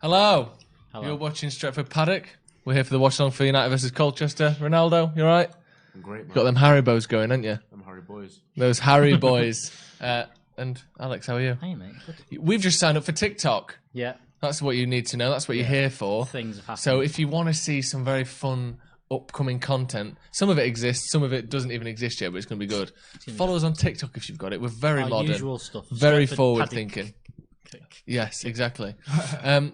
Hello. Hello. You're watching Stretford Paddock. We're here for the Watchalong for United versus Colchester. Ronaldo, you alright? I'm great, man. Got them Haribos going, haven't you? I'm Harry Boys. Those Harry boys. And Alex, how are you? Hey, mate. Good. We've just signed up for TikTok. Yeah. That's what you need to know. That's what you're here for. Things have happened. So if you want to see some very fun upcoming content, some of it exists, some of it doesn't even exist yet, but it's going to be good. Follow us on TikTok if you've got it. We're very Our modern. usual stuff. Very Stretford forward Paddock. thinking. Click. Yes, exactly. Have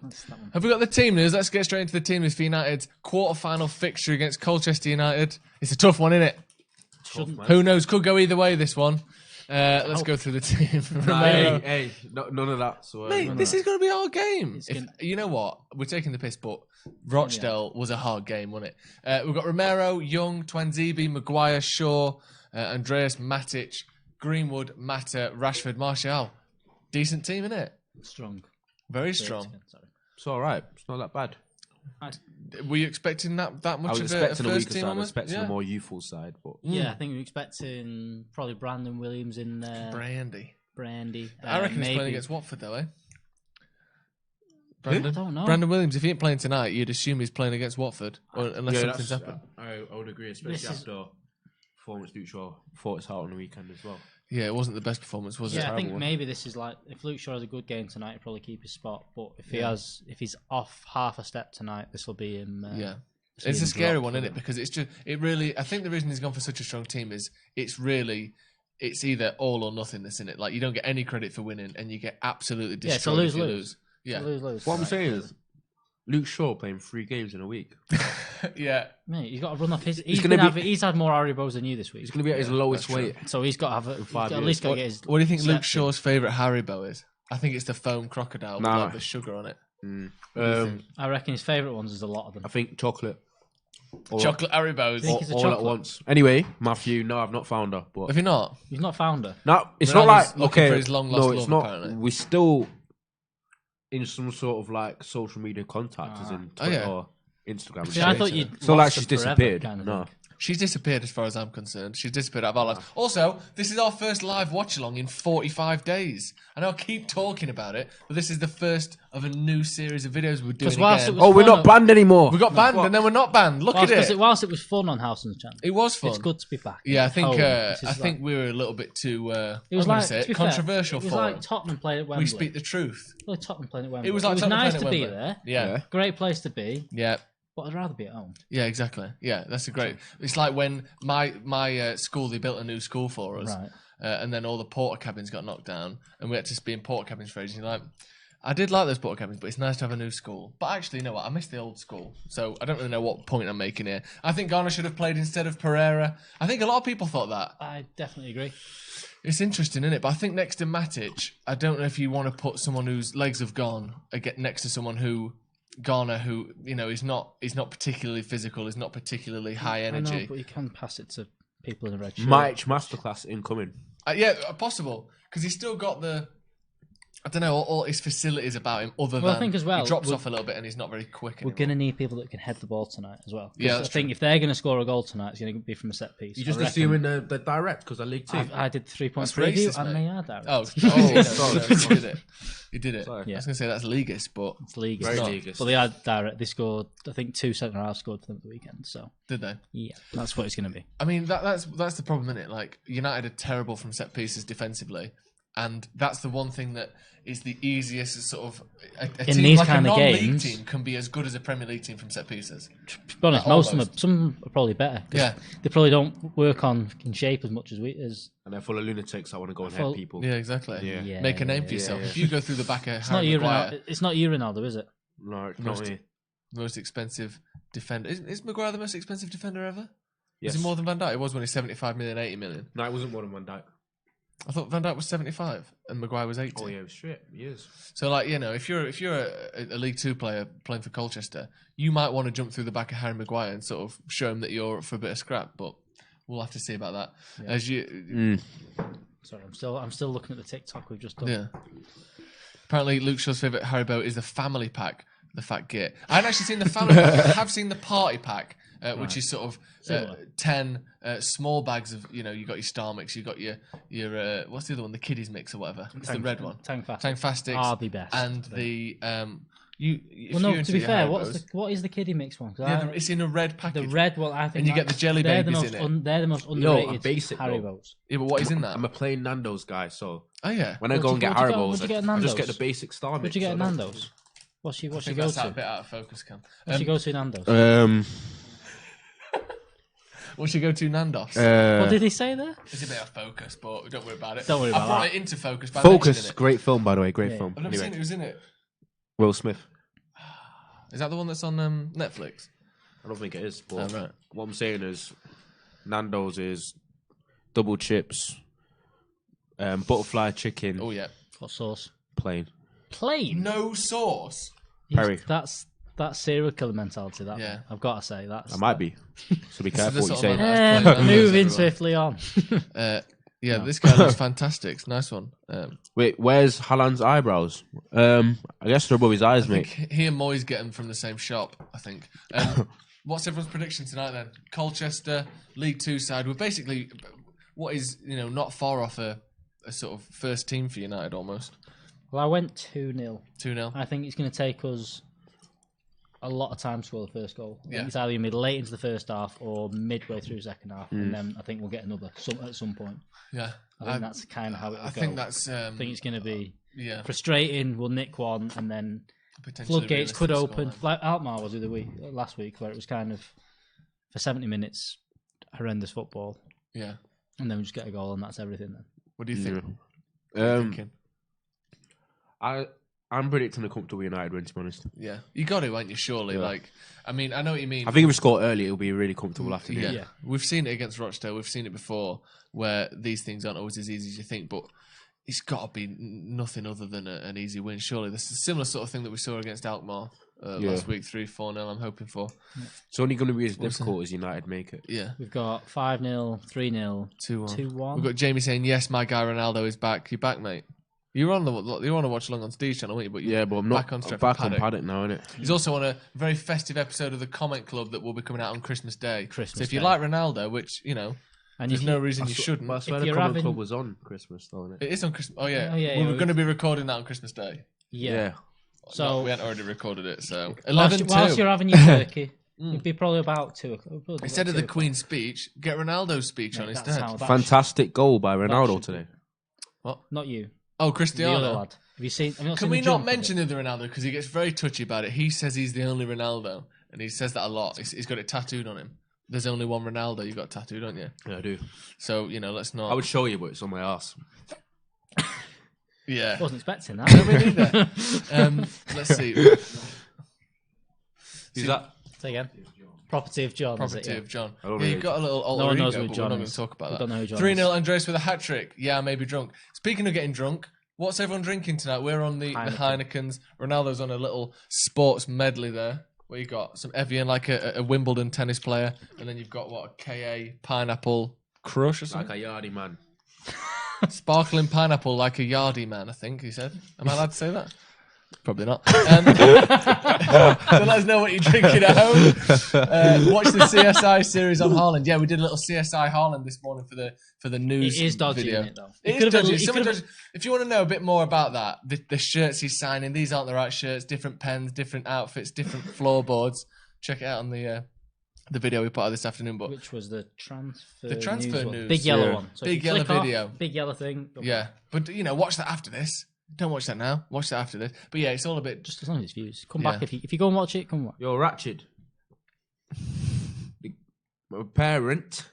we got the team news? Let's get straight into the team news for United's quarter-final fixture against Colchester United. It's a tough one, isn't it? Who knows? Could go either way, this one. Let's go through the team. Hey, none of that. So, Mate, this is going to be our game. You know what? We're taking the piss, but Rochdale was a hard game, wasn't it? We've got Romero, Young, Twanzebe, Maguire, Shaw, Andreas, Matic, Greenwood, Mata, Rashford, Martial. Decent team, innit? Strong. Very strong. Sorry. it's all right. It's not that bad. Were you expecting that much I was of a expecting a first weaker team side. I was almost? expecting a more youthful side, but Yeah, I think we're expecting probably Brandon Williams in there. Brandy. I I reckon he's playing against Watford, though, eh? I don't know. Brandon Williams, if he ain't playing tonight, you'd assume he's playing against Watford, unless yeah, something's happened. I would agree, especially after performance Luke Shaw fought his heart on the weekend as well. Yeah, it wasn't the best performance, was it? Yeah, I think maybe this is like if Luke Shaw has a good game tonight, he'll probably keep his spot. But if he's off half a step tonight, this will be him. Yeah. It's a scary one, isn't it? Because it really, I think the reason he's gone for such a strong team is it's either all or nothing, isn't it? Like, you don't get any credit for winning and you get absolutely destroyed. Yeah, it's a if you lose-lose. Yeah. Lose-lose. What I'm saying is, Luke Shaw playing 3 games in a week. Yeah. Mate, he's got to run off his. He's He's had more Haribos than you this week. He's going to be at his lowest weight. So he's got to have he's got, at least got to get his. What do you think Luke steps Shaw's favourite Haribo is? I think it's the foam crocodile with like the sugar on it. I reckon his favourite ones is a lot of them. I think chocolate. Chocolate Haribos. think it's a all chocolate? at once. Anyway, Matthew, no, I've not found her. But Have you not? You've not found her. no, it's Ronaldo's not like looking okay. for his long-lost no, love, it's not. apparently. We're still in some sort of like social media contact, as in Twitter or Instagram. and See, I shit. thought you'd. It's not like lost she's her forever, disappeared. kind of No. thing. She's disappeared as far as I'm concerned. She's disappeared out of our lives. Also, this is our first live watch-along in 45 days. I know I keep talking about it, but this is the first of a new series of videos we're doing whilst again. it was Oh, we're fun, not banned anymore. We got banned and then we're not banned. Look at it. Whilst it was fun on Howson's channel, It was fun. it's good to be back. Yeah, I think Home. This is I think we were a little bit too It was I'm gonna like say to be it, fair, controversial It was for like it. Tottenham playing at Wembley. We speak the truth. Like Tottenham playing at Wembley. It was like Tottenham nice playing to at be Wembley. there. Yeah. Great place to be. Yeah. But I'd rather be at home. Yeah, exactly. Yeah, that's a great. It's like when my school, they built a new school for us, Right. And then all the porter cabins got knocked down, and we had to be in porter cabins for ages. And you're like, I did like those porter cabins, but it's nice to have a new school. But actually, you know what? I miss the old school, so I don't really know what point I'm making here. I think Garner should have played instead of Pereira. I think a lot of people thought that. I definitely agree. It's interesting, isn't it? But I think next to Matic, I don't know if you want to put someone whose legs have gone next to someone who. Garner, who is not particularly physical, is not particularly high energy. I know, but you can pass it to people in a red shirt. Match masterclass incoming. Yeah, possible because he's still got the. I don't know all his facilities about him. Other than I think as well, he drops off a little bit and he's not very quick. We're going to need people that can head the ball tonight as well. Yeah, I think if they're going to score a goal tonight, it's going to be from a set piece. You're just I reckon. assuming they're direct because they're League 2. I did 3 points That's preview racist, and mate. they are direct. Oh, sorry. you did it. You did it. Sorry. I was going to say that's Ligist, but It's league. Very It's not. leaguist. But they are direct. They scored, I think, 2 centre-halves scored for them at the weekend. So, did they? yeah, that's what it's going to be. I mean, that's the problem, isn't it? Like United are terrible from set pieces defensively, and that's the one thing that is the easiest sort of a In team these like kind a of non-league games- team can be as good as a Premier League team from set pieces. To be honest, some are probably better. 'Cause Yeah. they probably don't work on in shape as much as we as. And they're full of lunatics that want to go and Full- head people. Yeah, exactly. Yeah. Make a name for yourself. yeah. If you go through the back of It's not Harry you, Maguire, Ronaldo. It's not you, Ronaldo, is it? No, it's not me. most expensive defender. Is Maguire the most expensive defender ever? Yes. Is he more than Van Dijk? It was when he's 75 million, 80 million. No, it wasn't more than Van Dijk. I thought Van Dijk was 75 and Maguire was 80. Oh yeah, straight. He is. So, like, if you're a League Two player playing for Colchester, you might want to jump through the back of Harry Maguire and sort of show him that you're up for a bit of scrap. But we'll have to see about that. Yeah. As you, Sorry, I'm still looking at the TikTok we've just done. yeah. Apparently, Luke Shaw's favourite Haribo is the family pack, the fat git. I haven't actually seen the family pack. I have seen the party pack, which is sort of Similar. 10 small bags of, you got your Star Mix, you got your what's the other one, the Kiddies Mix or whatever. It's the red one. Tang Fast. Tang Fastics. Are the best. And the To be fair, what is the kiddie mix one? It's in a red package. The red one, I think. And you get the jelly babies in it. They're the most underrated I'm basic, Haribos. Yeah, but what is in that? I'm a plain Nando's guy, so when I What go and get Haribos, I just get Nando's? the basic Star Mix. What'd you get at Nando's? What's your go That's a to? bit out of focus, Cam. What's your go to Nando's? What's your go to Nando's? What did he say there? It's a bit out of focus, but don't worry about it. Don't worry about I brought that. it into focus by Focus, mentioning it. great film, by the way, great film. I've never seen it. Who's in it? Will Smith. Is that the one that's on Netflix? I don't think it is, but right. what I'm saying is Nando's is double chips, butterfly chicken, Oh, yeah. What sauce? plain. Plain? No sauce. Perry. That's serial killer mentality, that. Yeah. I've got to say. I might be. So be careful what you sort say. of man that's playing Moving Nando's, swiftly on. Yeah, this guy looks fantastic. It's a nice one. Wait, where's Haaland's eyebrows? I guess they're above his eyes, I mate. think he and Moyes get them from the same shop, I think. What's everyone's prediction tonight then? Colchester, League Two side. We're basically, what is, not far off a sort of first team for United almost. Well, I went 2-0. 2-0. I think it's going to take us a lot of time to score the first goal. I think Yeah. it's either going to be late into the first half or midway through the second half, and then I think we'll get another at some point. Yeah. I think that's kind of how it will go. I think that's... I think it's going to be yeah. frustrating. We'll nick one, and then Potentially floodgates could realistic open. scoreline. Like Alkmaar was last week, where it was kind of, for 70 minutes, horrendous football, Yeah. and then we just get a goal, and that's everything then. What do you think? Yeah. What are you thinking? I'm predicting a comfortable United win, to be honest. Yeah. You got to, ain't you, surely? Yeah. I mean, I know what you mean. I think if we score early, it'll be a really comfortable afternoon. Yeah. We've seen it against Rochdale. We've seen it before where these things aren't always as easy as you think, but it's got to be nothing other than an easy win, surely. This is a similar sort of thing that we saw against Alkmaar last week, 3-4-0, I'm hoping for. It's only going to be as difficult as United make it. Yeah. We've got 5-0, 3-0, 2-1. 2-1. We've got Jamie saying, yes, my guy Ronaldo is back. You back, mate? You were on a watch along on Steve's channel, weren't you? But Yeah, but I'm not back on Stretford back Paddock. on Paddock now, innit? He's also on a very festive episode of the Comment Club that will be coming out on Christmas Day. So if you Day. like Ronaldo, which, And there's no reason you shouldn't. I swear If the you're Common having- Club was on Christmas, though, innit? It is on Christmas. Oh, yeah. yeah, We were yeah. going to be recording that on Christmas Day. Yeah. So we hadn't already recorded it, so... Whilst 11-2. you're having your turkey, it'd be probably about 2 o'clock. Instead of the Queen's speech, get Ronaldo's speech on instead. Fantastic goal by Ronaldo today. Not you. Oh, The other Cristiano. lad. Have you seen? Can we not mention the other Ronaldo? Because he gets very touchy about it. He says he's the only Ronaldo, and he says that a lot. He's got it tattooed on him. There's only one Ronaldo you've got tattooed, don't you? Yeah, I do. So, let's not... I would show you, but it's on my ass. Yeah. Wasn't expecting that. Me neither. Let's see. Who's that? Say again. Property of John. Property of John. I don't Yeah, know you've got a little alter No one knows ego, who but John we're not going is. to talk about We that. don't know who John 3-0 is. Andreas with a hat-trick. Yeah, I may be drunk. Speaking of getting drunk, what's everyone drinking tonight? We're on the Heinekens. Ronaldo's on a little sports medley there, where you got some Evian, like a Wimbledon tennis player, and then you've got, a KA pineapple crush or something? Like a yardy man. Sparkling pineapple like a yardie man, I think he said. Am I allowed to say that? Probably not. So let us know what you're drinking at home. Watch the CSI series on Haaland. Yeah, we did a little CSI Haaland this morning for the news It is dodgy, video. isn't it, though? It is dodgy. If you want to know a bit more about that, the shirts he's signing, these aren't the right shirts, different pens, different outfits, different floorboards. Check it out on the video we put out this afternoon. But Which was the transfer news. one. Big yellow one. So Big if you yellow click off, video. Big yellow thing. yeah, but watch that after this. Don't watch that now. Watch that after this. But yeah, it's all a bit. Just as long as it's views. Come back if you go and watch it. Come back. Yo, Ratchet. My parent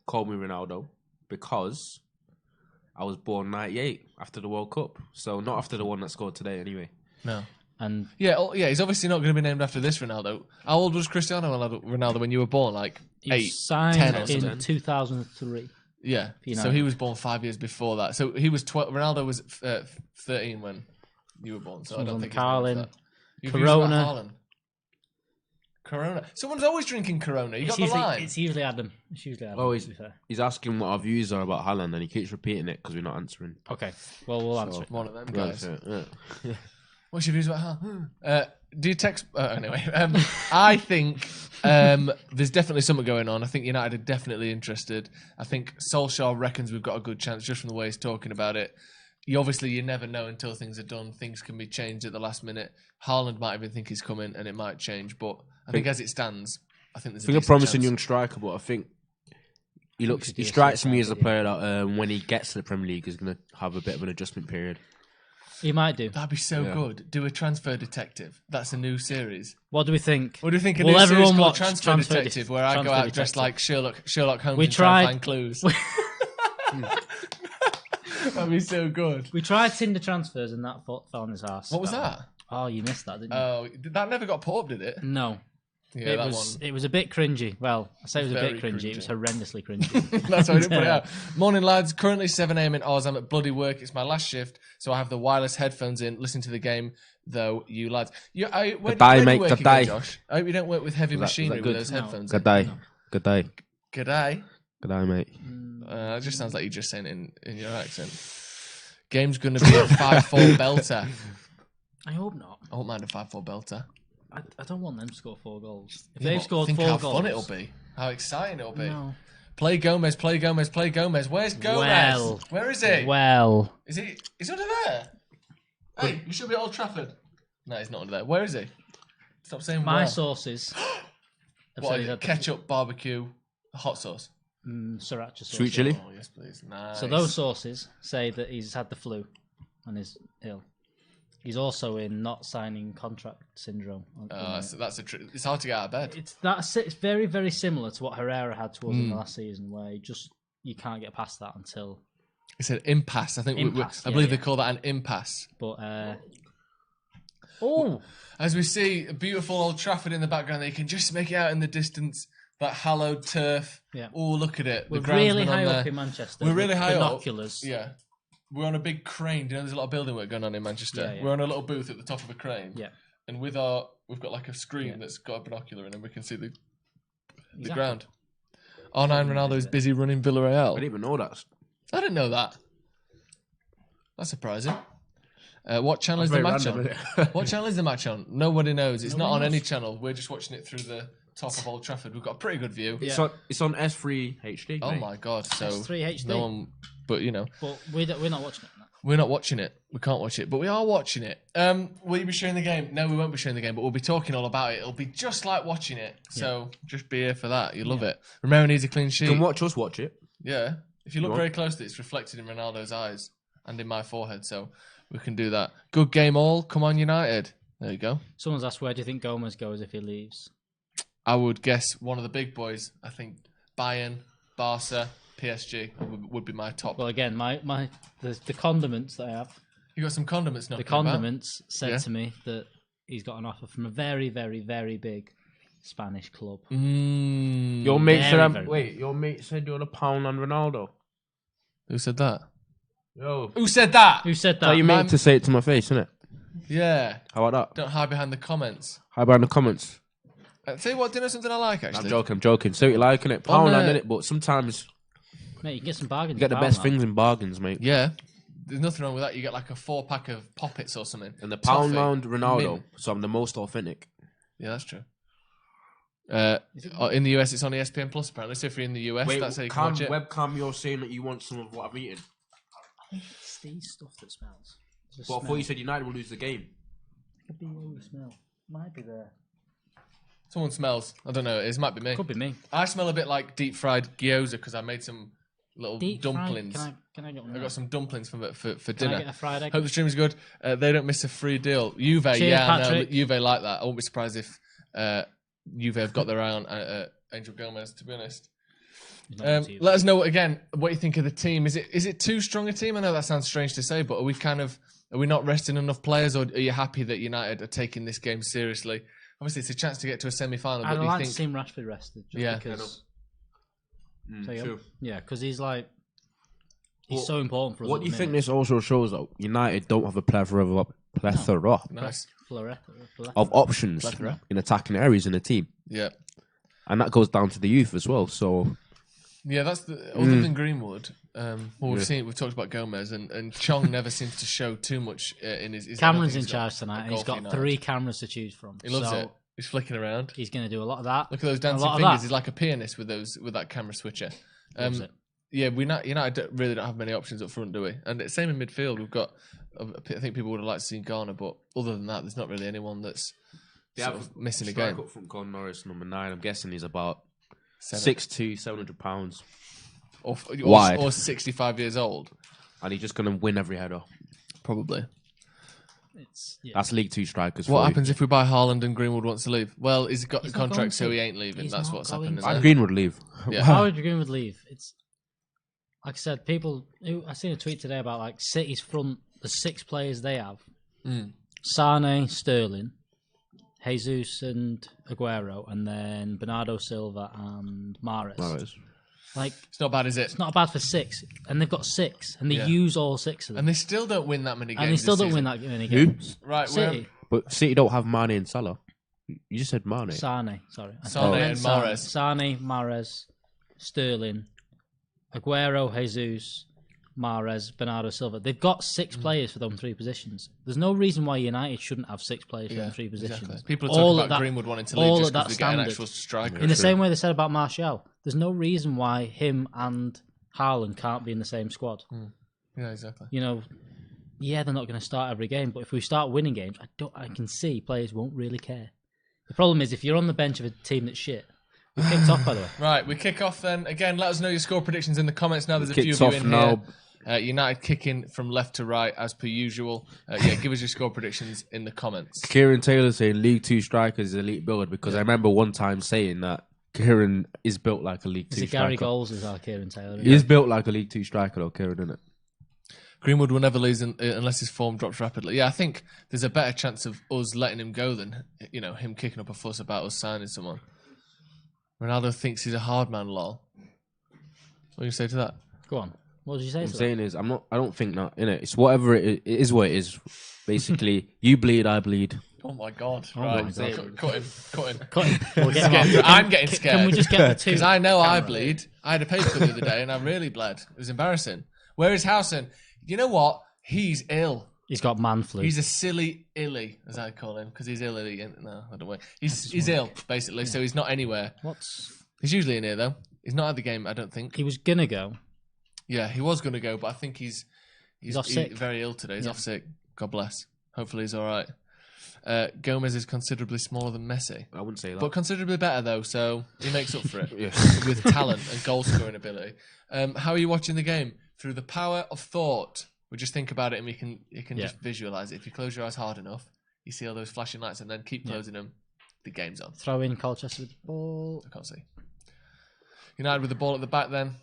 called me Ronaldo because I was born 98 after the World Cup. So not after the one that scored today anyway. No. And Yeah, he's obviously not going to be named after this Ronaldo. How old was Cristiano Ronaldo when you were born? Like he 8, was signed 10 or in something? 2003. Yeah. United. So he was born 5 years before that. So he was 12. Ronaldo was 13 when you were born. So I don't think he's named Carlin, after that. Your views Corona. about Haaland? Corona. Someone's always drinking Corona. You got the line. It's usually Adam. Oh, to be fair. he's asking what our views are about Haaland and he keeps repeating it because we're not answering. Okay. Well, we'll answer it. One of them guys. Yeah. What's your views about Haaland? Do you text? Anyway, I think there's definitely something going on. I think United are definitely interested. I think Solskjaer reckons we've got a good chance just from the way he's talking about it. you never know until things are done. Things can be changed at the last minute. Haaland might even think he's coming, and it might change. But I think as it stands, I think there's a promising chance. young striker, but I think he strikes me as a player that when he gets to the Premier League is going to have a bit of an adjustment period. He might do. That'd be so good. Do a transfer detective. That's a new series. What do we think? What do you think? A Will new series everyone called watch Transfer Detective, where I go out dressed like Sherlock Holmes and try and find clues. That'd be so good. We tried Tinder transfers and that fell on his ass. What was that? Oh, you missed that, didn't you? Oh, that never got put up, did it? No. Yeah, it was a bit cringy. Well, I say it was a bit cringy. It was horrendously cringy. That's why I didn't put it out. Morning, lads. Currently 7 a.m. in Oz. I'm at bloody work. It's my last shift, so I have the wireless headphones in. Listen to the game, though, you lads. Where do you work again, Josh? I hope you don't work with heavy machinery with those headphones. Good day. Good day. Good day. Good day, mate. It just sounds like you're just saying it in your accent. Game's going to be a 5-4 belter. I hope not. I won't mind a 5-4 belter. I don't want them to score 4 goals. If they've scored 4 goals... Think how fun it'll be. How exciting it'll be. No. Play Gomez, play Gomez, play Gomez. Where's Gomez? Well. Where is he? Well. Is he? He's under there. Hey, you should be at Old Trafford. No, he's not under there. Where is he? Stop saying My sources... What is it? Ketchup, barbecue, hot sauce? Sriracha sauce. Sweet chili? Oh, yes, please. Nice. So those sources say that he's had the flu and is ill. He's also in not signing contract syndrome. So that's it's hard to get out of bed. It's very, very similar to what Herrera had to us in the last season, where you can't get past that until it's an impasse. I think I believe they call that an impasse. But as we see a beautiful Old Trafford in the background, there you can just make it out in the distance. That hallowed turf. Yeah. Oh, look at it. We're really high up in Manchester. We're really high binoculars. up. Yeah. We're on a big crane. Do you know there's a lot of building work going on in Manchester? Yeah. We're on a little booth at the top of a crane. Yeah. And we've got like a screen that's got a binocular in and we can see the ground. R9 Ronaldo is busy running Villarreal. I didn't even know that. I didn't know that. That's surprising. What channel is the match on? What channel is the match on? Nobody knows. It's not on any channel. We're just watching it through the top of Old Trafford. We've got a pretty good view. Yeah. It's on S3 HD. Oh my god! So S3 HD. No one, but you know. But we're not watching it. We're not watching it. We can't watch it, but we are watching it. Will you be showing the game? No, we won't be showing the game, but we'll be talking all about it. It'll be just like watching it. So just be here for that. You love it. Romero needs a clean sheet. You can watch us watch it. Yeah. If you look very closely, it's reflected in Ronaldo's eyes and in my forehead. So we can do that. Good game all. Come on, United. There you go. Someone's asked, where do you think Gomez goes if he leaves? I would guess one of the big boys. I think Bayern, Barca, PSG would be my top. Well, again, the condiments that I have. You got some condiments now. The condiments said to me that he's got an offer from a very, very, very big Spanish club. Your mate said, your mate said you're £1 on Ronaldo. Who said that? Yo. Who said that? Who said that? Tell your mate to say it to my face, innit? Yeah. How about that? Don't hide behind the comments. Hide behind the comments. Tell you what, do you know something I like, actually? I'm joking. Say what you like, innit? Poundland, innit? But sometimes... Mate, you can get some bargains. You get the best things in bargains, mate. Yeah. There's nothing wrong with that. You get like a 4-pack of Poppets or something. And the Poundland Ronaldo, so I'm the most authentic. Yeah, that's true. In the US, it's on ESPN Plus, apparently. So if you're in the US, that's how you can watch it. Webcam, you're saying that you want some of what I've eaten. It's these stuff that smells. But I thought you said United will lose the game. Could be where you smell. Might be there. Someone smells. I don't know. It might be me. Could be me. I smell a bit like deep fried gyoza because I made some little dumplings. Can I get one? I got some dumplings for dinner. Can I get a fried egg? Hope the stream's good. They don't miss a free deal. Juve, Cheers, Patrick. No, Juve like that. I won't be surprised if Juve have got their eye on Angel Gomez. To be honest. Let us know again what you think of the team. Is it too strong a team? I know that sounds strange to say, but are we not resting enough players, or are you happy that United are taking this game seriously? Obviously, it's a chance to get to a semi-final. I'd like to see Rashford rested. Yeah, because true. Yeah, because he's so important for us. What do you think this also shows? Though United don't have a plethora of options in attacking areas in the team. Yeah, and that goes down to the youth as well. So. Yeah, that's other than Greenwood. We've talked about Gomez, and Chong never seems to show too much in his. Cameron's in charge tonight, and he's got 3 cameras to choose from. He loves it. He's flicking around. He's going to do a lot of that. Look at those dancing fingers. He's like a pianist with that camera switcher. Loves it. United really don't have many options up front, do we? And it's same in midfield. We've got. I think people would have liked to see Garner, but other than that, there's not really anyone that's missing a game. Up from Gordon Norris, number 9. I'm guessing he's about 7. 6'2", 700 pounds, wide, or 65 years old, and he's just gonna win every header. Probably. That's League 2 strikers. What happens if we buy Haaland and Greenwood wants to leave? Well, he's got the contract, so he ain't leaving. That's what's happening. Greenwood leave. Yeah. How would Greenwood leave? It's like I said, I seen a tweet today about like City's front, the 6 players they have: Sane, Sterling, Jesus, and Aguero, and then Bernardo Silva and Mahrez. Like, it's not bad, is it? It's not bad for 6, and they've got 6, and they use all 6 of them, and they still don't win that many games. And they still don't win that many games. Right, City. But City don't have Mane and Salah. You just said Mane. Sane, sorry. Sane and Mahrez. Sane, Mahrez, Sterling, Aguero, Jesus, Mahrez, Bernardo Silva. They've got 6 players for them 3 positions. There's no reason why United shouldn't have 6 players for them 3 positions. Exactly. People are talking about Greenwood wanting to leave just because we get an actual striker. In the same way they said about Martial. There's no reason why him and Haaland can't be in the same squad. Yeah, exactly. You know, they're not going to start every game, but if we start winning games, I can see players won't really care. The problem is if you're on the bench of a team that's shit. We kicked off, by the way. Right, we kick off then. Again, let us know your score predictions in the comments now. There's a few of you in here. United kicking from left to right as per usual. Give us your score predictions in the comments. Kieran Taylor saying League 2 strikers is elite build because I remember one time saying that Kieran is built like a League 2 striker. Gary Goals is our Kieran Taylor. He is built like a League 2 striker though, Kieran, isn't it? Greenwood will never lose unless his form drops rapidly. Yeah, I think there's a better chance of us letting him go than him kicking up a fuss about us signing someone. Ronaldo thinks he's a hard man, lol. What do you say to that? Go on. What did you say? What I'm saying is, I don't think that, innit? It's whatever it is what it is. Basically, you bleed, I bleed. Oh my god! Right, cut him. I'm getting scared. Can we just get the 2? Because I know I bleed. I had a paper cut the other day, and I really bled. It was embarrassing. Where is Howson? You know what? He's ill. He's got man flu. He's a silly illy, as I call him, because he's illy. No, I don't know. He's ill, basically, so he's not anywhere. He's usually in here, though. He's not at the game, I don't think. He was going to go. Yeah, he was going to go, but I think he's off sick. Very ill today. He's off sick. God bless. Hopefully he's all right. Gomez is considerably smaller than Messi. I wouldn't say that. But considerably better, though, so he makes up for it with talent and goal-scoring ability. How are you watching the game? Through the power of thought. We just think about it and you can just visualise it. If you close your eyes hard enough, you see all those flashing lights and then keep closing them, the game's on. Throw in Colchester with the ball. I can't see. United with the ball at the back then.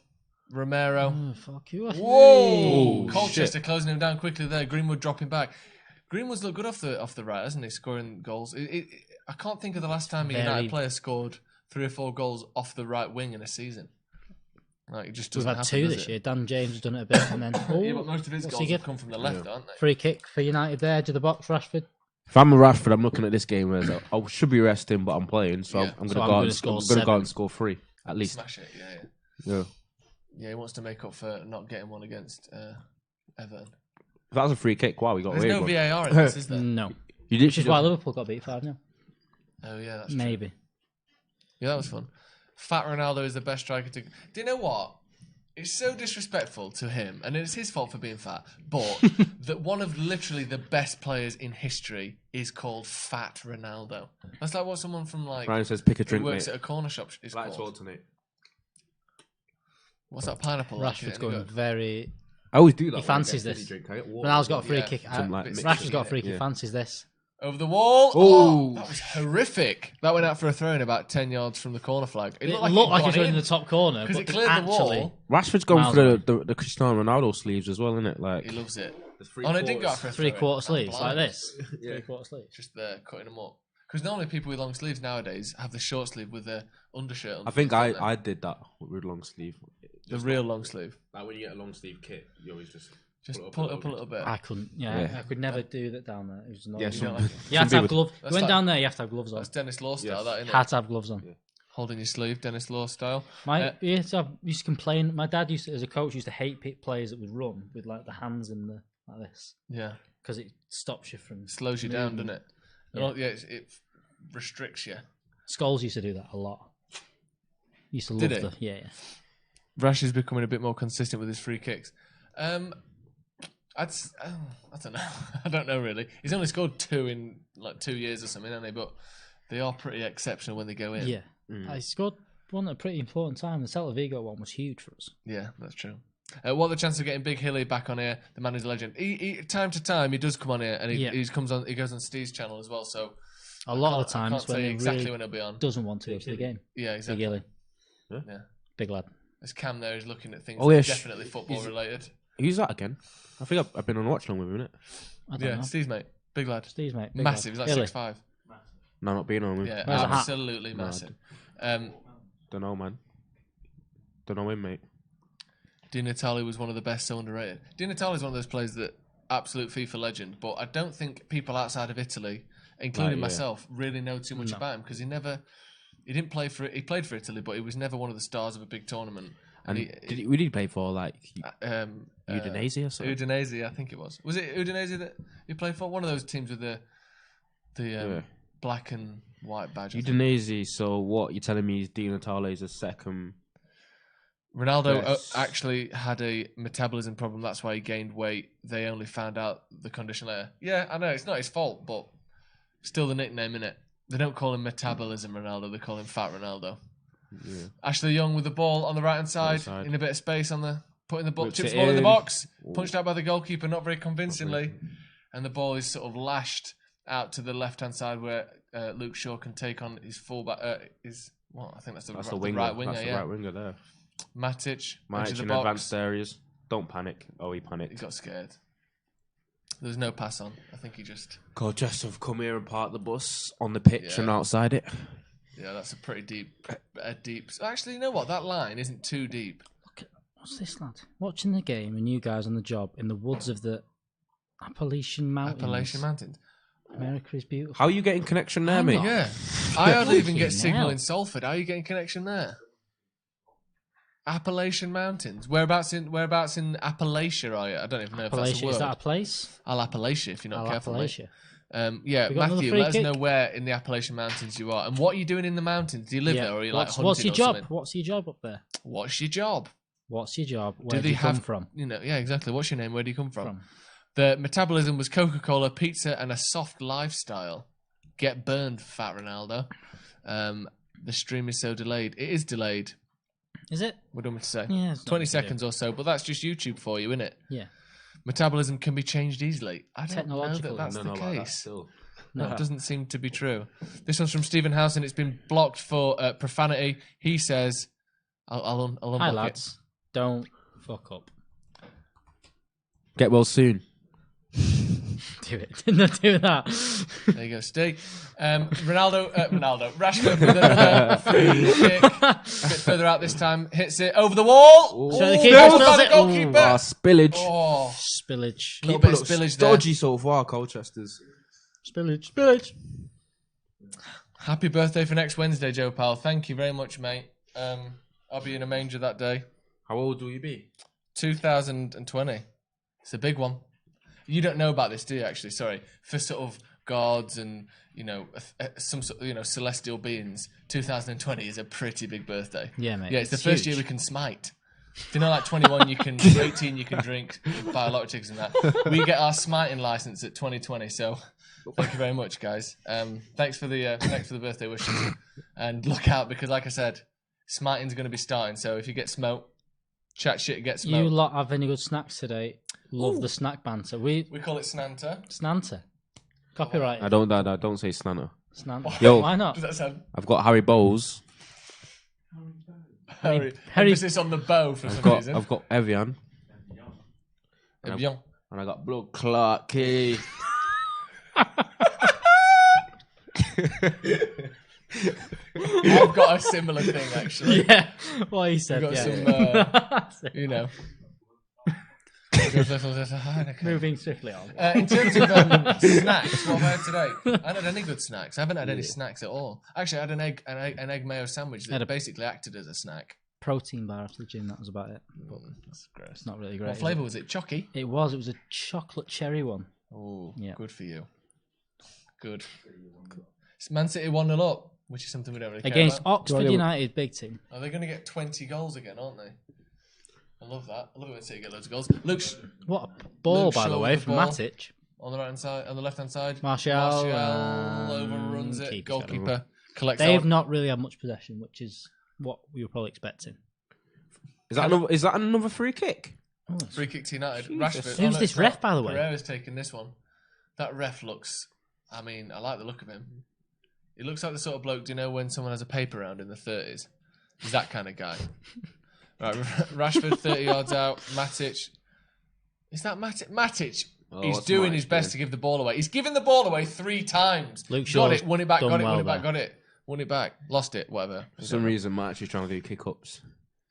Romero. Oh, fuck you. Whoa! Colchester closing him down quickly there. Greenwood dropping back. Greenwood's looked good off the right, hasn't he? Scoring goals. I can't think of the last time a United player scored 3 or 4 goals off the right wing in a season. Like, it just doesn't happen. We've had 2 this year. Dan James has done it a bit, and then but most of his goals have come from the left, aren't they? Free kick for United there, edge of the box, Rashford. If I'm a Rashford, I'm looking at this game as I should be resting, but I'm playing, so I'm going to go out and score 3 at least. Smash it, yeah. Yeah, he wants to make up for not getting one against Everton. If that was a free kick, wow, we got away with it. There's no VAR in this, is there? No. Which is why Liverpool got beat 5-0. Oh, yeah, that's true. Maybe. Yeah, that was fun. Fat Ronaldo is the best striker to... Do you know what? It's so disrespectful to him, and it's his fault for being fat, but that one of literally the best players in history is called Fat Ronaldo. That's like what someone from Ryan says, pick a drink, who works mate. at a corner shop is Like to called. alternate. What's that pineapple? Rashford's going very... I always do that. He fancies this. Ronaldo's got a free kick. Rashford's got a free kick. Fancies this. Over the wall. Oh, that was horrific. That went out for a throw in about 10 yards from the corner flag. It looked like it was in the top corner. Because it cleared the wall. Rashford's gone for the Cristiano Ronaldo sleeves as well, isn't it? Like, he loves it. Oh, it didn't go out for a throw in. 3/4 sleeves, like this. 3/4 sleeves. Just cutting them up. Because normally people with long sleeves nowadays have the short sleeve with the undershirt on. I think I did that with long sleeve. The real long sleeve. Like when you get a long sleeve kit, you always just pull it up a little bit. I couldn't. I could never do that down there. It was not. Yeah, you have to have gloves. You went down there. You have to have gloves on. That's Dennis Law style. That, isn't it? Had to have gloves on. Yeah. Holding your sleeve, Dennis Law style. I used to complain. My dad as a coach, used to hate players that would run with like the hands in the like this. Yeah. Because it stops you from. Slows you down, doesn't it? Yeah, it restricts you. Scholes used to do that a lot. Used to love the. Yeah. Rash is becoming a bit more consistent with his free kicks. I don't know. I don't know really. He's only scored 2 in like 2 years or something, haven't he? But they are pretty exceptional when they go in. Yeah. He scored one at a pretty important time. The Celta Vigo one was huge for us. Yeah, that's true. What are the chances of getting Big Hilly back on here? The man is a legend. He time to time he does come on here, and he comes on. He goes on Steve's channel as well. So a lot of the times when exactly really when he'll be on, doesn't want to go to the game. Yeah, exactly. Big Hilly. Yeah, big lad. There's Cam there. He's looking at things definitely football related. Who's that again? I think I've been on Watchalong with him, innit? I don't know. Steve's mate, big lad. Steve's mate, big massive. Lad. He's like 6'5". No, not being on him. Yeah, absolutely massive. Don't know, man. Don't know him, mate. Di Natale was one of the best, so underrated. Di Natale is one of those players that absolute FIFA legend, but I don't think people outside of Italy, including myself, really know too much about him because he didn't play for it. He played for Italy, but he was never one of the stars of a big tournament. And we did play for like Udinese or something. Udinese, I think it was. Was it Udinese that he played for? One of those teams with the black and white badge. Udinese. So what you're telling me is Di Natale is a second. Ronaldo actually had a metabolism problem. That's why he gained weight. They only found out the condition later. Yeah, I know it's not his fault, but still the nickname, innit? They don't call him Metabolism Ronaldo. They call him Fat Ronaldo. Yeah. Ashley Young with the ball on the right hand side in a bit of space on the putting the ball, chips the ball in the box, punched out by the goalkeeper, not very convincingly, and the ball is sort of lashed out to the left hand side where Luke Shaw can take on his fullback. I think that's the right winger. That's the right winger there. Matic in advanced areas. Don't panic. Oh, he panicked. He got scared. There was no pass on. I think he just. Colchester have come here and parked the bus on the pitch and outside it. Yeah, that's a pretty deep. Actually, you know what? That line isn't too deep. Look, what's this, lad? Watching the game and you guys on the job in the woods of the Appalachian Mountains. America is beautiful. How are you getting connection there, mate? Yeah. I hardly even get signal in Salford. How are you getting connection there? Appalachian Mountains. Whereabouts in Appalachia are you? I don't even know if that's a word. Is that a place? I'll Appalachia if you're not careful. Appalachia. Matthew, let us know where in the Appalachian Mountains you are. And what are you doing in the mountains? Do you live there or are you hunting what's your job? Something? What's your job up there? What's your job? What's your job? Where do you come from? Yeah, exactly. What's your name? Where do you come from? The metabolism was Coca-Cola, pizza, and a soft lifestyle. Get burned, Fat Ronaldo. The stream is so delayed. It is delayed. Is it? What do you want me to say? Yeah, 20 seconds or so, but that's just YouTube for you, isn't it? Yeah. Metabolism can be changed easily. I don't know that that's the case. No, it doesn't seem to be true. This one's from Stephen House, and it's been blocked for profanity. He says, I'll unblock Hi, lads. Don't fuck up. Get well soon. Do it. Not do that. There you go, Steve. Ronaldo. Rashford with another free kick. A bit further out this time. Hits it over the wall. So the keeper spills it. Goalkeeper. Spillage. Oh, spillage. A little bit of spillage there. Dodgy so far, Colchester's. Spillage. Happy birthday for next Wednesday, Joe Powell. Thank you very much, mate. I'll be in a manger that day. How old will you be? 2020. It's a big one. You don't know about this, do you? Actually, sorry. For sort of gods and some sort of celestial beings, 2020 is a pretty big birthday. Yeah, mate. Yeah, it's the first year we can smite. Do you know, like 21, you can 18, you can drink, buy a lot of tickets and that. We get our smiting license at 2020. So, thank you very much, guys. Thanks for the birthday wishes, and look out because, like I said, smiting's going to be starting. So if you get smoked, chat shit, get smoked. You lot have any good snacks today? Love the snack banter. We call it snanter. Snanter. Copyright. I don't say snanter. Snanter. Yo, why not? Does that sound? I've got Harry Bowles. Harry. Emphasis on the bow for some reason. I've got Evian. Evian. And I got Blood Clarky. I've got a similar thing actually. Yeah. What he said. I've got some, Moving swiftly on. In terms of snacks, what have I had today? I haven't had any good snacks. I haven't had any snacks at all. Actually, I had an egg mayo sandwich that basically acted as a snack. Protein bar after the gym. That was about it. That's gross. It's not really great. What flavour was it? Chocky? It was. It was a chocolate cherry one. Oh, yeah. Good for you. Good. Man City 1-0 up, which is something we don't really care against about. Oxford United, big team. Are they going to get 20 goals again, aren't they? I love that. I love it when City get loads of goals. What a ball, Luke by the Shaw way, with the from ball. Matic. On the right hand side, on the left hand side. Martial overruns it. keeper's Goalkeeper collects They've out. not really had much possession, which is what we were probably expecting. Is that another free kick? Oh, Free kick to United. Jesus. Rashford. Who's this ref, by the way? Pereira's taking this one. That ref looks. I mean, I like the look of him. He looks like the sort of bloke. Do you know when someone has a paper round in the 30s? He's that kind of guy. Right, Rashford 30 yards out. Matic. Is that Matic? Matic. He's doing his best to give the ball away. He's given the ball away 3 times. Luke got Shaw's it. Won it back. done Got it. well Won it back. there. Got it. Won it back. Lost it. Whatever. For some reason, March is trying to do kick-ups.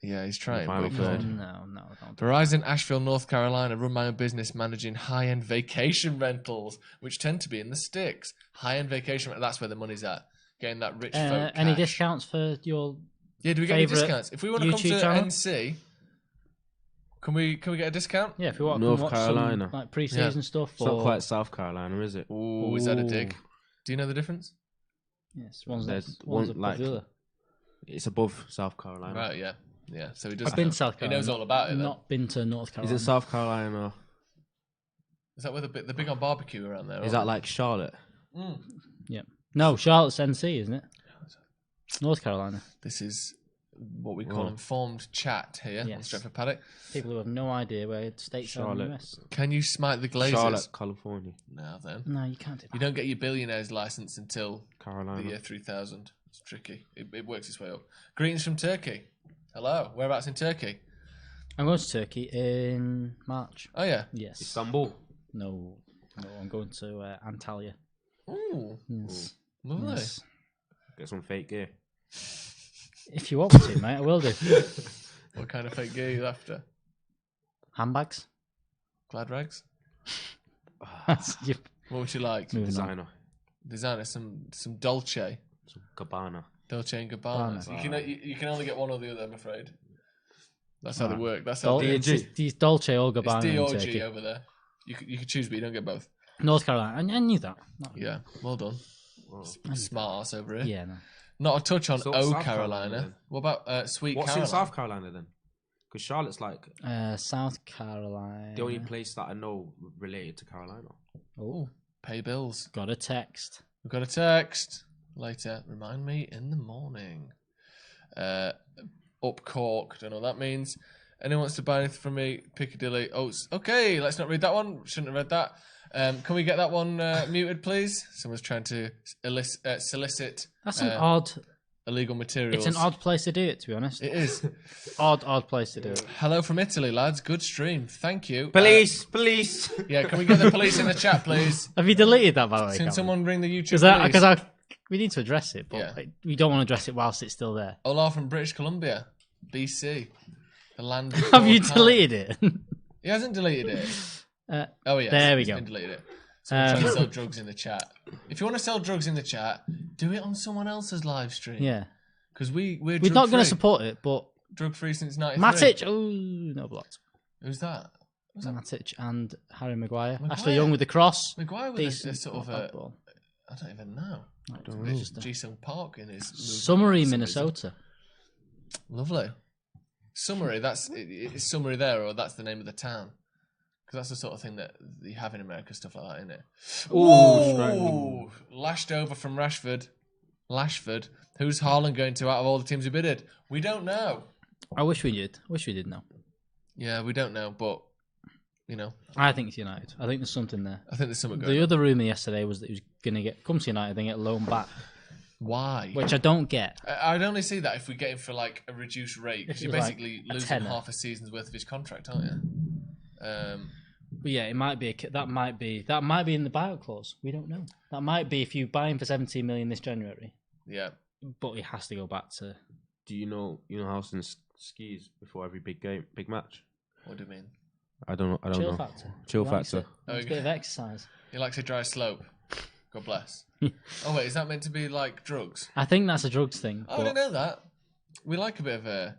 Yeah, he's trying. Final But he third. can't. No, don't. Verizon, Asheville, North Carolina, run my own business managing high-end vacation rentals, which tend to be in the sticks. High-end vacation, that's where the money's at. Getting that rich folk Any cash. discounts for your? Yeah, do we get any favourite discounts? If we want to come YouTube to channel? NC, can we get a discount? Yeah, if you want to North watch Carolina. some like pre-season stuff. It's not or... quite South Carolina, is it? Ooh, is that a dig? Do you know the difference? Yes, one's There's one's one, above like- the other. It's above South Carolina. Right, yeah. Yeah, so he does I've been know. to South He Carolina. knows all about it, then. Not been to North Is Carolina. it South Carolina? Is that where the big on barbecue around there? Is that like Charlotte? Yeah. No, Charlotte's NC, isn't it? North Carolina. This is what we call informed chat here on Yes. Stretford Paddock. People who have no idea where states are in the Charlotte. US. Can you smite the Glazers? Charlotte, California. Now then. No, you can't do that. You don't get your billionaire's license until Carolina. the year 3000. It's tricky. It works its way up. Greetings from Turkey. Hello. Whereabouts in Turkey? I'm going to Turkey in March. Oh, yeah. Yes. Istanbul. No, I'm going to Antalya. Ooh. Yes. Lovely. Yes. Get some fake gear. If you want me to, mate, I will do. What kind of fake gear are you after? Handbags. Glad rags? You- What would you like? Moving on. Designer. Designer, some Dolce. Some Gabbana. Dolce and Gabbana. Gabbana. You can only get one or the other, I'm afraid. That's how they work. That's how Dol- they these Dolce or It's Gabbana in DOG Turkey. over there. You could choose, but you don't get both. North Carolina. I knew that. No. Yeah, well done. Smart ass over here. Yeah, no. Not a touch on So, O South Carolina. Carolina, then. What about Sweet What's Caroline? in South Carolina then? Because Charlotte's like South Carolina. the only place that I know related to Carolina. Oh, Pay bills. got a text. We've got a text later. Remind me in the morning. Up Cork. Don't know what that means. Anyone wants to buy anything from me? Piccadilly. Oh, okay. Let's not read that one. Shouldn't have read that. Can we get that one muted, please? Someone's trying to solicit That's an odd. illegal materials. It's an odd place to do it, to be honest. It is. Odd place to do it. Hello from Italy, lads. Good stream. Thank you. Police! Yeah, can we get the police in the chat, please? Have you deleted that, by the way? Can someone ring the YouTube Because police? we need to address it, but Yeah. we don't want to address it whilst it's still there. Ola from British Columbia, BC. The land. Have you before time. deleted it? He hasn't deleted it. Oh, yes. There we he's go. been deleted it. Someone trying to sell drugs in the chat. If you want to sell drugs in the chat, do it on someone else's live stream. Yeah. Because we're Not going to drug-free. support it, but Drug-free since 93. Matic. Oh, no blocked. Who's that? Matic and Harry Maguire. Maguire? Ashley Young with the cross. Maguire with Decent. a sort of Not bad a... ball. I don't even know. It's just a- Jason Park in his... movement Summary, for some Minnesota. reason. Lovely. Summary, it's Summary there, or that's the name of the town. Because that's the sort of thing that you have in America, stuff like that, isn't it? Ooh, lashed over from Rashford. Who's Haaland going to out of all the teams who bidded? We don't know. I wish we did. Wish we did know. Yeah, we don't know, but, you know, I think it's United. I think there's something there. I think there's something going The on. other rumour yesterday was that he was going to come to United and get loaned back, Why? which I don't get. I'd only see that if we get him for, like, a reduced rate, because If it you're was, like, basically a losing tenner. half a season's worth of his contract, aren't you? But yeah, it might be that might be in the buyout clause. We don't know. That might be if you buy him for 17 million this January, Yeah. but he has to go back to. Do you know Howson skis before every big match? What do you mean? I don't know. Chill factor. Chill He likes factor. it. It's a bit of exercise. He likes a dry slope. God bless. Oh, wait, is that meant to be like drugs? I think that's a drugs thing. Oh, I but- didn't know that. We like a bit of a,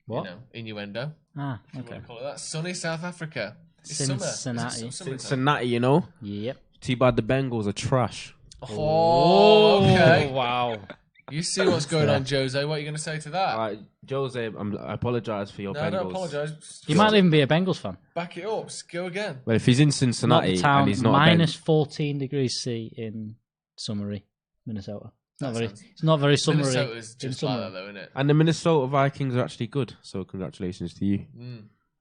What? innuendo. Ah, If you okay. want to call it that. Sunny South Africa. It's Cincinnati. summer. Cincinnati, you know? Yep. T-Bad the Bengals are trash. Oh, okay. Wow. You see what's going on, Jose. What are you going to say to that? Right, Jose, I apologise for your Bengals. No, don't apologise. He might even be a Bengals fan. Back it up. Go again. Well, if he's in Not Cincinnati the town, and he's not minus 14 degrees C in summery, Minnesota. It's not very summery. Minnesota's just like that, though, isn't it? and the Minnesota Vikings are actually good, so congratulations to you.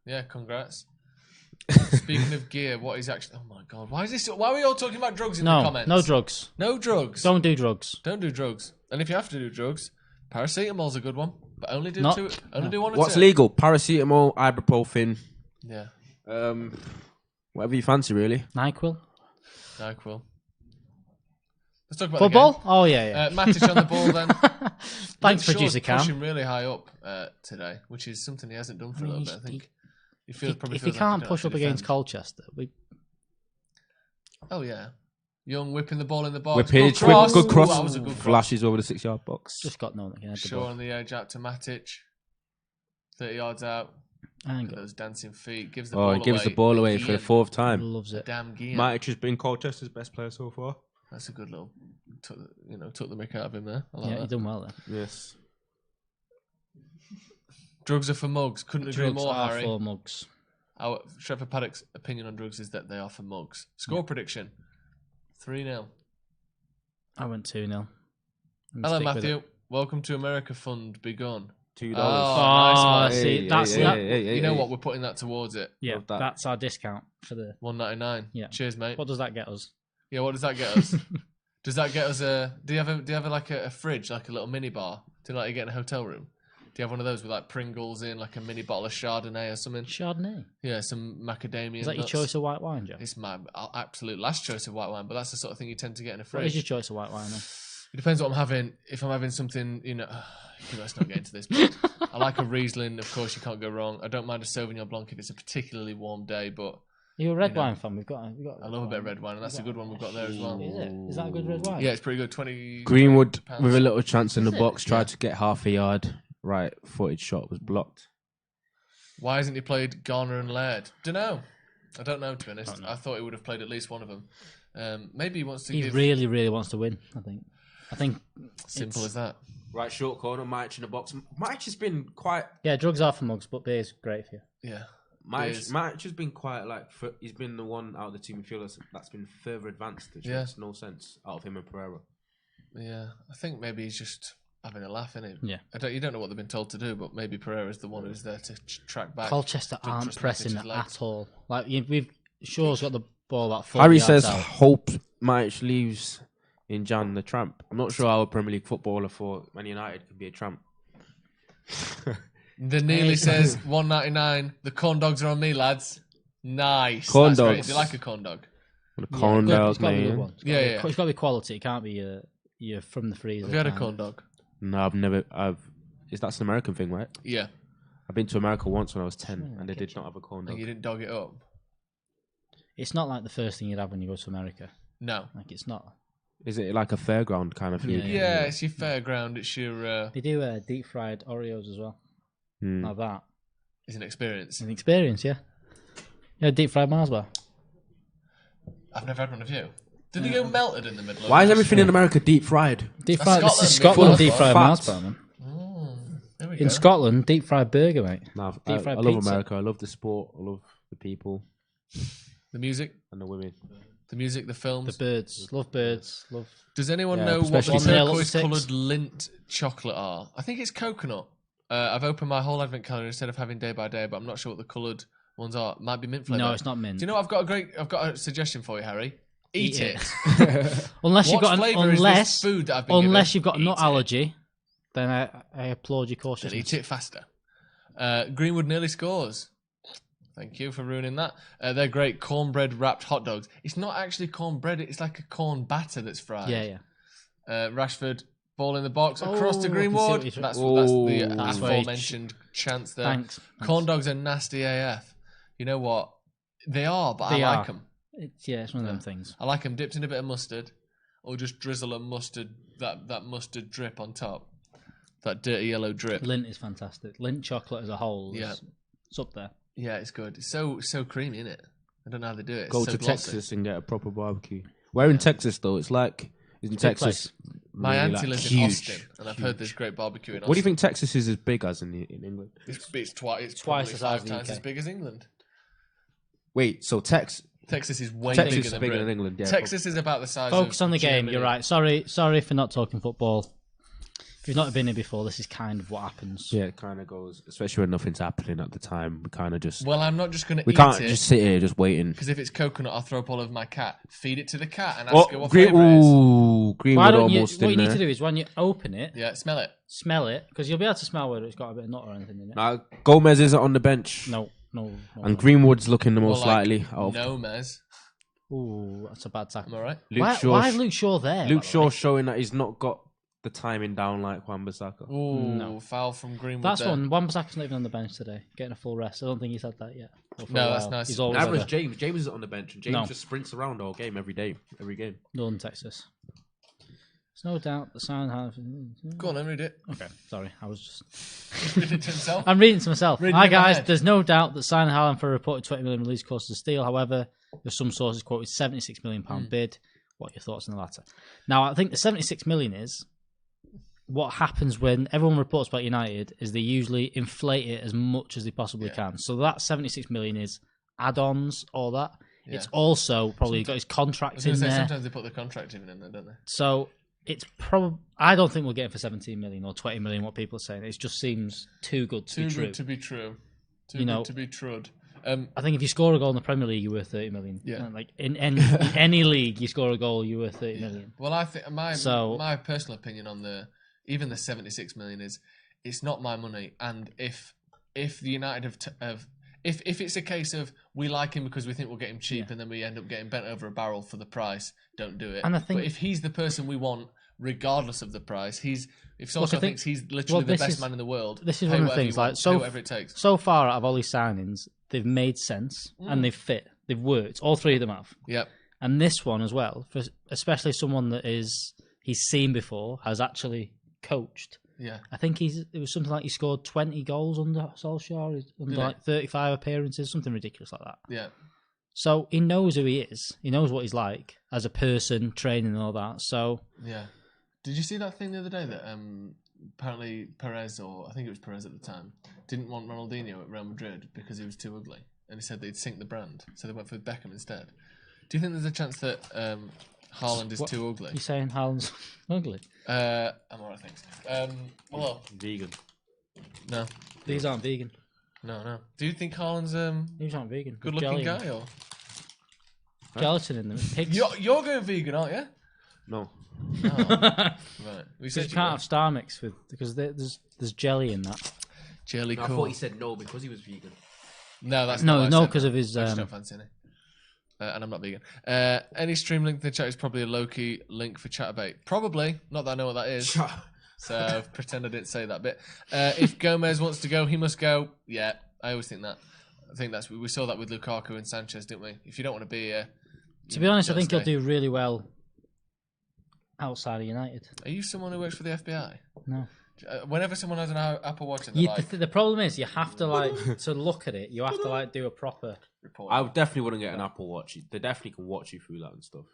Yeah, congrats. Speaking of gear, what is actually... Oh, my God. Why are we all talking about drugs in the comments? No drugs. No drugs. Don't do drugs. Don't do drugs. And if you have to do drugs, paracetamol's a good one. But only do Not- two. Only do one or What's two. legal? Paracetamol, ibuprofen, Yeah. whatever you fancy, really. NyQuil. NyQuil. Let's talk about Football? the game. Oh, yeah. Matic on the ball then. Thanks, Shaw's producer Cam. pushing really high up today, which is something he hasn't done for a little bit, I think. He feels, probably If he feels like can't he push don't up have to against defend. Colchester, Oh, yeah. Young whipping the ball in the box. Whippage, good cross. Ooh, that was a good cross. Flashes over the 6-yard box. just got no one that can head the Shaw ball. on the edge out to Matic. 30 yards out. Hang Look at on. those dancing feet. Gives the ball away. He gives the ball away for the Gian. 4th time. Loves it. Damn Gian. Matic has been Colchester's best player so far. That's a good little... Took the mick out of him there. I like Yeah, that. he's done well there. Yes. Drugs are for mugs. Couldn't agree Drugs more, are Harry. for mugs. Our Stretford Paddock's opinion on drugs is that they are for mugs. Score prediction: 3-0. I went 2-0. Hello, Matthew. Welcome to America Fund begun. $2. Oh, nice one. see, that's You know what? We're putting that towards it. Yeah, Love that. that's our discount for the. $1.99. Yeah. Cheers, mate. What does that get us? Yeah, what does that get us? Does that get us a? Do you have like a fridge, like a little mini bar? Do you like you get in a hotel room? Do you have one of those with like Pringles in, like a mini bottle of Chardonnay or something? Chardonnay. Yeah, some macadamia. Is that your nuts. choice of white wine, Joe? It's my absolute last choice of white wine, but that's the sort of thing you tend to get in a fridge. What is your choice of white wine then? It depends what I'm having. If I'm having something, let's not get into this. But I like a Riesling. Of course, you can't go wrong. I don't mind a Sauvignon Blanc if it's a particularly warm day, but You're a red wine fan. We've got. I love a bit of red wine, and that's a good one we've got there as well. Is it? Is that a good red wine? Yeah, it's pretty good. 20 Greenwood £20. with a little chance in the Is it? box, tried Yeah. to get half a yard. Right footed shot was blocked. Why hasn't he played Garner and Laird? I don't know, to be honest. I thought he would have played at least one of them. Maybe he wants to He give... really, really wants to win. I think. Simple as that. Right short corner, Matic in the box. Matic has been quite. Yeah, drugs are for mugs, but beer's great for you. Yeah. Matic has been quite he's been the one out of the team who feels that's been further advanced. Which makes no sense out of him and Pereira. Yeah, I think maybe he's just having a laugh, innit? Yeah. You don't know what they've been told to do, but maybe Pereira's the one who's there to track back. Colchester Don't aren't trust pressing Matic's legs. at all. Like Shaw's got the ball about 40 Harry yards says, out. hope Matic leaves in Jan the tramp. I'm not sure how a Premier League footballer for Man United could be a tramp. The Neely says $1.99. The corn dogs are on me, lads. Nice. Corn That's great. dogs. Do you like a corn dog? The corn Good, dogs, it's got to be a good man. one. Yeah. It's got to be quality. It can't be you're from the freezer. Have you had a kind corn of- dog? No, I've never. That's an American thing, right? Yeah. I've been to America once when I was 10, and they did not have a corn And dog. you didn't dog it up? It's not like the first thing you'd have when you go to America. No. Like it's not. Is it like a fairground kind of food? Yeah, it's your fairground. It's your... They do deep fried Oreos as well. Mm. Like that. it's an experience. It's an experience, yeah. Yeah, deep fried Mars bar. I've never had one of you. Did they go melted in the middle? Why is everything in America deep fried? Deep fried. This is Scotland, Scotland deep fried fat. Mars bar, man. There we In go. Scotland, deep fried burger, mate. Nah, Deep I fried love pizza. America. I love the sport. I love the people The music, and the women. the films. The birds. Love birds. Love. Does anyone Yeah, know what the especially- 1-0 up to turquoise-coloured 6. lint chocolate are? I think it's coconut. I've opened my whole advent calendar instead of having day by day, but I'm not sure what the coloured ones are. Might be mint flavour. No, it's not mint. Do you know? I've got a suggestion for you, Harry. Eat it. Unless you've What got flavour is this food that I've been unless given? you've got a Eat nut it. allergy, then I applaud your Then cautiousness. eat it faster. Greenwood nearly scores. Thank you for ruining that. They're great cornbread wrapped hot dogs. It's not actually cornbread. It's like a corn batter that's fried. Yeah. Rashford, ball in the box, across Oh, to I can see Greenwood. what you're- That's Oh. the That's where he- aforementioned chance there. Thanks. Corn dogs are nasty AF. You know what? They are, but They I are. like them. It's one of them things. I like them dipped in a bit of mustard, or just drizzle a mustard, that mustard drip on top. That dirty yellow drip. Lint is fantastic. Lint chocolate as a whole, Yeah. it's up there. Yeah, it's good. It's so creamy, isn't it? I don't know how they do it. It's Go so to glossy. Texas and get a proper barbecue. Where in Texas though? It's like in Texas. My really, auntie lives huge, in Austin, and I've heard there's great barbecue in Austin. What do you think Texas is as big as in England? It's twice Twice the the size size of the times UK. as big as England. Wait, so Texas Texas is way is bigger than bigger Britain. than England. Yeah, Texas is about the size Focus of on the game. Germany. You're right. Sorry for not talking football. If you've not been here before, this is kind of what happens. Yeah, it kind of goes, especially when nothing's happening at the time. We kind of just Well, I'm not just going to we eat can't it. just sit here just waiting. Because if it's coconut, I'll throw up all over my cat. Feed it to the cat and ask her what flavour it is. Greenwood Why don't you? almost What you in need there. to do is when you open it, Yeah, smell it. smell it, because you'll be able to smell whether it's got a bit of nut or anything in it. Now, Gomez isn't on the bench. No. And Greenwood's looking the most Or like likely. Out of No, Mez. Ooh, that's a bad Am tackle. I right? Why is Luke Shaw there? Luke by the Shaw way? showing that he's not got the timing down like Wan-Bissaka. Ooh, No. foul from Greenwood. That's there. one. Wan-Bissaka's not even on the bench today, getting a full rest. I don't think he's had that yet. Or for No, a that's while. nice. He's always That was had James. James is on the bench, and James No. just sprints around all game, every game. Northern Texas. There's no doubt the sign have. Go on, then read it. Okay, sorry, I was just. Read it to himself. I'm reading to myself. Reading Hi in my guys, head. there's no doubt that signing Haaland for a reported 20 million release cost a steal. However, there's some sources quoted £76 million bid. What are your thoughts on the latter? Now, I think the 76 million is what happens when everyone reports about United is they usually inflate it as much as they possibly can. So that 76 million is add-ons, all that. Yeah. It's also probably got his I contract was in going to say, there. sometimes they put the contract even in there, don't they? So it's probably. I don't think we'll get it for 17 million or 20 million. What people are saying, it just seems too good to Too be true. good to be true. Too You good know- to be trud. I think if you score a goal in the Premier League, you're worth 30 million. Yeah. And, like in any league, you score a goal, you're worth 30 million. Well, I think my So- my personal opinion on even the 76 million is it's not my money, and if the United have if it's a case of we like him because we think we'll get him cheap and then we end up getting bent over a barrel for the price, don't do it. And I think- but if he's the person we want, regardless of the price, if Solskjaer I think- thinks he's literally the this best is- man in the world, This is pay one of the whatever things. you want, pay whatever it takes. So far, out of all these signings, they've made sense and they've fit. They've worked. All three of them have. Yep. And this one as well, for especially someone that he's seen before, has actually coached. Yeah. I think it was something like he scored 20 goals under Solskjaer, under Did he? like 35 appearances, something ridiculous like that. Yeah. So he knows who he is. He knows what he's like as a person, training and all that. So Yeah. Did you see that thing the other day that apparently Perez, or I think it was Perez at the time, didn't want Ronaldinho at Real Madrid because he was too ugly, and he said they'd sink the brand, so they went for Beckham instead. Do you think there's a chance that Haaland is too ugly? you're saying Haaland's ugly? I'm alright, thanks. Well, Vegan. no, These aren't vegan. no. Do you think Haaland's These aren't vegan. good-looking Jelly- guy, or Gelatin in them. Pigs. you're going vegan, aren't you? No. Oh, right. We You said can't have Star Mix because there's jelly in that. jelly I cool. thought he said no because he was vegan. No, that's not what I No, said. because of his. I just don't fancy any. And I'm not vegan. Any stream link in the chat is probably a low-key link for Chatterbait. Probably. Not that I know what that is. So pretend I didn't say that bit. If Gomez wants to go, he must go. Yeah, I always think that. I think we saw that with Lukaku and Sanchez, didn't we? If you don't want to be here... To be honest, I don't think he'll stay. do really well outside of United. Are you someone who works for the FBI? No. Whenever someone has an Apple Watch and they're like... The problem is you have to to look at it. You have to do a proper. report. I definitely wouldn't get an Apple Watch. They definitely can watch you through that and stuff.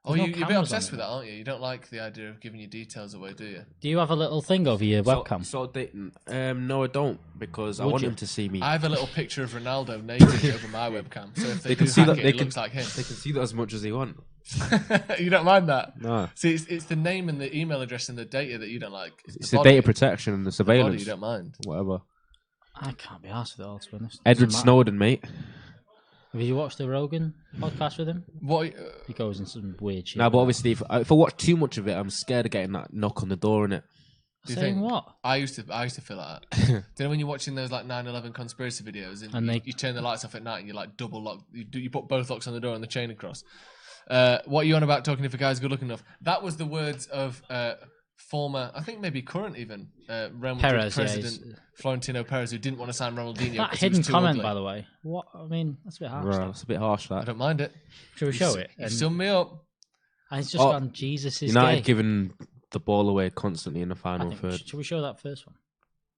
Oh, There's no you're a bit cameras on obsessed it. with that, aren't you? You don't like the idea of giving your details away, do you? Do you have a little thing over your webcam? No, I don't, because I Would want you? them to see me. I have a little picture of Ronaldo naked over my webcam, so if they can do see hack that. it, it looks like him. They can see that as much as they want. You don't mind that? No, See, it's the name and the email address and the data that you don't like. it's the the body. data protection and the The body surveillance. you don't mind. Whatever. I can't be arsed with it all, to be honest. Edward Doesn't matter. Snowden, mate. Have you watched the Rogan podcast with him? What? He goes in some weird shit. No, but obviously, if I watch too much of it, I'm scared of getting that knock on the door, innit? Do you Saying think? what? I used to feel like that. Do you know when you're watching those like 9/11 conspiracy videos and And you turn the lights off at night and you like double lock, you put both locks on the door and the chain across. What are you on about talking if a guy's good looking enough? That was the words of former, I think maybe current even, Real Madrid Perez, president Florentino Perez, who didn't want to sign Ronaldinho. That 'cause he was hidden too comment, ugly. by the way. What? I mean, that's a bit harsh. Right, it's a bit harsh, I that. don't mind it. Should we show it? You And sum me up. he's just gone, Jesus is United gay. giving the ball away constantly in the I final think, third. should we show that first one?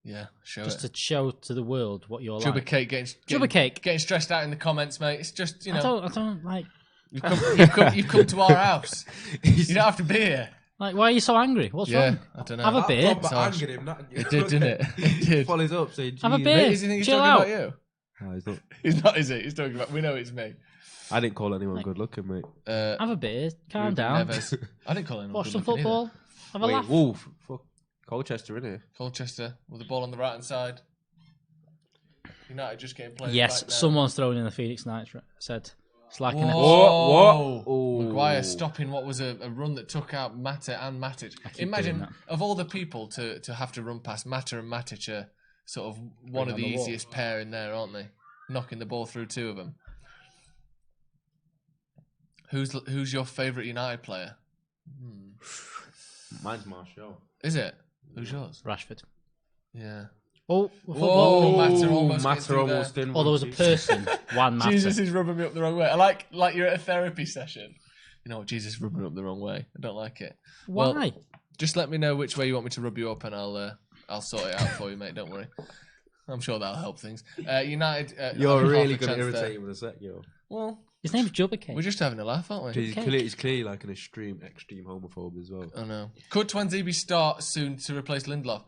Yeah, show Just it. to show to the world what you're Chubba like. Cake Chubba Cake. getting stressed out in the comments, mate. It's just, I don't like. you've come to our house. You don't have to be here. Like, why are you so angry? What's wrong? I don't know. Have a beer. But angered him. It did, didn't it? It did. Follows up saying, Have a "Jeez." beer. Does he think he's Chill talking out. about you? No, he's not. He's not, is he? He's talking about. We know it's me. I didn't call anyone good looking, mate. Have a beer. Calm Ruben down. Neves. I didn't call anyone. Watch good some looking football. Have a Wait, laugh. Wolf. Fuck. Colchester, innit? Colchester with the ball on the right hand side. United just getting played. Yes, back now. someone's thrown in the Phoenix Knights said it's like an Whoa. What? Oh. Maguire stopping what was a run that took out Mata and Matic. doing Imagine that. of all the people to have to run past, Mata and Matic are sort of one of the on the wall. easiest pair in there, aren't they? Knocking the ball through two of them. Who's your favourite United player? Mine's Martial. Is it? Who's yours? Rashford. Yeah. Oh, Whoa, Mata Mata almost in. in. Oh, there was a person. One Mata. Jesus is rubbing me up the wrong way. I like you're at a therapy session. You know what? Jesus is rubbing me up the wrong way. I don't like it. Why? Well, just let me know which way you want me to rub you up, and I'll sort it out for you, mate. Don't worry. I'm sure that'll help things. United. You're having really half a going to chance irritate there. you with a sec, yo. Well, His name's Jubba Cake. we're just having a laugh, aren't we? He's clearly like an extreme homophobe as well. I know. Could Twanzebe start soon to replace Lindelof?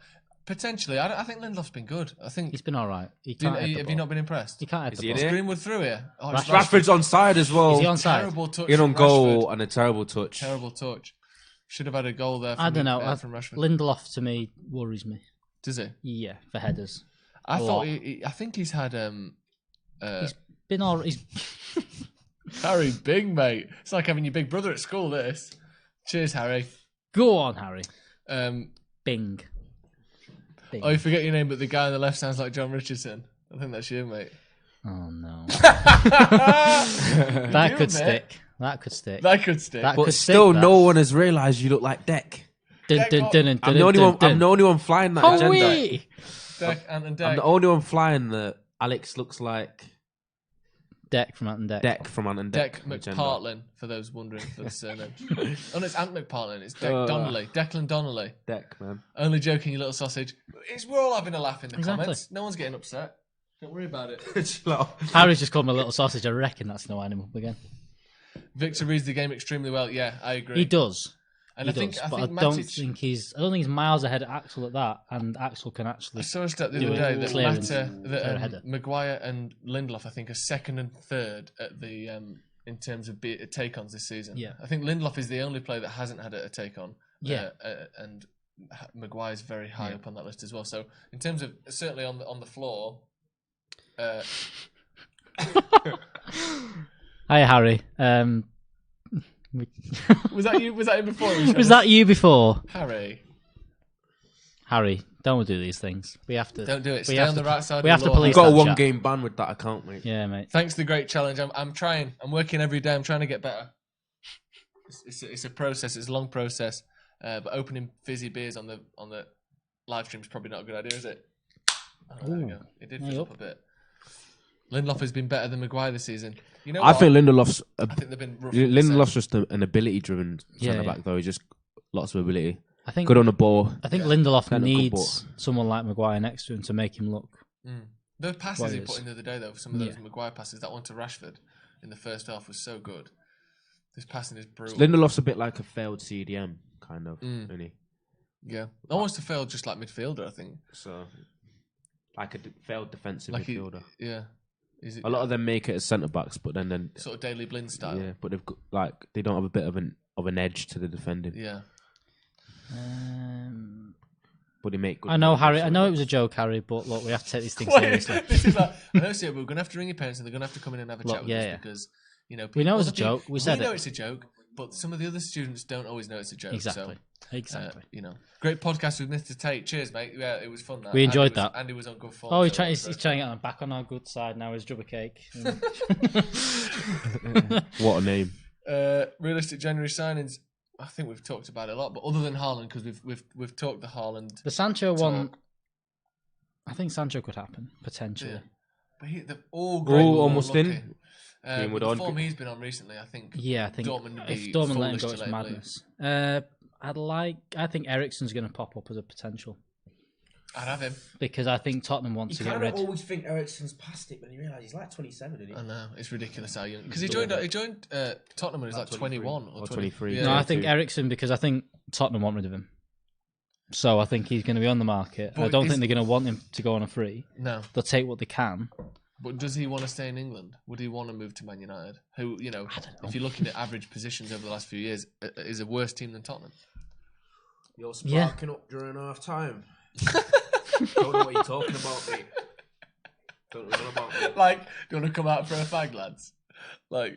Potentially. I think Lindelof's been good. I think. He's been all right. He can't head the Have ball. you not been impressed? He can't head Is the he in ball. it? Is Greenwood through here? Oh, it's Rashford's on side as well. Is he on side? Terrible touch. In from on goal Rashford. and a terrible touch. Terrible touch. Should have had a goal there. From, I don't know. From Rashford. Lindelof to me worries me. Does he? Yeah, for headers. I A thought. lot. I think he's had. He's been all. He's Harry Bing, mate. It's like having your big brother at school. This. Cheers, Harry. Go on, Harry. Um, Bing. Bing. Oh, you forget your name, but the guy on the left sounds like John Richardson. I think that's you, mate. Oh no. That That could stick. That could stick. That could stick. That But could still, stick, that. no one has realised you look like Deck. Dun, dun, dun, dun, I'm dun, the only dun, one. dun. I'm the only one flying that Oh, agenda. wee! Deck, Ant and I'm Deck. the only one flying that Alex looks like Deck from Ant and Deck. Deck from Ant and Deck. Deck agenda. McPartlin, for those wondering for the surname. Oh, no, it's Ant McPartlin. It's Deck Donnelly. Declan Donnelly. Deck, man. Only joking, you little sausage. We're all having a laugh in the Exactly. comments. No one's getting upset. Don't worry about it. Chill out. Harry's just called me a little sausage. I reckon that's no animal again. Victor reads the game extremely well. Yeah, I agree. He does. And He I think, does. I But think I don't Matic, think he's miles ahead of Axel at that, and Axel can actually. I saw a stat the do other it day that clear Mata, and that clear header. Maguire and Lindelof, I think, are second and third at the in terms of take-ons this season. Yeah. I think Lindelof is the only player that hasn't had a take-on. Yeah. And Maguire's very high up on that list as well. So in terms of certainly on the floor. Hi, Harry. Was that you? Was that him before? Was that you before? Harry? Harry, don't do these things. We have to. Don't do it. We Stay have on the to- right side. we of have the to law. police I've got a that one chat. game ban with that account, mate. Yeah, mate. Thanks for the great challenge. I'm trying. I'm working every day. I'm trying to get better. It's a process. It's a long process. But opening fizzy beers on the live stream is probably not a good idea, is it? Oh, there we go. It did fizz up a bit. Lindelof has been better than Maguire this season. You know I what? think Lindelof's I think they've been roughly the same. Lindelof's just an ability-driven Yeah, centre yeah. back, though. He's just lots of ability. I think Good on the ball. I think Lindelof Technical needs someone like Maguire next to him to make him look. The passes he Warriors. put in the other day, though, some of those Yeah. Maguire passes, that one to Rashford in the first half was so good. This passing is brutal. Lindelof's a bit like a failed CDM, kind of, isn't he? Yeah, almost a failed, just like midfielder, I think. So, like a failed defensive Like midfielder. Yeah. Is it A lot of them make it as centre backs, but then sort of Daily Blind style? yeah, but they've got, they don't have a bit of an edge to the defending. Yeah. But they make. Good I know, runs, Harry. so- I know it was a joke, Harry, but look, we have to take these things seriously. This is like, I know, Sia, but we're going to have to ring your parents and they're going to have to come in and have a Look, chat with yeah, us yeah. because, you know, We know it's other a joke. We said know it. it's a joke, but some of the other students don't always know it's a joke. Exactly. So, Exactly. you know, great podcast with Mr. Tate. Cheers, mate. Yeah, it was fun. That. We enjoyed Andy was, that. Andy was on good form. Oh, so he's that was trying great. to get on back on our good side now. Is Jubba Cake. What a name! Realistic January signings. I think we've talked about it a lot, but other than Haaland, because we've talked the Haaland. The Sancho one. talk. I think Sancho could happen potentially. Yeah. But they're all great. All but almost unlucky. in. But Greenwood the on. form he's been on recently, I think. Yeah, I think Dortmund would if be Dortmund let him foolish go, to it's let him madness. I think Eriksen's going to pop up as a potential I'd have him. because I think Tottenham wants to get rid. always think Eriksen's past it, but you realise he's like 27, isn't he? I know it's ridiculous how young because he joined Tottenham when he was like 21 or 23. Yeah. No, I think too. Eriksen because I think Tottenham want rid of him. So I think he's going to be on the market. But I don't think they're going to want him to go on a free. No. They'll take what they can. But does he want to stay in England? Would he want to move to Man United? Who, I don't know. if you're looking at average positions over the last few years, is a worse team than Tottenham? You're sparking up during half time. Don't know what you're talking about, mate. Don't know about me. Like, do you want to come out for a fag, lads? Like,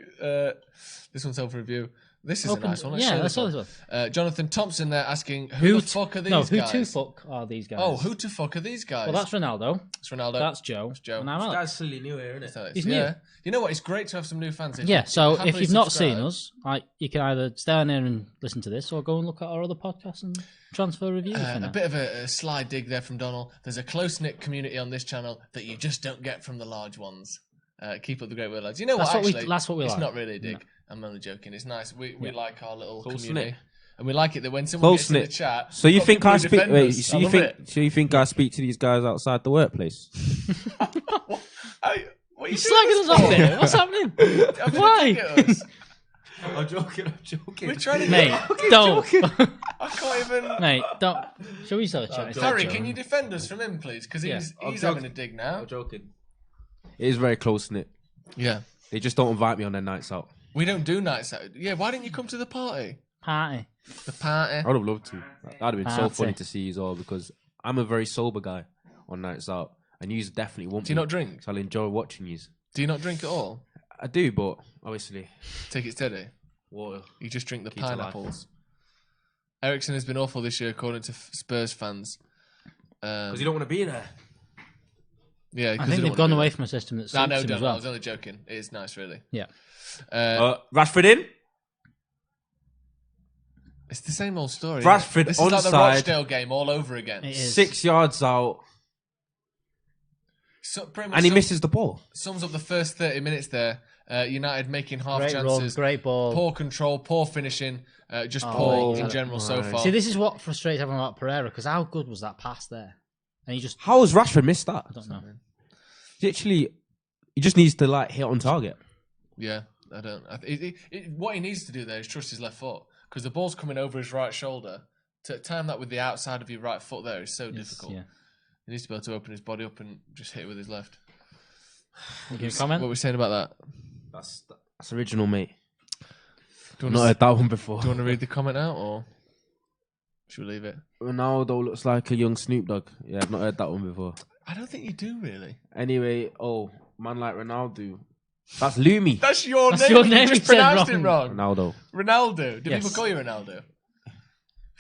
this one's up for review. This is a nice one. Let's show this one. Jonathan Thompson there asking, who the fuck are these guys? No, who to fuck are these guys? Oh, who to fuck are these guys? Well, that's Ronaldo. It's Ronaldo. That's Joe. It's Joe. And I'm Alex. That's silly new here, isn't it? He's new. You know what? It's great to have some new fans. Yeah, so Happily if you've not subscribe. seen us, you can either stay on here and listen to this or go and look at our other podcasts and transfer reviews. A bit of a sly dig there from Donald. There's a close-knit community on this channel that you just don't get from the large ones. Keep up the great work, lads. You know That's what? what Actually, that's what we it's like. not really a dig. No. I'm only joking. It's nice. We like our little Close-knit. community. And we like it that when someone gets in the chat... So you got think people I who speak? defend Wait, us. so I you love think? it. So you think I speak to these guys outside the workplace? What are you You're doing slagging this us off for? here. What's happening? Having a Why? dig at us. I'm joking. We're trying to Mate, don't. I can't even... Mate, don't. Shall we start chatting? Harry, can you defend us from him, please? Because he's having a dig now. I'm joking. It is very close knit. Yeah. They just don't invite me on their nights out. We don't do nights out. Yeah, why didn't you come to the party? Party. The party. I would have loved to. That'd have been so Party. funny to see you all because I'm a very sober guy on nights out, and you definitely won't. Do you not drink? So I'll enjoy watching you. Do you not drink at all? I do, but obviously, Take it steady. water. You just drink the Key to life. pineapples. Ericsson has been awful this year, according to Spurs fans. Because you don't want to be there. Yeah, I think they've gone away from a system that suits No, him don't. as well. I was only joking. It is nice, really. Yeah. Rashford in. It's the same old story. Rashford This is like the onside. Rochdale game all over again. It is. 6 yards out, So, pretty much and he misses the ball. sums up the first 30 minutes there. United making half Great chances. run, great ball. Poor control, poor finishing. Just poor in general so right. far. See, this is what frustrates everyone about Pereira, because how good was that pass there? And he just... How has Rashford missed that? I don't know. Literally, he just needs to like hit on target. Yeah, I don't. What he needs to do there is trust his left foot, because the ball's coming over his right shoulder. To time that with the outside of your right foot there is so difficult. Yeah. He needs to be able to open his body up and just hit it with his left. You can What comment? were we saying about that? That's original, mate. Do I've you not heard that one before. want to read the comment out, or should we leave it? Ronaldo looks like a young Snoop Dogg. Yeah, I've not heard that one before. I don't think you do really. Anyway, man like Ronaldo. That's Lumi. That's your That's name. your You name, just you said pronounced it wrong. wrong. Ronaldo. Ronaldo. Do Yes. people call you Ronaldo?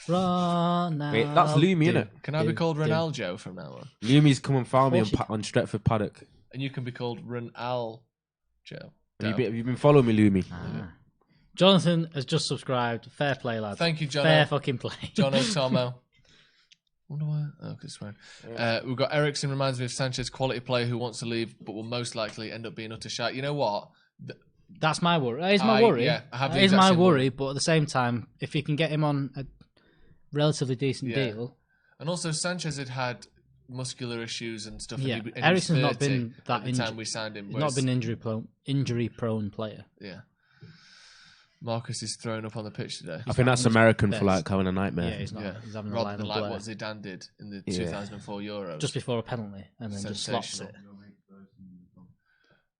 Ronaldo. Wait, that's Lumi, innit? Can I be called Ronaldo from now on? Lumi's come and found me Of course on Stretford Paddock. And you can be called Ronaldo. Have you been following me, Lumi? Jonathan has just subscribed. Fair play, lad. Thank you, John. Fair fucking play. John O'Tomo. Wonder why? Oh, because swearing. We've got Ericsson reminds me of Sanchez, quality player who wants to leave, but will most likely end up being utter shite. You know what? That's my worry. That is my worry. Yeah, I have the That is exact my same worry, but at the same time, if you can get him on a relatively decent Yeah. deal, And also, Sanchez had muscular issues and stuff. Yeah, and he was Ericsson's not 30 been that at the time we signed him. he's not been injury prone player. Yeah. Marcus is thrown up on the pitch today. I think that's American best. for like having a nightmare. Yeah, he's not. Yeah. He's having a Rather line than of like Blair. what Zidane did in the Yeah. 2004 Euros. Just before a penalty, and then just slops it.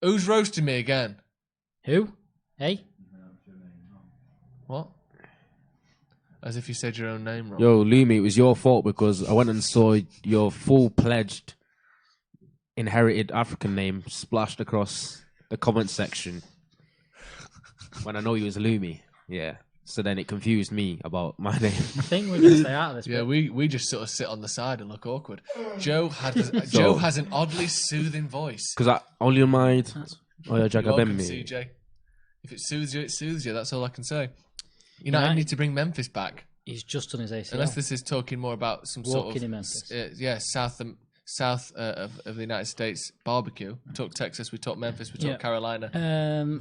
Who's roasting me again? Who? Hey? What? As if you said your own name wrong. Yo, Lumi, it was your fault because I went and saw your full-pledged inherited African name splashed across the comment section when I know you was Lumi. Yeah. So then it confused me about my name. I think we're going to stay out of this. Yeah, bit. we just sort of sit on the side and look awkward. Joe has an oddly soothing voice. Because I only mind. Oh, yeah, You're welcome, Jagabembe. CJ. If it soothes you, it soothes you. That's all I can say. United need to bring Memphis back. He's just done his ACL. Unless this is talking more about some Walking sort of in Memphis. south of the United States barbecue. We talk Texas, we talk Memphis, we talk Carolina.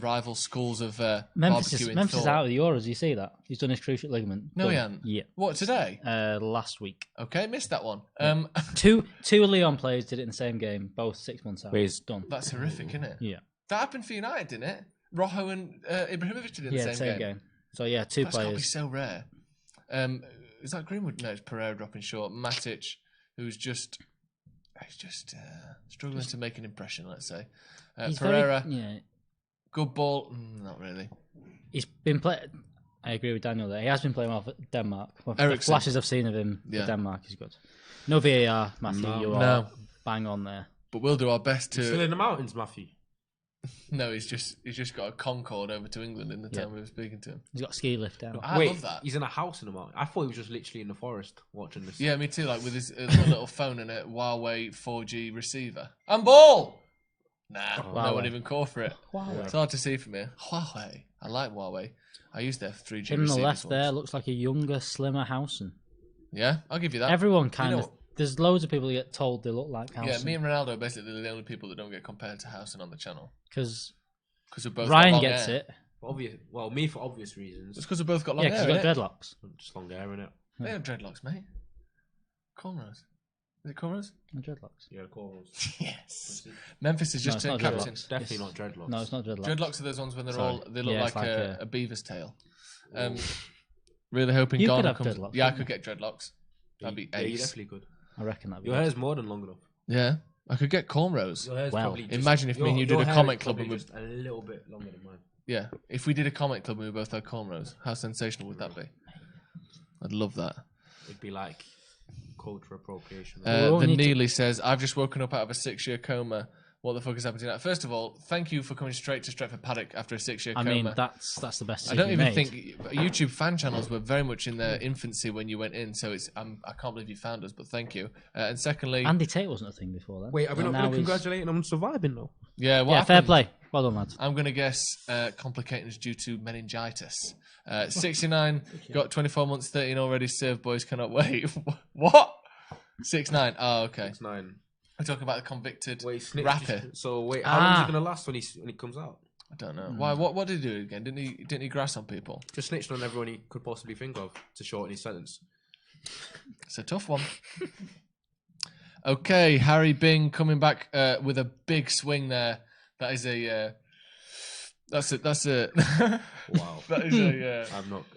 Rival schools of Memphis barbecue. is out of the Euros. You see that? He's done his cruciate ligament. No, Done. he hasn't. Yeah. What, today? Last week. Okay, missed that one. Two Leon players did it in the same game, both 6 months out. Wait, Done. That's horrific, isn't it? Yeah. That happened for United, didn't it? Rojo and Ibrahimovic did it in the same game. So yeah, two That's got to be players. so rare. Is that Greenwood? No, it's Pereira dropping short. Matic, who's just struggling to make an impression. Let's say Pereira. Good ball. Not really. He's been playing. I agree with Daniel there. He has been playing well for Denmark. The flashes I've seen of him for Denmark is good. No VAR, Matthew. You are bang on there. But we'll do our best to. Still in the mountains, Matthew. No, he's just got a Concorde over to England in the time we were speaking to him. He's got a ski lift down. I love that. He's in a house in the mountain. I thought he was just literally in the forest watching this. Yeah, me too. Like with his little phone and a Huawei 4G receiver. And ball. Nah, no one even called for it. Huawei. It's hard to see from here. Huawei. I like Huawei. I used their 3G him on the left once. there looks like a younger, slimmer Housen. Yeah, I'll give you that. Everyone kind of. There's loads of people who get told they look like Housen. Yeah, me and Ronaldo are basically the only people that don't get compared to Housen on the channel. Because we've both Ryan got long gets hair. it. Well, me for obvious reasons. It's because we've both got long hair. Yeah, because you've got dreadlocks. Just long hair, innit? They have dreadlocks, mate. Cornrows. Is it cornrows? No dreadlocks. Yeah, cornrows. Yes. Memphis is just turned captain. Definitely not dreadlocks. No, it's not dreadlocks. Dreadlocks are those ones when they look like a beaver's tail. Really hoping you Ghana could have comes. dreadlocks. Yeah, I could get dreadlocks. That'd be ace. Yeah, you definitely could. I reckon that'd be Your hair's more than long enough. Yeah, I could get cornrows. Your hair's probably just, imagine if me and you did a comic club and we just a little bit longer than mine. Yeah, if we did a comic club and we both had cornrows, how sensational would that be? I'd love that. It'd be like culture appropriation. The Neely says, I've just woken up out of a 6-year coma. What the fuck is happening now? First of all, thank you for coming straight to Stretford Paddock after a 6-year coma. I mean, that's the best. I don't even think YouTube fan channels were very much in their infancy when you went in, so it's I can't believe you found us, but thank you. And secondly, Andy Tate wasn't a thing before then. Wait, are we not going to congratulate him on surviving though? Yeah, fair play. Well done, lads. I'm going to guess complications due to meningitis. 69 got 24 months, 13 already served. Boys cannot wait. What? 6'9". Oh, okay. 6'9". We're talking about the convicted rapper. rapper. Wait, how long is it going to last when he comes out? I don't know. Why? What did he do again? Didn't he grass on people? Just snitched on everyone he could possibly think of to shorten his sentence. It's a tough one. Okay, Harry Bing coming back with a big swing there. That is a. That's a. Wow. That is a.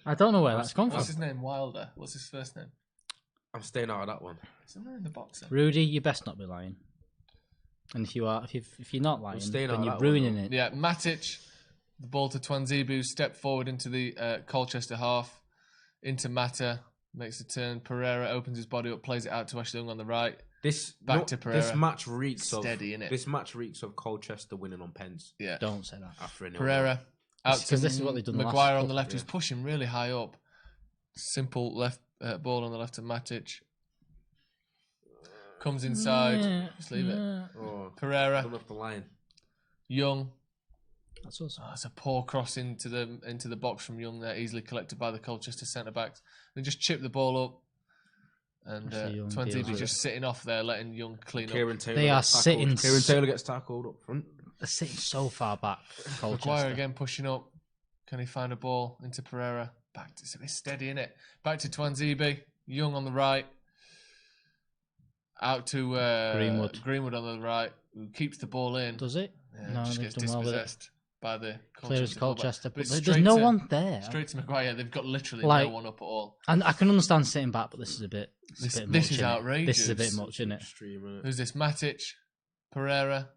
I don't know where that's come from. What's his name? Wilder. What's his first name? I'm staying out of that one. Somewhere in the box. Then. Rudy, you best not be lying. And if you are, if you're not lying, then you're ruining it. Yeah, Matic, the ball to Twanzibu, step forward into the Colchester half, into Mata, makes a turn. Pereira opens his body up, plays it out to Watchalong on the right. To Pereira. This match reeks steady, innit? This match reeks of Colchester winning on pens. Yeah, don't say that. After Pereira out to this is what they've done. Maguire on the left, who's pushing really high up. Simple left ball on the left to Matic. Comes inside. Just leave it. Oh, Pereira. come off the line. Young. That's awesome. It's a poor cross into the box from Young there, easily collected by the Colchester centre backs. They just chip the ball up, and Twanzibi just sitting off there, letting Young clean up. They are sitting. Kieran Taylor gets tackled up front. They're sitting so far back. Maguire again pushing up. Can he find a ball into Pereira? Back to it's a bit steady, innit? Back to Twanzibi. Young on the right. Out to Greenwood on the right, who keeps the ball in. Does it? Yeah, no, just gets dispossessed by the Colchester. But there's no one there. Straight to Maguire. They've got literally no one up at all. And I can understand sitting back, but this is a bit. This is outrageous. This is a bit much, isn't it? Who's this? Matic, Pereira,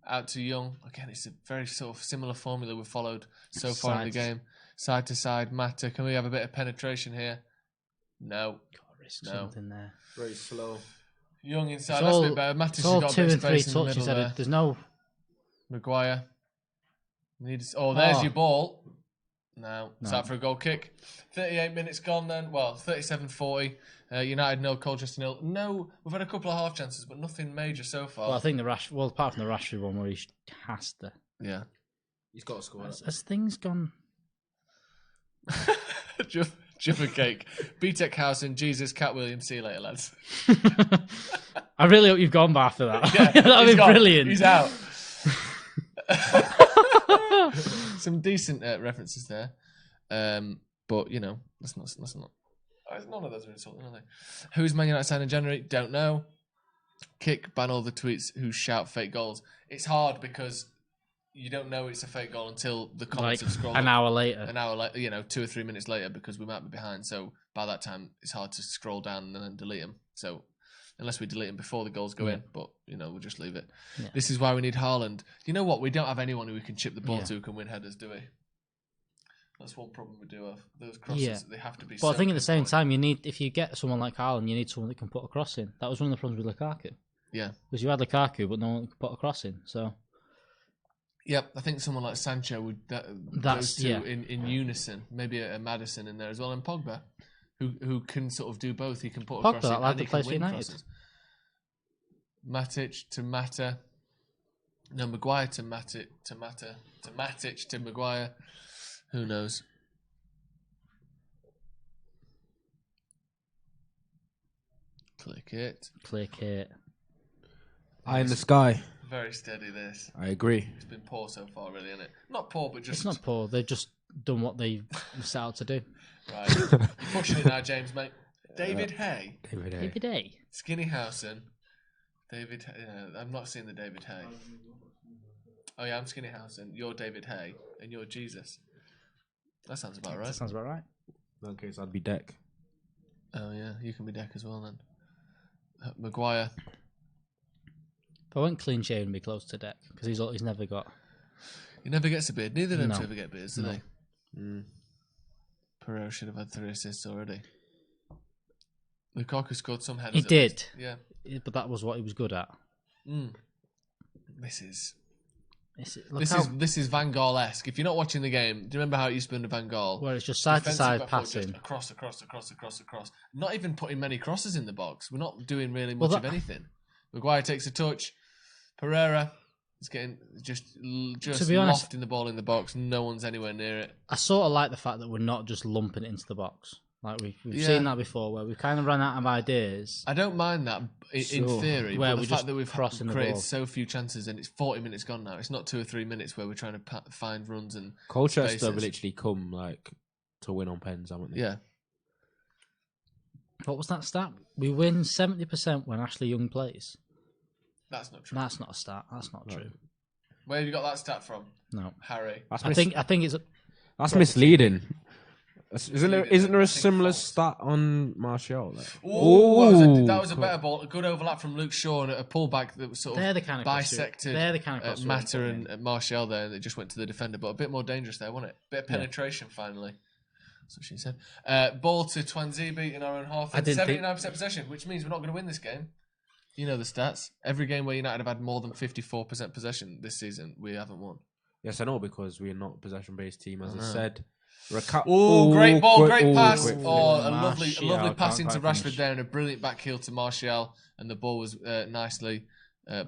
out to Young. Again, it's a very sort of similar formula we've followed so far in the game. Side to side, Mata. Can we have a bit of penetration here? No. Something there. Very slow. Young inside. That's a bit better. Matic has got 2 and 3 touches. touches. There's no. Maguire. There's your ball. No. It's out for a goal kick. 38 minutes gone then. Well, 37-40. United 0, Colchester 0. No, we've had a couple of half chances, but nothing major so far. Well, I think apart from the Rashford one where he has to. Yeah. He's got to score. Has things gone? Jumper cake. BTEC House and Jesus Cat Williams. See you later, lads. I really hope you've gone after that. Yeah, that'd be brilliant. He's out. Some decent references there, but that's not. None of those are insulting, are they? Who's Man United signed in January? Don't know. Kick, ban all the tweets who shout fake goals. It's hard because you don't know it's a fake goal until the comments Like have scrolled an up. hour later. An hour later, 2 or 3 minutes later, because we might be behind. So by that time, it's hard to scroll down and then delete them. So unless we delete them before the goals go in, but we'll just leave it. Yeah. This is why we need Haaland. You know what? We don't have anyone who we can chip the ball to who can win headers, do we? That's one problem we do have. Those crosses, they have to be. But I think at the same time, if you get someone like Haaland, you need someone that can put a cross in. That was one of the problems with Lukaku. Yeah, because you had Lukaku, but no one could put a cross in. So. Yep, I think someone like Sancho would those two in unison. Maybe a Maddison in there as well, and Pogba, who can sort of do both. He can put a cross in and he can win crosses. Matic to Mata, no Maguire to Matic to Matic to Maguire. Who knows? Click it. Eye in the sky. Very steady, this. I agree. It's been poor so far, really, isn't it? Not poor, but just... It's not poor. They've just done what they set out to do. Right. You're pushing it now, James, mate. David Hay. David Hay. Skinny Housen. David... I'm not seeing the David Hay. Oh, yeah, I'm Skinny Housen. You're David Hay. And you're Jesus. That sounds about right. That sounds about right. In that case, I'd be Deck. Oh, yeah. You can be Deck as well, then. Maguire. If I went clean shaven, I'd be close to Deck because he's never got. He never gets a beard. Neither of them ever get beards, do they? Pereira should have had 3 assists already. Lukaku scored some headers. He did. Yeah, but that was what he was good at. This is Van Gaal-esque. If you're not watching the game, do you remember how it used to be under Van Gaal? Where it's just side to side passing, across. Not even putting many crosses in the box. We're not doing really much of anything. Maguire takes a touch. Pereira is getting just to be honest, lofting the ball in the box. No one's anywhere near it. I sort of like the fact that we're not just lumping it into the box. Like we've seen that before, where we've kind of run out of ideas. I don't mind that in theory, but the fact that we've created so few chances and it's 40 minutes gone now. It's not 2 or 3 minutes where we're trying to find runs and Colchester have literally come to win on pens, haven't they? Yeah. What was that stat? We win 70% when Ashley Young plays. That's not true. That's not a stat. That's not true. Where have you got that stat from? No, Harry. I think it's. That's misleading. Isn't there a similar stat on Martial? That was a better ball. A good overlap from Luke Shaw and a pullback that was sort of bisected. They're the kind of Mata and Martial there, and it just went to the defender. But a bit more dangerous there, wasn't it? Bit of penetration finally. That's what she said. Ball to Twanzebe in our own half. 79% possession, which means we're not going to win this game. You know the stats. Every game where United have had more than 54% possession this season, we haven't won. Yes, I know, because we're not a possession-based team, as I said. Great ball, great pass. A lovely pass into Rashford there and a brilliant back heel to Martial. And the ball was nicely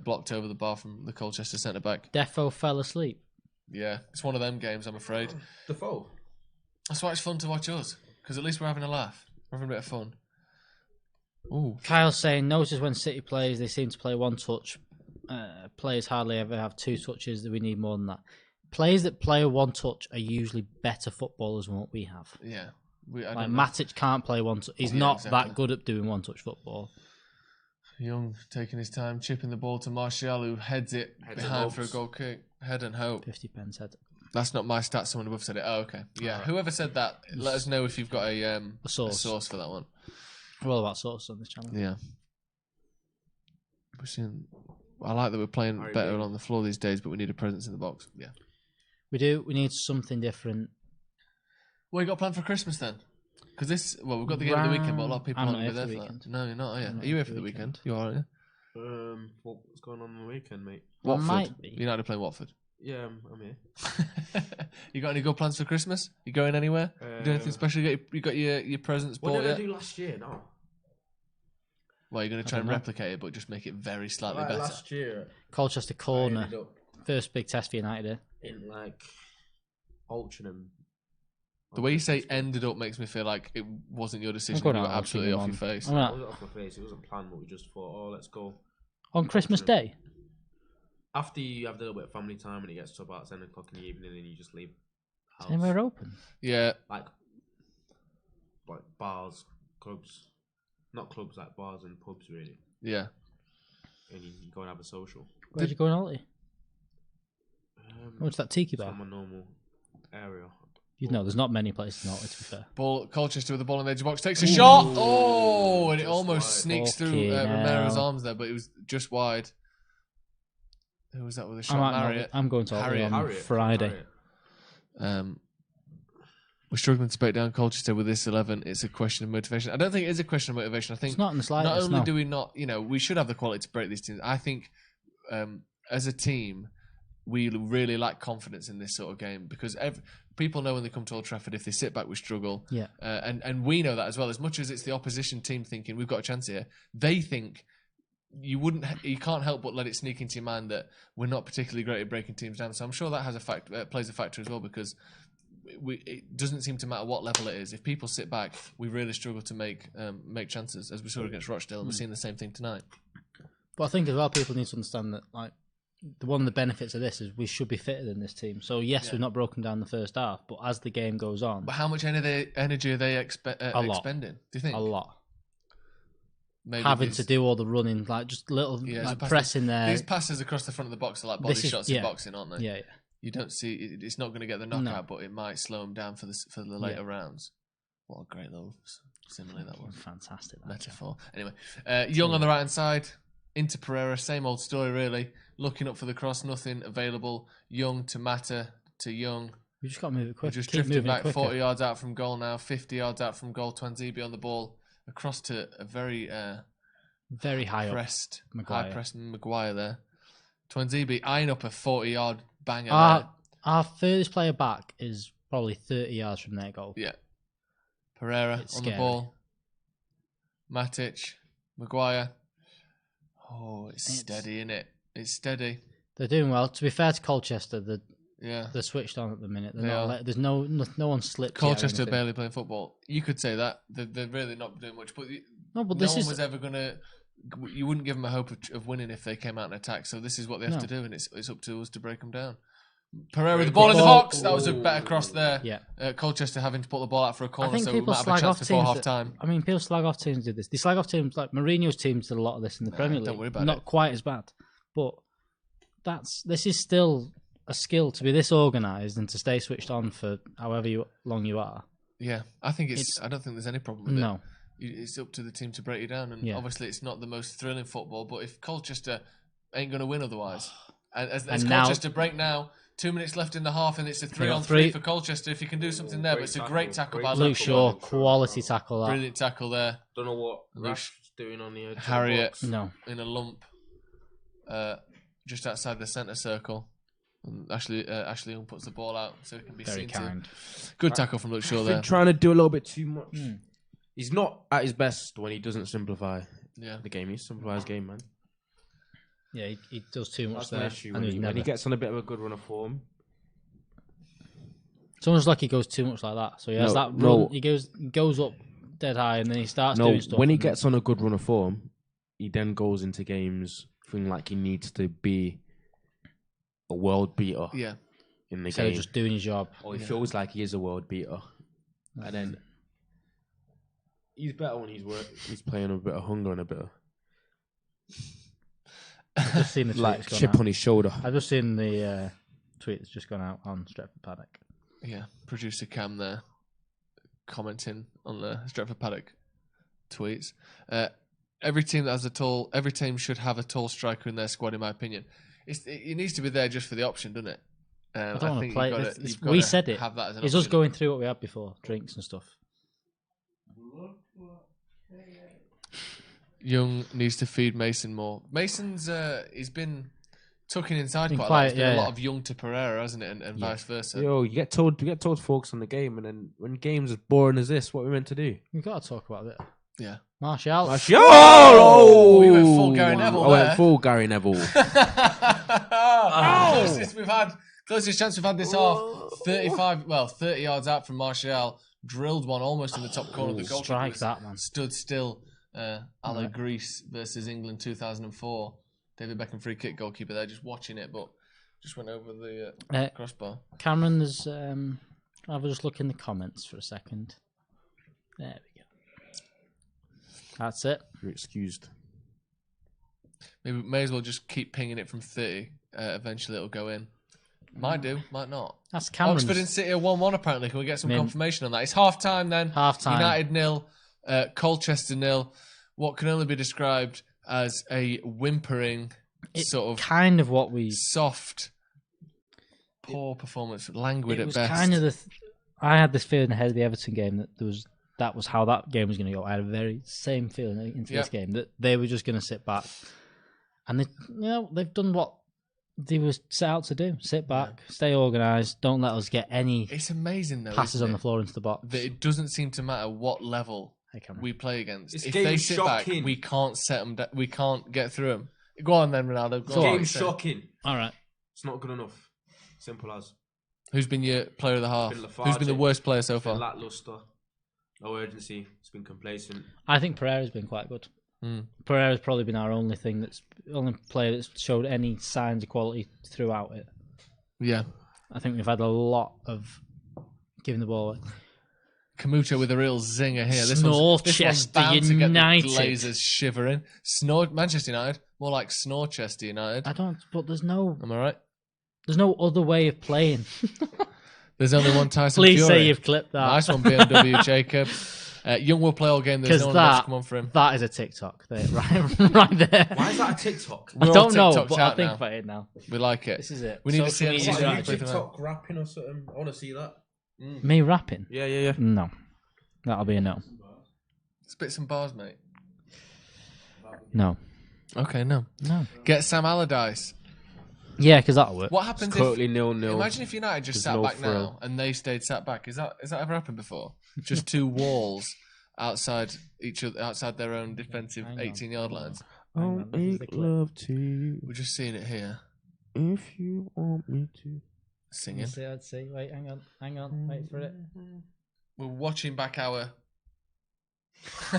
blocked over the bar from the Colchester centre-back. Defo fell asleep. Yeah, it's one of them games, I'm afraid. Defoe. That's why it's fun to watch us, because at least we're having a laugh. We're having a bit of fun. Ooh. Kyle's saying, notice when City plays, they seem to play one touch. Players hardly ever have 2 touches. That we need more than that. Players that play one touch are usually better footballers than what we have. Yeah. Matic can't play one touch. He's not that good at doing one touch football. Young taking his time, chipping the ball to Martial, who heads it behind for a goal kick. Head and hope. 50 pence head. That's not my stat. Someone above said it. Oh, okay. Yeah. Right. Whoever said that, let us know if you've got a source for that one. We're all about source on this channel. Yeah. I like that we're playing better on the floor these days, but we need a presence in the box. Yeah. We do. We need something different. What you got planned for Christmas then? Because we've got the game of the weekend, but a lot of people aren't going to be there for that. No, you're not, are you? Are you here for the weekend? You are, aren't you? What's going on the weekend, mate? Watford. Might be. United playing Watford. Yeah, I'm here. You got any good plans for Christmas? You going anywhere? You doing anything special? You got your presents bought yet? What did I do last year? No. Well, you're going to try and replicate it, but just make it very slightly better. Last year, Colchester Corner, first big test for United. In Altrincham. The way you say "ended up" makes me feel like it wasn't your decision. You were absolutely off your face. It wasn't off my face. It wasn't planned, but we just thought, let's go. On Christmas Day? After you have a little bit of family time and it gets to about 10 o'clock in the evening and you just leave the house. Anywhere open? Yeah. Like bars, clubs. Not clubs, like bars and pubs, really. Yeah. And you go and have a social. Where'd you go on holiday? What's that tiki bar? From a normal area. You know, there's not many places in Ortley, to be fair. Ball, Colchester with the ball in the edge of the box, takes a shot. Oh, and it almost wide. sneaks through Romero's arms there, but it was just wide. Who was that with a shot? Marriott. I'm going to Ortley on Friday. We're struggling to break down Colchester with this 11. It's a question of motivation. I don't think it is a question of motivation. I think it's not in the slightest. Not only do we not, we should have the quality to break these teams. I think as a team, we really lack confidence in this sort of game because people know when they come to Old Trafford, if they sit back, we struggle. Yeah. And we know that as well. As much as it's the opposition team thinking we've got a chance here, they think you can't help but let it sneak into your mind that we're not particularly great at breaking teams down. So I'm sure that has plays a factor as well because it doesn't seem to matter what level it is. If people sit back, we really struggle to make chances, as we saw against Rochdale, and we're seeing the same thing tonight. But I think as well, people need to understand that one of the benefits of this is we should be fitter than this team. So yes, we've not broken down the first half, but as the game goes on, but how much energy are they expending? Do you think a lot? Maybe having to do all the running, just little pressing there. These passes across the front of the box are like body shots in boxing, aren't they? Yeah. You don't see it's not going to get the knockout, but it might slow them down for the later rounds. What a great little simile that was! Fantastic metaphor. Anyway, Young on the right hand side, into Pereira, same old story really. Looking up for the cross, nothing available. Young to Mata to Young. We just got to move it quick. We're just drifting back 40 yards out from goal now, 50 yards out from goal. Twanzebe on the ball across to a very high pressed Maguire there. Twanzebe eyeing up a 40-yard banger there. Our furthest player back is probably 30 yards from their goal. Yeah. Pereira on the ball. Matic, Maguire. Oh, it's steady, isn't it? It's steady. They're doing well. To be fair to Colchester, they're switched on at the minute. There's no one slipped. Colchester are barely playing football. You could say that. They're really not doing much. But no one was ever going to... You wouldn't give them a hope of winning if they came out and attacked. So this is what they have to do, and it's up to us to break them down. Pereira with the ball in the box. That was a better cross there. Yeah. Colchester having to put the ball out for a corner, I think so we might have a chance before half time. People slag off teams do this. They slag off teams like Mourinho's teams did a lot of this in the Premier League. Don't worry about it. Not quite as bad, but this is still a skill to be this organised and to stay switched on for however long you are. Yeah, I think I don't think there's any problem with it. No. It's up to the team to break you down, and obviously it's not the most thrilling football. But if Colchester ain't going to win otherwise, and as Colchester break now, 2 minutes left in the half, and it's a 3-on-3 for Colchester. If you can do something there, but it's a great tackle by Luke Shaw, quality tackle. Brilliant tackle there. Don't know what Rash's doing on the edge. Harriet, of the box. in a lump, just outside the centre circle. And Ashley Young puts the ball out so it can be very seen. Kind. Good tackle from Luke Shaw there. Trying to do a little bit too much. He's not at his best when he doesn't simplify the game. He simplifies game, man. Yeah, he does too much there. Issue when he gets on a bit of a good run of form. It's almost like he goes too much like that. So he has that run. He goes up dead high and then he starts doing stuff. When he gets on a good run of form, he then goes into games feeling like he needs to be a world beater. Yeah. In the Instead game. of just doing his job. Or he feels like he is a world beater. And then he's better when he's playing a bit of hunger and a bit of I've just seen the like chip on his shoulder. I've just seen the tweet that's just gone out on Stretford Paddock. Yeah, producer Cam there commenting on the Stretford Paddock tweets. Every team should have a tall striker in their squad, in my opinion. It needs to be there just for the option, doesn't it? I don't want to play. We said it. Have that as an it's option. us going through what we had before, drinks and stuff. Young needs to feed Mason more. Mason's he's been tucking inside quite a lot. It's been a lot of Young to Pereira, hasn't it, and vice versa. You get told to focus on the game, and then when games as boring as this, what are we meant to do? We've got to talk about it. Yeah. Martial. Oh! We went full Gary Neville. I went full Gary Neville. Closest chance we've had this half. 30 yards out from Martial. Drilled one almost in the top corner of the goal. Strike that, man. Stood still. A la Greece versus England 2004. David Beckham free kick goalkeeper there, just watching it, but just went over the crossbar. Cameron, there's I'll just look in the comments for a second. There we go. That's it. You're excused. Maybe may as well just keep pinging it from 30. Eventually it'll go in. Might do, might not. That's Cameron's. Oxford and City are 1-1 apparently. Can we get some confirmation on that? It's half time then. Half time. United 0, Colchester 0. What can only be described as a whimpering sort of kind of what we soft, poor performance, languid at best. Kind of I had this feeling ahead of the Everton game that was how that game was going to go. I had a very same feeling into this game that they were just going to sit back, and they've done what they were set out to do: sit back, stay organised, don't let us get any. It's amazing though, passes on the floor into the box. That it doesn't seem to matter what level we play against. If they sit shocking. back, we can't set them. We can't get through them. Go on then, Ronaldo. Game's shocking. All right, it's not good enough. Simple as. Who's been your player of the half? Who's been the worst player so far? Lackluster. No urgency. It's been complacent. I think Pereira's been quite good. Pereira's probably been our only player that's showed any signs of quality throughout it. Yeah. I think we've had a lot of giving the ball away. Kamucha with a real zinger here. This Snorchester one's United. To get the Glazers shivering. Manchester United. More like Snorchester United. But there's no... Am I right? There's no other way of playing. There's only one Tyson Please Fury. say you've clipped that. Nice one, BMW Jacob. Young will play all game. There's no one else to come on for him. That is a TikTok there, right there. Why is that a TikTok? I don't know, but I think about it now. We like it. This is it. We need to see a TikTok rapping or something. I want to see that. Me rapping? Yeah. No. That'll be a no. Spit some bars, mate. No. Okay, no. Get Sam Allardyce. Yeah, because that'll work. What happens totally if... 0-0. Imagine if United just sat back now and they stayed sat back. Has that ever happened before? Just two walls outside each other, outside their own defensive 18-yard lines. I'll make love to you. We're just seeing it here. If you want me to. Singing. Let's see. Wait, hang on. Wait for it. We're watching back our...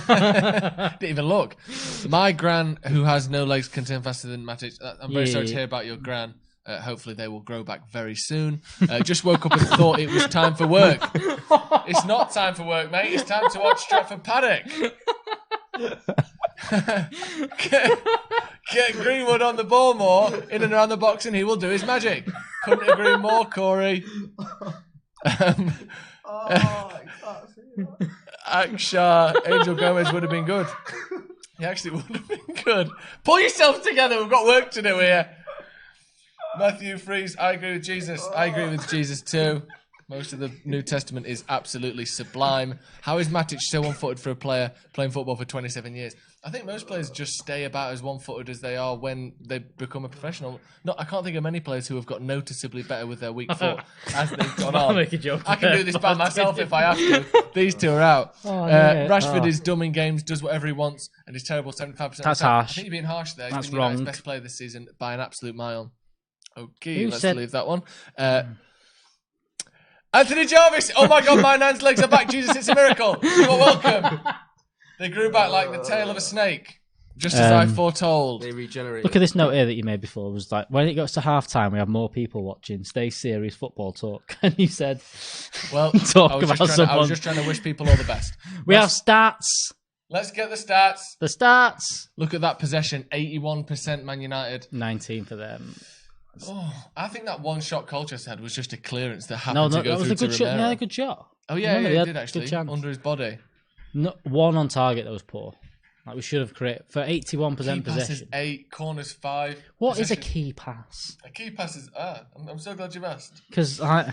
Didn't even look. My gran, who has no legs, can turn faster than Matic. I'm very sorry to hear about your gran. Hopefully they will grow back very soon. Just woke up and thought it was time for work. It's not time for work, mate. It's time to watch Stretford Paddock. Get Greenwood on the ball more, in and around the box, and he will do his magic. Couldn't agree more, Corey. Akshar, Angel Gomez would have been good. He actually would have been good. Pull yourself together. We've got work to do here. Matthew Fries, I agree with Jesus. I agree with Jesus too. Most of the New Testament is absolutely sublime. How is Matic so one-footed for a player playing football for 27 years? I think most players just stay about as one-footed as they are when they become a professional. No, I can't think of many players who have got noticeably better with their weak foot as they've gone on. Make a joke I can do this by myself if I have to. These two are out. Rashford is dumb in games, does whatever he wants, and is terrible 75% of the time. That's harsh. I think you're being harsh there. He's That's been wrong. United's best player this season by an absolute mile. Okay, Who let's said- leave that one. Anthony Jarvis! Oh my God, my nan's legs are back. Jesus, it's a miracle. You are welcome. They grew back like the tail of a snake, just as I foretold. They regenerate. Look at this note here that you made before. It was like, when it gets to half-time, we have more people watching. Stay serious football talk. And you said, well, I was just trying to wish people all the best. We have stats. Let's get the stats. The stats. Look at that possession. 81% Man United. 19 for them. Oh, I think that one shot Colchester had was just a clearance that happened to go that was through a good to shot. Romero. Yeah, a good shot. Oh yeah, Remember, he had did a actually good chance. under his body. No, one on target that was poor. Like we should have created for 81% Key passes possession. 8, corners 5. What is a possession- key pass? A key pass is I'm so glad you've asked. Because I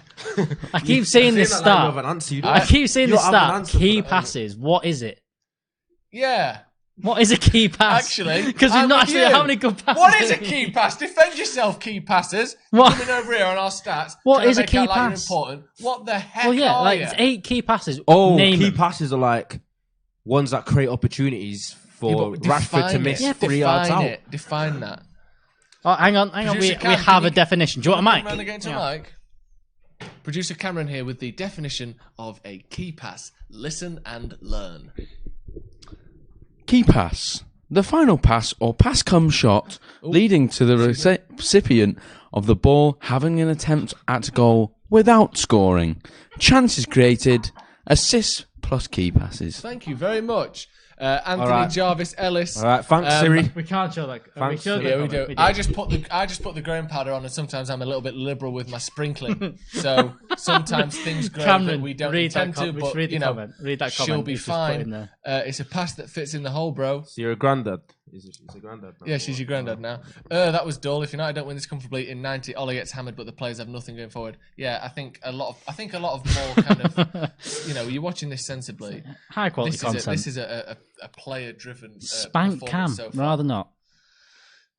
keep seeing this stat. I keep seeing this stat. Key passes. What is it? Yeah. What is a key pass? Actually, because we've not actually how many good passes. What is a key pass? Defend yourself, key passes. What? Coming over here on our stats. What is a make key out like you're pass? important. What the heck Well, yeah, are like you? it's 8 key passes. Oh, Name key them. passes are like ones that create opportunities for but Rashford to miss 3 yards out. Define that. Oh, hang on. We have a definition. Do you want a mic? Around again to mic. Producer Cameron here with the definition of a key pass. Listen and learn. Key pass. The final pass or pass come shot leading to the recipient of the ball having an attempt at goal without scoring. Chances created, assists plus key passes. Thank you very much. Anthony All right. Jarvis Ellis. All right, thanks, Siri. We can't show that. Thanks, Yeah, we do. I just put the grain powder on, and sometimes I'm a little bit liberal with my sprinkling. So sometimes things grow Cameron, that we don't read intend that to, but read the you know, comment. Read that comment. she'll be It's just put in fine. there. It's a pass that fits in the hole, bro. So you're a granddad. She's a granddad now. Yeah, she's your granddad now. That was dull. If United don't win this comfortably in 90, Ollie gets hammered, but the players have nothing going forward. Yeah, I think a lot of more kind of, you know, you're watching this sensibly. High quality content. This is a player-driven Spank Cam, so far. rather not.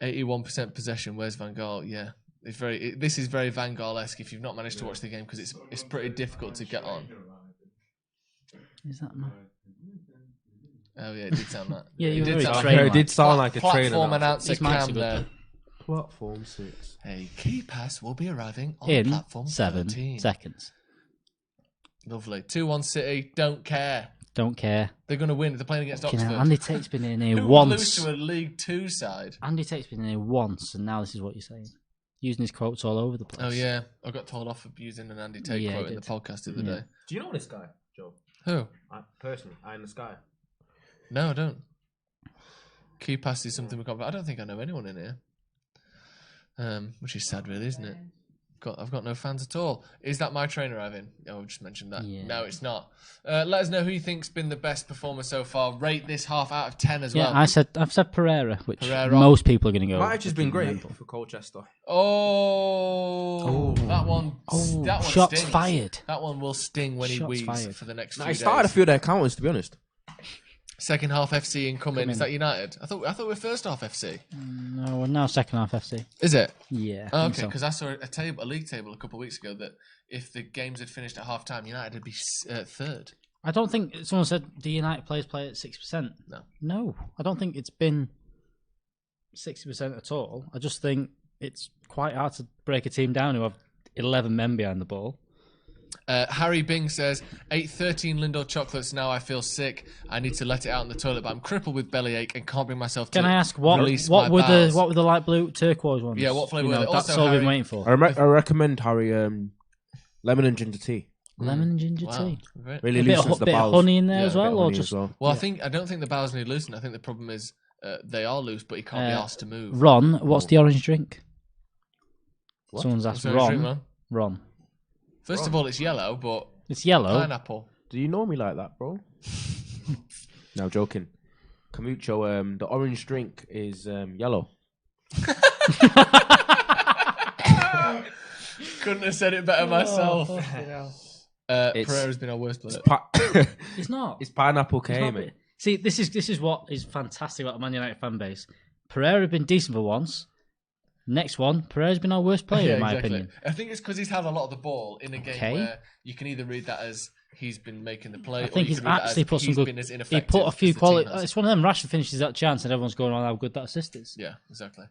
81% possession. Where's Van Gaal? Yeah, this is very Van Gaal-esque. If you've not managed to watch the game, because it's pretty difficult to get on. Is that man? Oh yeah, it did sound that. Yeah, you it were did very sound trained. It did sound like a trainer. Platform announcer He's Maxi Cam good, there. Platform 6. A key pass will be arriving on In platform 7 13. seconds. Lovely. 2-1 City. Don't care. Don't care. They're going to win. They're playing against Oxford. Andy Tate's been in here Who would lose once. to a League Two side? Andy Tate's been in here once, and now this is what you're saying. Using his quotes all over the place. Oh yeah, I got told off for using an Andy Tate Yeah, quote he in the did. podcast the other day. Do you know this guy, Joe? Who? Personally, Eye in the Sky. No, I don't. Key pass is something we can't. I don't think I know anyone in here. Which is sad, really, isn't it? I've got no fans at all. Is that my trainer, Ivan? Oh, I've just mentioned that. Yeah. No, it's not. Let us know who you think's been the best performer so far. Rate this half out of 10 as Yeah, well. I've said Pereira, which Pereira. most people are going to go. Might have just been great mental. for Colchester. That one. Oh, that one shots stings. fired. That one will sting when he Shots wheezes fired. for the next Nah, few he started a days. few of their counters, to be honest. Second half FC incoming. Is in. that United? I thought we were first half FC. No, we're now second half FC. Is it? Yeah. Oh, I okay, think so. because I saw a league table a couple of weeks ago that if the games had finished at half time, United would be third. I don't think someone said do United players play at 6%. No, I don't think it's been 60% at all. I just think it's quite hard to break a team down who have 11 men behind the ball. Harry Bing says, 8:13 Lindor chocolates. Now I feel sick. I need to let it out in the toilet, but I'm crippled with bellyache and can't bring myself to Can I ask release what my were bowels. the light blue turquoise ones? Yeah, what flavour You were know, they? That's Also, all we've been Harry- waiting for. I recommend, Harry, lemon and ginger tea. Lemon and ginger Wow. tea. Really A bit loosens of, the bit of bowels. honey in there Yeah, as a bit well, of or honey just as well. Well, I don't think the bowels need loosened. I think the problem is they are loose, but he can't be asked to move. Ron. What's the orange drink? What? Someone's asked What's the orange Ron. drink, man? Ron. First of all, it's yellow, but It's yellow. pineapple. Do you know me like that, bro? No, joking. Camucho, the orange drink is yellow. Couldn't have said it better myself. It's- Pereira's been our worst player. It's not. It's pineapple It's K, not mate. See, this is what is fantastic about the Man United fan base. Pereira had been decent for once. Next one, Pereira's been our worst player, in my opinion. I think it's because he's had a lot of the ball in a game Okay. where you can either read that as he's been making the play, I think or you he's can read that actually as put some he's good. been as He ineffective put a few as the team quality. has. It's one of them. Rashford finishes that chance, and everyone's going on how good that assist is. Yeah, exactly.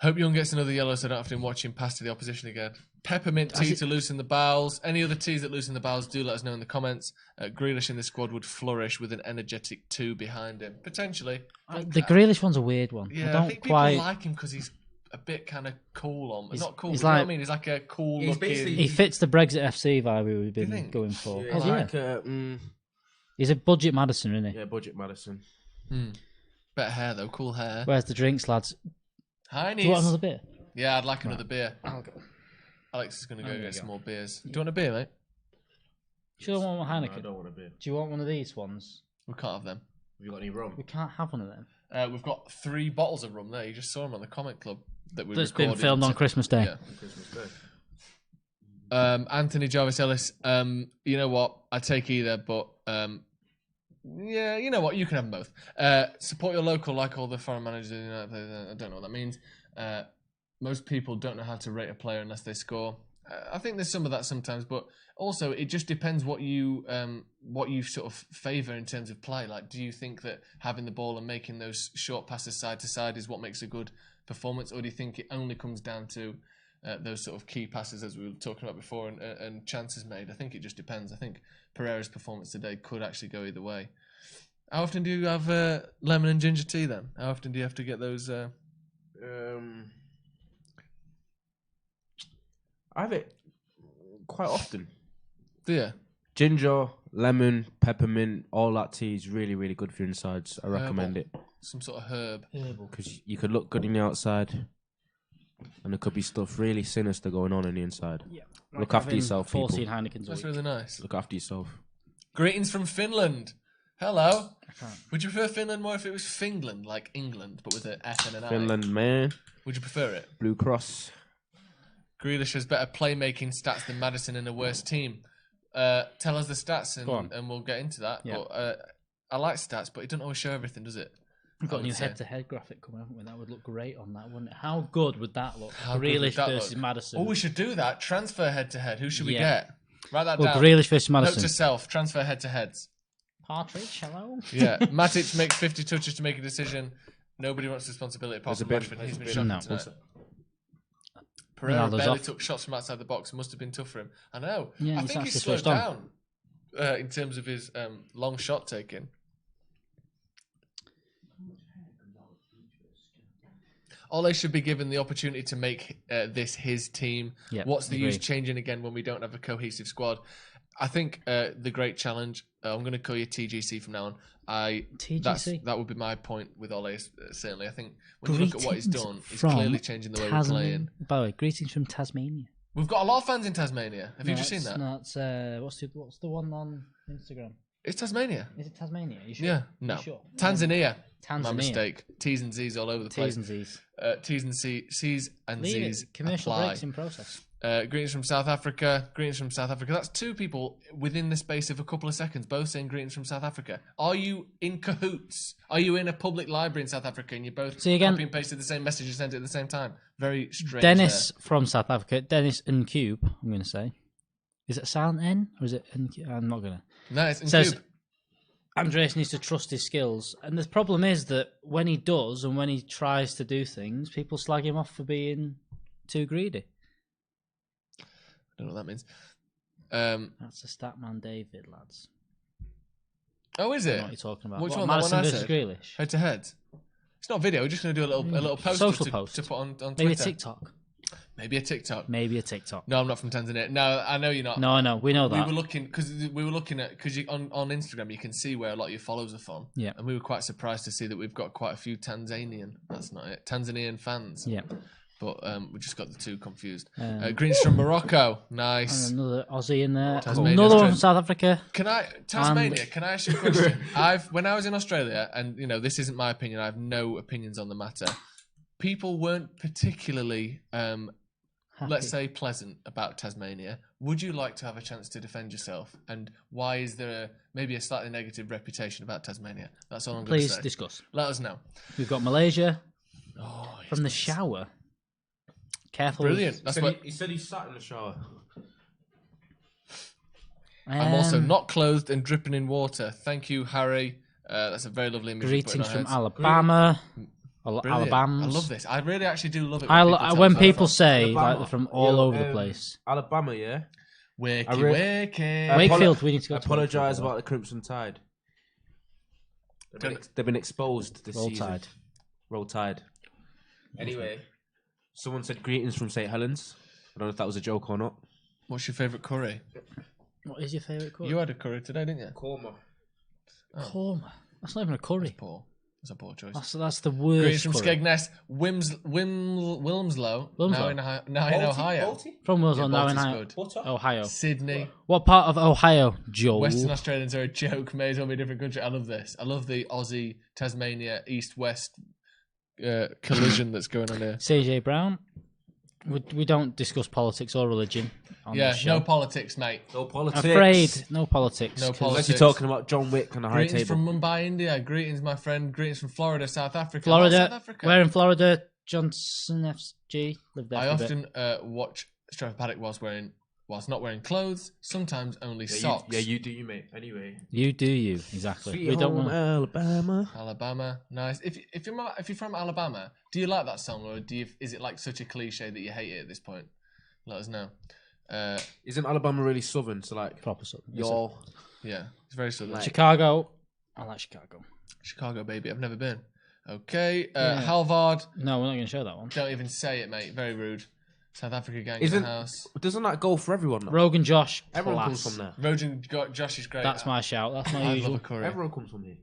Hope Young gets another yellow so I don't have to watch him pass to the opposition again. Peppermint tea to loosen the bowels. Any other teas that loosen the bowels, do let us know in the comments. Grealish in the squad would flourish with an energetic 2 behind him. Potentially. The Grealish one's a weird one. Yeah, I don't think quite. people like him because he's a bit kind of cool on. Not cool, he's but you know what I like- mean? He's like a cool He's looking... basically- He fits the Brexit FC vibe we've been think? going for. Yeah, Oh, it's yeah. like, He's a budget Madison, isn't he? yeah, budget Madison. Better hair though, cool hair. Where's the drinks, lads? Hi, Do you want niece. another beer? Yeah, I'd like another beer. I'll go. Alex is going to go there get you some more beers. Do you want a beer, mate? Sure, want one Heineken? I don't want a beer. Do you want one of these ones? We can't have them. Have you got any rum? We can't have one of them. We've got 3 bottles of rum there. You just saw them on the Comic Club that we That's recorded. been filmed on Christmas Day. Yeah. Christmas Day. Anthony Jarvis Ellis. You know what? I'd take either, but yeah, you know what? You can have them both. Support your local, like all the foreign managers. You know, I don't know what that means. Most people don't know how to rate a player unless they score. I think there's some of that sometimes, but also it just depends what you sort of favour in terms of play. Like, do you think that having the ball and making those short passes side to side is what makes a good performance, or do you think it only comes down to those sort of key passes as we were talking about before and chances made? I think it just depends. I think Pereira's performance today could actually go either way. How often do you have lemon and ginger tea then? How often do you have to get those? I have it quite often. Do you? Ginger, lemon, peppermint, all that tea is really, really good for your insides. I recommend it. Some sort of herb. Because you could look good in the outside, and there could be stuff really sinister going on the inside. Yeah. Look after yourself, 14 people. Heinekens a That's week. really nice. Look after yourself. Greetings from Finland. Hello. I can't. Would you prefer Finland more if it was Fingland, like England, but with an F and an I? Finland, man. Would you prefer it? Blue Cross. Grealish has better playmaking stats than Maddison in a worse team. Tell us the stats and we'll get into that. Yeah. But, I like stats, but it doesn't always show everything, does it? We've got a new head-to-head graphic coming, haven't we? That would look great on that, wouldn't it? How good would that look? Grealish versus Maddison. Oh, we should do that. Transfer head-to-head. Who should we get? Write that down. Grealish versus Note Maddison. to self. Transfer head-to-heads. Partridge, hello? Yeah. Matic makes 50 touches to make a decision. Nobody wants responsibility apart from Rashford. He's been shocking tonight. Pereira barely took shots from outside the box. Must have been tough for him. I know. Yeah, I think he's slowed down in terms of his long shot taking. Ole should be given the opportunity to make this his team. Yep, What's the use changing again when we don't have a cohesive squad? I think the great challenge. I'm going to call you TGC from now on. TGC? That would be my point with Ole. Certainly, I think when you look at what he's done, he's clearly changing the way we're playing. By the way, greetings from Tasmania. We've got a lot of fans in Tasmania. Have you just seen that? No, it's, what's the one on Instagram? It's Tasmania. Is it Tasmania? Are you sure? Yeah, no. You sure? Tanzania. Tanzania. My mistake. T's and Z's all over the place. T's and Z's. T's and C's and Leave Z's it. Commercial apply. breaks in process. Greetings from South Africa. Greetings from South Africa. That's two people within the space of a couple of seconds, both saying greetings from South Africa. Are you in cahoots? Are you in a public library in South Africa and you both copy and pasted the same message and sent it at the same time? Very strange. Dennis from South Africa. Dennis Ncube, I'm going to say. Is it silent N or is it Ncube? I'm not going to. No, it's Ncube. Says Andreas needs to trust his skills. And the problem is that when he does and when he tries to do things, people slag him off for being too greedy. I don't know what that means. That's the Statman David, lads. Oh, is it? I know what you're talking about. Which one? Maddison That one I versus said? Grealish. Head to head. It's not a video. We're just going to do a little post Social to post put on Twitter. Maybe a TikTok. Maybe a TikTok. Maybe a TikTok. No, I'm not from Tanzania. No, I know you're not. No, I know. We know that. We were looking because on Instagram you can see where a lot of your followers are from. Yeah. And we were quite surprised to see that we've got quite a few Tanzanian fans. Yeah. But we just got the two confused. Greens from Morocco, nice. And another Aussie in there. Tasmania. Another one from South Africa. Can I ask you a question? When I was in Australia, and this isn't my opinion, I have no opinions on the matter. People weren't particularly, let's say, pleasant about Tasmania. Would you like to have a chance to defend yourself? And why is there maybe a slightly negative reputation about Tasmania? That's all I'm going to say. Please discuss. Let us know. We've got Malaysia from the shower. Careful. Brilliant. He said he sat in the shower. I'm also not clothed and dripping in water. Thank you, Harry. That's a very lovely image. Greetings from Alabama. Alabama. I love this. I really actually do love it. When people say like they're from all over the place. Alabama, yeah. Wakey. Wakefield, we need to go. I apologise about the Crimson Tide. They've been exposed this Roll season. Tide. Roll Tide. Anyway, someone said greetings from St Helens. I don't know if that was a joke or not. What's your favourite curry? What is your favourite curry? You had a curry today, didn't you? Korma. Korma. That's not even a curry. That's a poor choice. That's the worst. Greetings from curry. Skegness, Wilmslow, now in Ohio. From Wilmslow, Yeah, now in Balti's Ohio. Sydney. What part of Ohio, Joel? Western Australians are a joke. May as well be a different country. I love this. I love the Aussie, Tasmania, East-West collision that's going on here. CJ Brown. We don't discuss politics or religion. No politics, mate. No politics. Afraid, no politics. No politics. Unless you're talking about John Wick on the high Greetings table. from Mumbai, India. Greetings, my friend. Greetings from Florida, South Africa. Florida. South Africa. Where in Florida? Johnson FG lived there. I often watch Stretford Paddock whilst not wearing clothes. Sometimes only socks. You do you, mate. Anyway. You do you exactly. Sweet we don't home want. Alabama. Alabama, nice. If you're from Alabama, do you like that song, or is it like such a cliche that you hate it at this point? Let us know. Isn't Alabama really southern? So like Proper southern. Yeah, it's very southern. Chicago. I like Chicago. Chicago, baby. I've never been. Okay, Halvard. No, we're not going to show that one. Don't even say it, mate. Very rude. South Africa gang in the house. Doesn't that go for everyone? Though? Rogan Josh, Everyone class. comes from there. Rogan Josh is great. That's my shout. That's my I usual. love a curry. Everyone comes from here.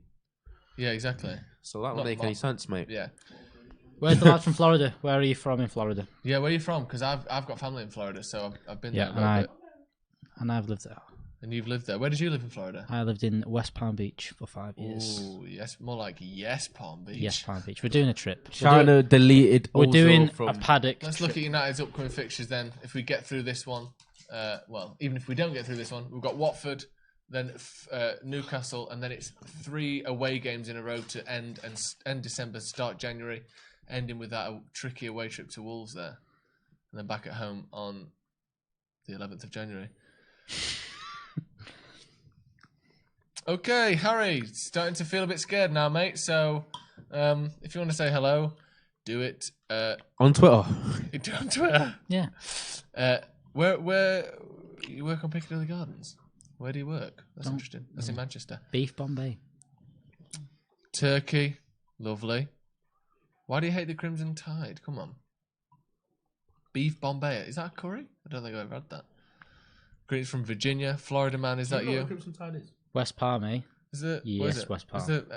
Yeah, exactly. So that Not won't make any Mark. sense, mate. Yeah. Where's the lads from Florida? Where are you from in Florida? Yeah, where are you from? Because I've got family in Florida, so I've been there a little bit. And I've lived there. And you've lived there. Where did you live in Florida? I lived in West Palm Beach for 5 years. Ooh, yes, more like Yes Palm Beach. Yes, Palm Beach. We're doing a trip. China deleted. We're also doing from... a paddock. Let's look at United's upcoming fixtures then. If we get through this one, well, even if we don't get through this one, we've got Watford, then Newcastle, and then it's 3 away games in a row to end December, start January, ending with that tricky away trip to Wolves there, and then back at home on the 11th of January. Okay, Harry, starting to feel a bit scared now, mate. So, if you want to say hello, do it on Twitter. do it on Twitter. Yeah. Where you work on Piccadilly Gardens? Where do you work? That's interesting. That's in Manchester. Beef Bombay. Turkey, lovely. Why do you hate the Crimson Tide? Come on. Beef Bombay. Is that a curry? I don't think I've ever had that. Greetings from Virginia. Florida man, is that you? Crimson Tide is? West Palm, eh? Is it? Yes, what is it? West Palm. Is it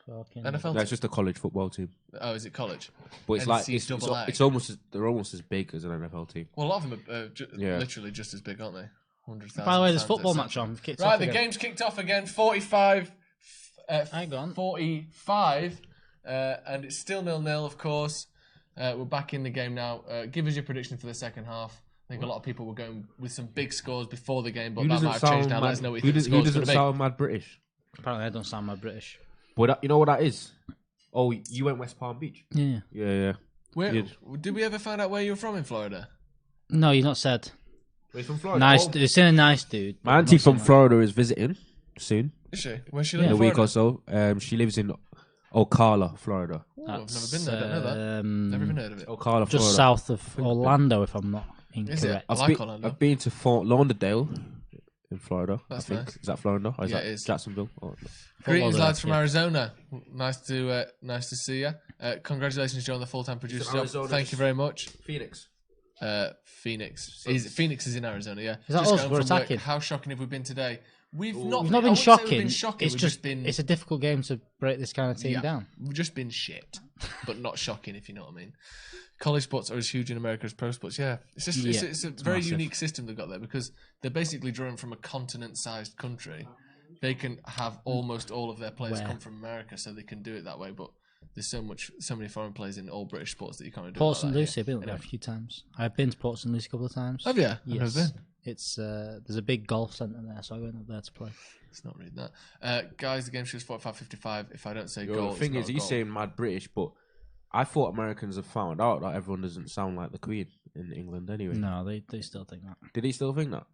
NFL? That's just a college football team. Oh, is it college? But it's like NCAA. it's almost they're almost as big as an NFL team. Well, a lot of them are literally just as big, aren't they? 100,000. By the way, there's fans football at match Central. on. Kicked Right, off the again. game's kicked off again. 45. Hang on. 45. And it's still 0-0, of course. We're back in the game now. Give us your prediction for the second half. I think a lot of people were going with some big scores before the game, but that might have changed now. Let us know what you think the score's going to be. Sound mad British? Apparently, I don't sound mad British. But you know what that is? Oh, you went West Palm Beach? Yeah. Yeah. Did we ever find out where you were from in Florida? No, you've not said. He's from Florida. Nice. It's in a nice dude. My auntie from Florida is visiting soon. Is she? Where she live In a in week Florida? or so. She lives in Ocala, Florida. Ooh, I've never been there. I don't know that. Never even heard of it. Ocala, Just Florida. south of Orlando, if I'm not Is it? incorrect. I like Orlando. I've been to Fort Lauderdale in Florida. That's I think. nice. Is that Florida? Or is Yeah, that it is. Jacksonville? Oh, no. Greetings, Lauderdale, lads from yeah. Arizona. Nice to see you. Congratulations, Joe, on the full-time producer job. Arizona, Thank you very much. Phoenix. Phoenix. Phoenix is in Arizona, yeah. Is that Just us? going We're from work. attacking. How shocking have we been today? We've We've not not I been wouldn't say we've shocking. been shocking. It's We've just been it's a difficult game to break this kind of team down. We've just been shit, but not shocking, if you know what I mean. College sports are as huge in America as pro sports. Yeah, it's just it's a very massive. unique system they've got there because they're basically drawn from a continent-sized country. They can have almost all of their players come from America, so they can do it that way. But there's so many foreign players in all British sports that you can't do. Port like St that Lucie, here. I've been there a few times. I've been to Port St Lucie a couple of times. Have you? I've Yes. never been. It's there's a big golf centre there, so I went up there to play. Let's not read that. Guys, the game shows 45-55. If I don't say Yo, goal, the thing it's is, not a he's goal. saying mad British, but I thought Americans have found out that everyone doesn't sound like the Queen in England anyway. No, they still think that. Did he still think that?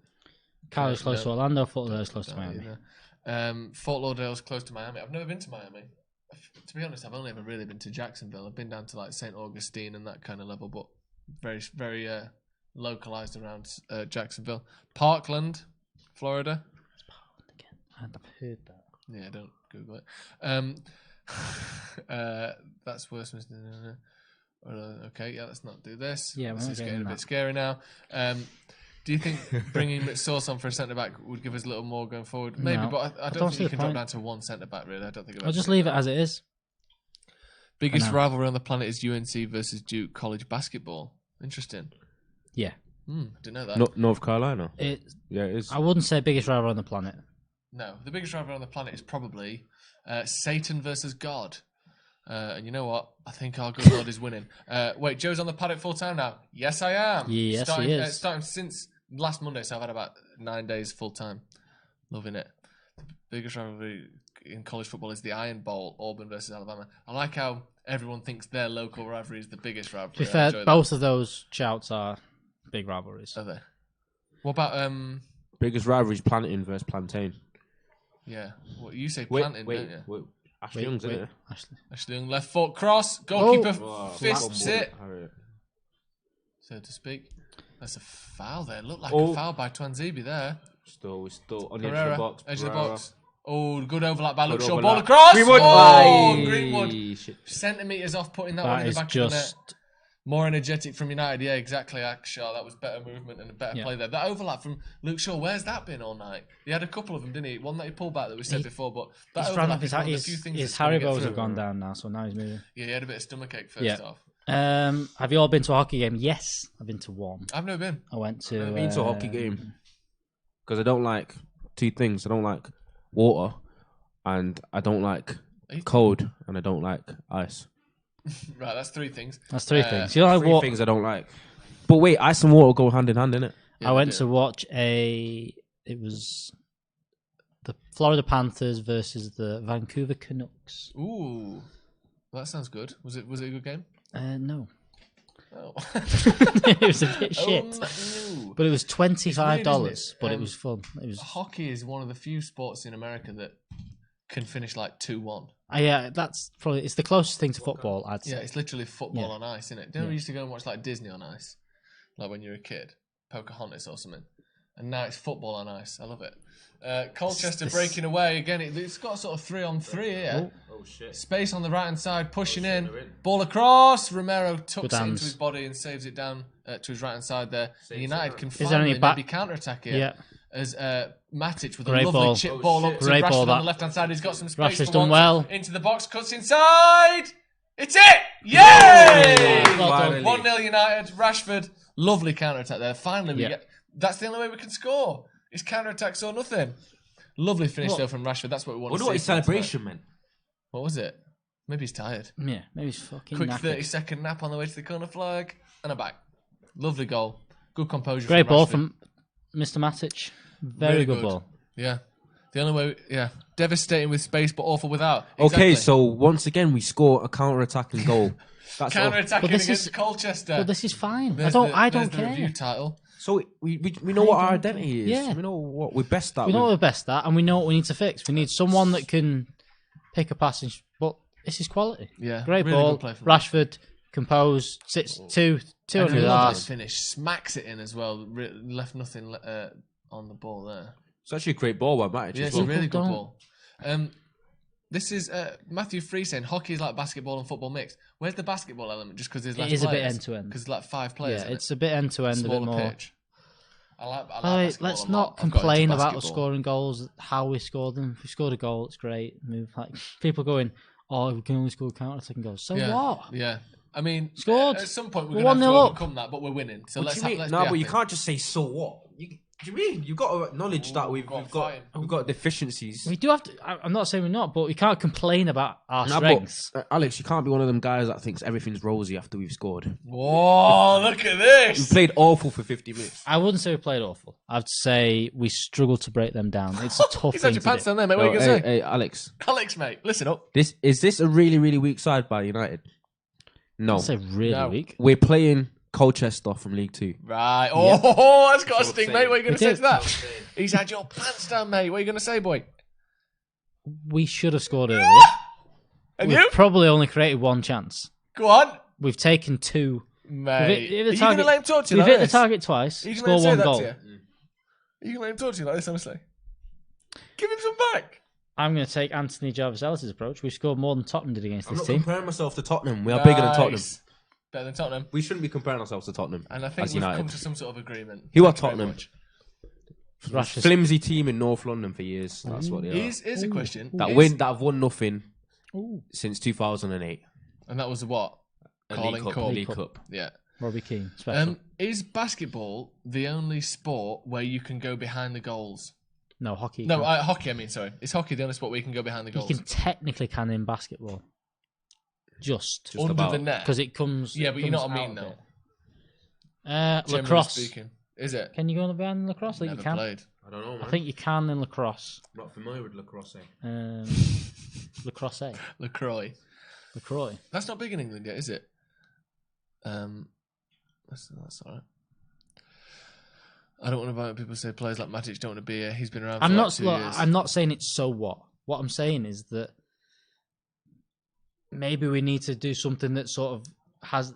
Cardiff's close to Orlando, Fort Lauderdale's close to Don't Miami. either. Fort Lauderdale's close to Miami. I've never been to Miami. To be honest, I've only ever really been to Jacksonville. I've been down to like St. Augustine and that kind of level, but very, very localized around Jacksonville. Parkland, Florida. I've heard that. Yeah, don't Google it. That's worse. Okay, yeah, let's not do this. Yeah, we're this not is getting getting a that. bit scary now. Do you think bringing Sauce on for a centre back would give us a little more going forward? Maybe, No. but I I don't don't think see you the can drop point. down to one centre back. Really, I don't think. I'll just leave it as it is. Biggest I know. rivalry on the planet is UNC versus Duke college basketball. Interesting. Yeah. Didn't know that. No, North Carolina. It. Yeah, it is. I wouldn't say biggest rival on the planet. No, the biggest rivalry on the planet is probably Satan versus God. And you know what? I think our good Lord is winning. Wait, Joe's on the paddock full time now. Yes, I am. Yes, starting, he is. Starting since last Monday, so I've had about 9 days full time. Loving it. The biggest rivalry in college football is the Iron Bowl, Auburn versus Alabama. I like how everyone thinks their local rivalry is the biggest rivalry. To be I fair, enjoy that. both of those shouts are big rivalries. Are they? What about Biggest rivalry is Plantain versus Plantain. yeah? What you say? Planting, don't you? wait. Ashley Young's in it. Ashley. Ashley Young left foot cross, goalkeeper Oh, fists it, Harriet. so to speak. That's a foul there. Looked like Oh. a foul by Twanzebe there. We're still on the edge of Pereira, the box. edge of the Pereira. box. Oh, good overlap by Good Luke Shaw. overlap. Ball across. Greenwood. Oh, Aye. Greenwood. Shit. Centimetres off putting that one That in the is back of the net. just More energetic from United, yeah, exactly. Shaw, that was better movement and a better play there. That overlap from Luke Shaw, where's that been all night? He had a couple of them, didn't he? One that he pulled back that we said before, but that overlap is one of the few things. His Haribos have gone down now, so now he's moving. Yeah, he had a bit of stomachache first off. Have you all been to a hockey game? Yes, I've been to one. I've never been. I went to. I've been to a hockey game because I don't like two things. I don't like water, and I don't like cold, and I don't like ice. Right, that's three things. That's three things. You know, three things I don't like. But wait, ice and water go hand in hand, innit? Yeah, I went to watch it was the Florida Panthers versus the Vancouver Canucks. Ooh, well, that sounds good. Was it a good game? No. Oh. It was a bit shit. No. But it was $25, weird, but it was fun. Hockey is one of the few sports in America that can finish like 2-1. Yeah, that's probably it's the closest thing to football, I'd say. Yeah, it's literally football on ice, isn't it? Didn't we used to go and watch like Disney on ice, like when you were a kid, Pocahontas or something, and now it's football on ice. I love it. Colchester breaking away again. It's got sort of 3-on-3 here. Oh shit! Space on the right hand side, pushing in. Ball across. Romero tucks it into his body and saves it down to his right hand side there. United can finally maybe counter attack here. Yeah. As Matic with a Great lovely ball. chip ball up to Great Rashford ball, on that. the left hand side. He's got some space Rashford's for done once. well. Into the box, cuts inside. It's it! Yay! Well done. 1-0 United. Rashford, lovely counter attack there. Finally, we get. That's the only way we can score. It's counter attacks or nothing. Lovely finish though from Rashford. That's what we want to see. What his celebration meant? What was it? Maybe he's tired. Yeah, maybe he's fucking Quick knackered. 30-second nap on the way to the corner flag and a back. Lovely goal. Good composure. Great from ball Rashford. from Mr. Matic. Very Really good ball. Yeah. The only way, devastating with space, but awful without. Okay, Exactly. so once again we score a counter-attacking goal. That's Counter-attacking But this against is- Colchester. But this is fine. There's I the don't care. review title. So we know what our identity is. Yeah. We know what we're best at. We know what we're best at, and we know what we need to fix. We need someone that can pick a passage. But this is quality. Yeah, Great really ball. good play from Rashford, composed, sits 200 And a lovely yards. finish. Smacks it in as well. Left nothing on the ball there. It's actually a great ball by Matic. Yeah, as it's well. a really good Don't. ball. This is Matthew Free saying hockey is like basketball and football mixed. Where's the basketball element? Just because there's less It is a bit players? end-to-end. Because like 5 players. Yeah, in it's a bit end-to-end, a bit smaller more. pitch. I like Let's basketball a not lot. I've got into complain about us basketball. scoring goals, how we scored them. If we scored a goal, it's great. People going, oh, we can only score counter-attacking goals. So what? Yeah. I mean, Scored. at some point we're We're going to have 1-0 to up. overcome that, but we're winning. So What let's do you mean? let's No, be but you happy. can't just say so what. Do you mean you've got to acknowledge that we've got deficiencies? We do have to. I'm not saying we're not, but we can't complain about our No, strengths. but, Alex, you can't be one of them guys that thinks everything's rosy after we've scored. Whoa, look at We this. played awful for 50 minutes. I wouldn't say we played awful. I'd say we struggled to break them down. It's a tough He's thing had your to pants do. down there, mate. What are you going to say? Hey, Alex, Alex, mate, listen up. is this a really, really weak side by United? No. I'd say really No. weak. We're playing Colchester from League 2. Right. Oh, that's got a sting, mate. What are you going to It say is. to that? He's had your pants down, mate. What are you going to say, boy? We should have scored earlier. And We've you? probably only created one chance. Go on, We've taken 2. mate. We've Are you going to let him talk to you We've like hit the this? target twice. Are you Score going to say one that goal. to you? Are you going to let him talk to you like this, honestly? Give him some back. I'm going to take Anthony Jarvis-Ellis' approach. We scored more than Tottenham did against this team. comparing myself to Tottenham. We are bigger than Tottenham. Nice. Better than Tottenham. We shouldn't be comparing ourselves to Tottenham. And I think as we've United. come to some sort of agreement. Who are Thank you very Tottenham? much. Rashford's- Flimsy team in North London for years. That's what they are. Here's a question. That have won nothing since 2008. And that was what? A Carling Cup. League Cup. Yeah. Robbie Keane, special. Is basketball the only sport where you can go behind the goals? No, hockey. No, hockey, I mean, sorry. Is hockey the only sport where you can go behind the You goals? can technically can in basketball. Just Under about. the net? because it comes. Yeah, it but you know comes what I mean, out though. of it. Generally Lacrosse. speaking. Is it? Can you go on the behind in lacrosse? I think Never you can. played. I don't know, man. I think you can in lacrosse. I'm not familiar with lacrosse. Lacrosse. LaCroix. LaCroix. That's not big in England yet, is it? That's all right. I don't want to buy when people say players like Matic don't want to be here. He's been around for I'm like not. 2 Look, years. I'm not saying it's so what. What I'm saying is that maybe we need to do something that sort of has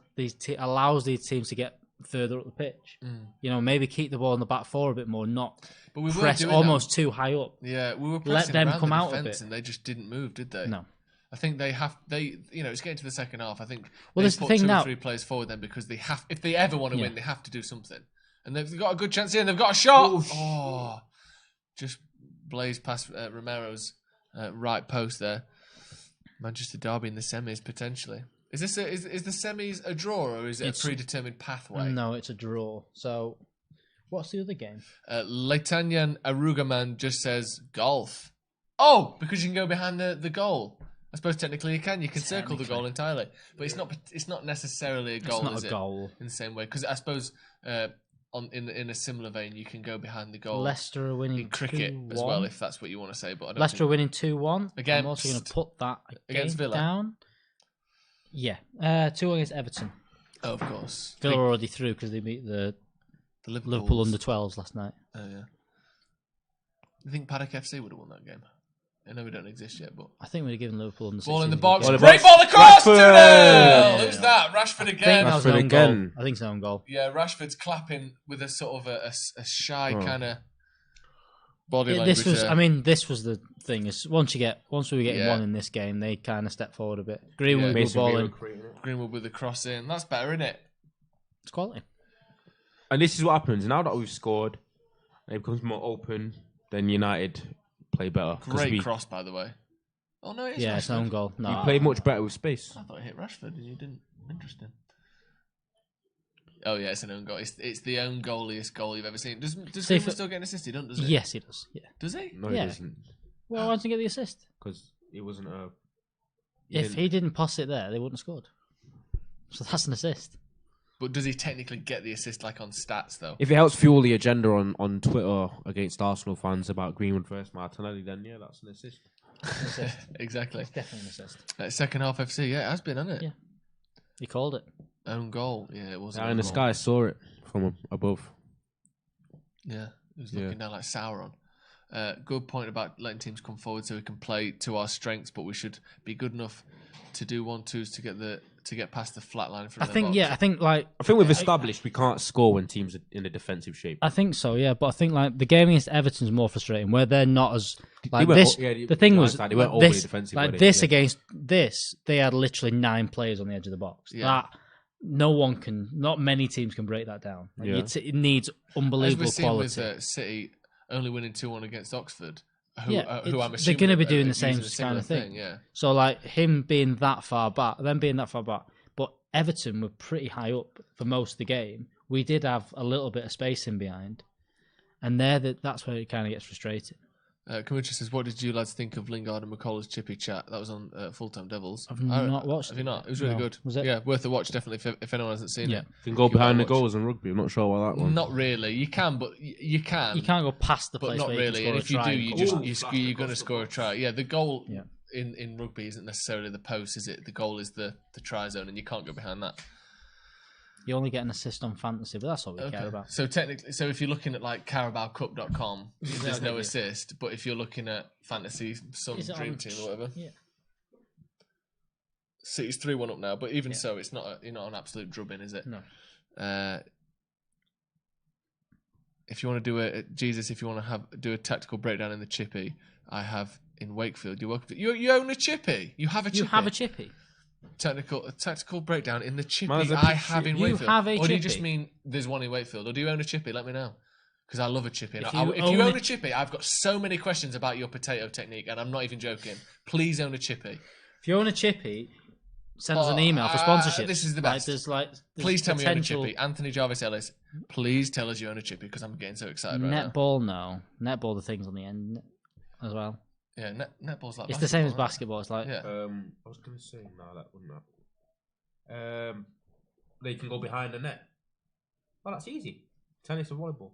allows these teams to get further up the pitch. You know, maybe keep the ball in the back four a bit more, not But we were press doing almost too high up. that. Yeah, we were Let pressing them around come the out a defence bit. and they just didn't move, did they? No. I think it's getting to the second half. I think Well, they this put thing 2 now. or 3 players forward then because if they ever want to win, they have to do something. And they've got a good chance here, and they've got a shot. Oof. Oh, just blazed past Romero's right post there. Manchester Derby in the semis potentially. Is this is the semis a draw or is it a predetermined pathway? No, it's a draw. So, what's the other game? Leitanyan Arugaman just says golf. Oh, because you can go behind the goal. I suppose technically you can. You can circle the goal entirely, but it's not necessarily a goal. It's not is a it? goal In the same way, because I suppose in a similar vein, you can go behind the goal. Leicester are winning in cricket 2-1. as well, if that's what you want to say. But I don't Leicester are think... winning 2-1. Against- I'm also going to put that against Villa? down. Yeah, 2 against Everton. Oh, of course. Villa are already through because they beat the Liverpool under 12s last night. Oh yeah. You think Paddock FC would have won that game? I know we don't exist yet, but I think we'd have given Liverpool under 16s. ball in the box. a good Great ball across. 2-0. Rashford! Who's that? Rashford game. I think again. that was an Rashford own again. goal. I think it's an own goal. Yeah, Rashford's clapping with a sort of a shy kind of body language. This was, there. I mean, this was the thing. Is once we were getting Yeah. one in this game, they kind of stepped forward a bit. Greenwood Yeah. with the ball in. Greenwood with the cross in. That's better, isn't it? It's quality. And this is what happens now that we've scored. It becomes more open. Then United play better. 'Cause Great cross, by the way. Oh no, it is Yeah, Rashford. it's an own goal. No, We play much better with space. I thought it hit Rashford and you didn't. Interesting. Oh yeah, it's an own goal. It's the own goaliest goal you've ever seen. Does Greenwood still get an assist? He doesn't, does it? Yes, he does. Yeah. Does he? No, Yeah. he doesn't. Well, why didn't he get the assist? Because it wasn't a... If he didn't pass it there, they wouldn't have scored. So that's an assist. But does he technically get the assist like on stats though? If it helps fuel the agenda on Twitter against Arsenal fans about Greenwood versus Martinelli, then yeah, that's an assist. Exactly. It's definitely an assist. Second half FC, yeah, it has been, hasn't it? Yeah. He called it. Own goal, yeah, it was. And the Sky saw it from above. Yeah, it was looking down like Sauron. Good point about letting teams come forward so we can play to our strengths, but we should be good enough to do 1-2s to get past the flat line. I think we've established we can't score when teams are in a defensive shape. I think so, yeah. But I think like the game against Everton's more frustrating, where they're not as like They this. weren't- yeah, the thing they was weren't overly this, defensive, like were they? this Yeah. against this, they had literally 9 players on the edge of the box. Yeah. That not many teams can break that down. Like, Yeah. it needs as unbelievable we're seeing quality. with City only winning 2-1 against Oxford, who I'm they're assuming going to be are doing the using same a similar kind of thing. Yeah. So like him being that far back, but Everton were pretty high up for most of the game. We did have a little bit of space in behind, and that's where it kind of gets frustrating. Kamucha says, "What did you lads think of Lingard and McCullough's chippy chat? That was on Full Time Devils. I've not watched Have you it. not? It was really No. good. Was it? Yeah, worth a watch definitely if anyone hasn't seen Yeah. it. You can go behind the gotta watch. goals in rugby. I'm not sure about that one. Not really. You can, but you can. You can't go past the but place not where you really. can And score if a you try do, and you're going to score a try. Yeah, the goal Yeah. in rugby isn't necessarily the post, is it? The goal is the try zone, and you can't go behind that. you only get an assist on fantasy, but that's all we care about. So technically, if you're looking at like CarabaoCup.com, there's no assist. But if you're looking at fantasy, some Is it dream on- team or whatever, Yeah. City's 3-1 up now. But even so, it's not you're not an absolute drubbing, is it? No. If you want to do if you want to do a tactical breakdown in the chippy, I have in Wakefield. You're welcome. You own a chippy. You have a chippy. You have a chippy. Tactical breakdown in the chippy Man, I have in you Wakefield. have a or do you chippy? just mean there's one in Wakefield? Or do you own a chippy? Let me know. Because I love a chippy. If If you you own own a chippy, I've got so many questions about your potato technique, and I'm not even joking. Please own a chippy. If you own a chippy, send us an email for sponsorship. This is the best. There's Please tell me you own a potential- chippy. Anthony Jarvis Ellis, please tell us you own a chippy because I'm getting so excited right now. Netball, no. Netball, the things on the end as well. Yeah, netball's like It's the same as isn't it? basketball. It's like Yeah. I was going to say, no, that wouldn't happen. They can go behind the net. Oh, that's easy. Tennis and volleyball.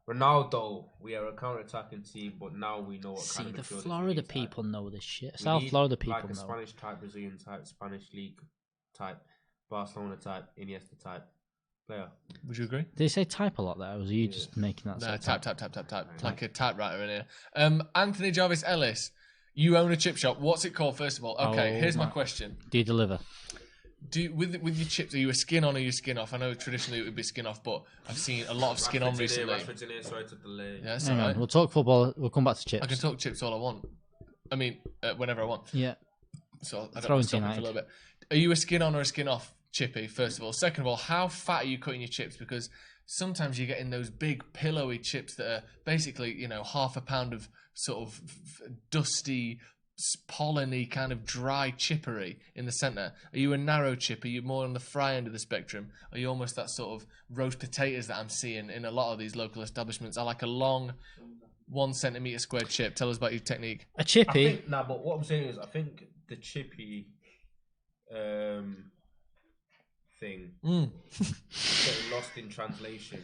Ronaldo, we are a counter-attacking team, but now we know what see kind of the midfielders we Florida need type. people know this shit. We South need, Florida people like a know. Spanish type, Brazilian type, Spanish league type, Barcelona type, Iniesta type player. Would you agree? Did they say type a lot there? Or was you just making that? No, sort of tap. Like a typewriter in here. Anthony Jarvis Ellis, you own a chip shop. What's it called, first of all? Okay, Oh, here's my my- question. Do you deliver? with your chips, are you a skin on or you skin off? I know traditionally it would be skin off, but I've seen a lot of skin on recently. Rashford's in here, sorry to delay. Yeah, that's Hang all on, right. we'll talk football. We'll come back to chips. I can talk chips all I want. I mean, whenever I want. Yeah. So I don't Throw want into to stop it for a United. little bit. Are you a skin on or a skin off chippy? First of all, second of all, how fat are you cutting your chips? Because sometimes you get in those big pillowy chips that are basically, half a pound of sort of dusty, pollen-y kind of dry chippery in the centre. Are you a narrow chip? Are you more on the fry end of the spectrum? Are you almost that sort of roast potatoes that I'm seeing in a lot of these local establishments? I like a long 1 centimetre square chip. Tell us about your technique. A chippy. But what I'm saying is, I think the chippy thing getting lost in translation.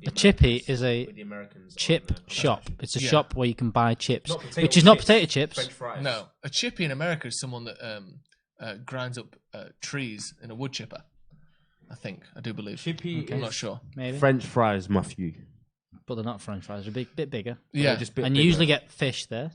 A chippy is a with the Americans chip on the shop. conversation. It's a shop where you can buy chips, Not potato which is not chips, potato chips. French fries. No, a chippy in America is someone that grinds up trees in a wood chipper. I do believe. Chippy I'm is not sure. Maybe, French fries, Matthew. but they're not French fries. They're a bit bigger. Yeah, Just a bit And you bigger. usually get fish there,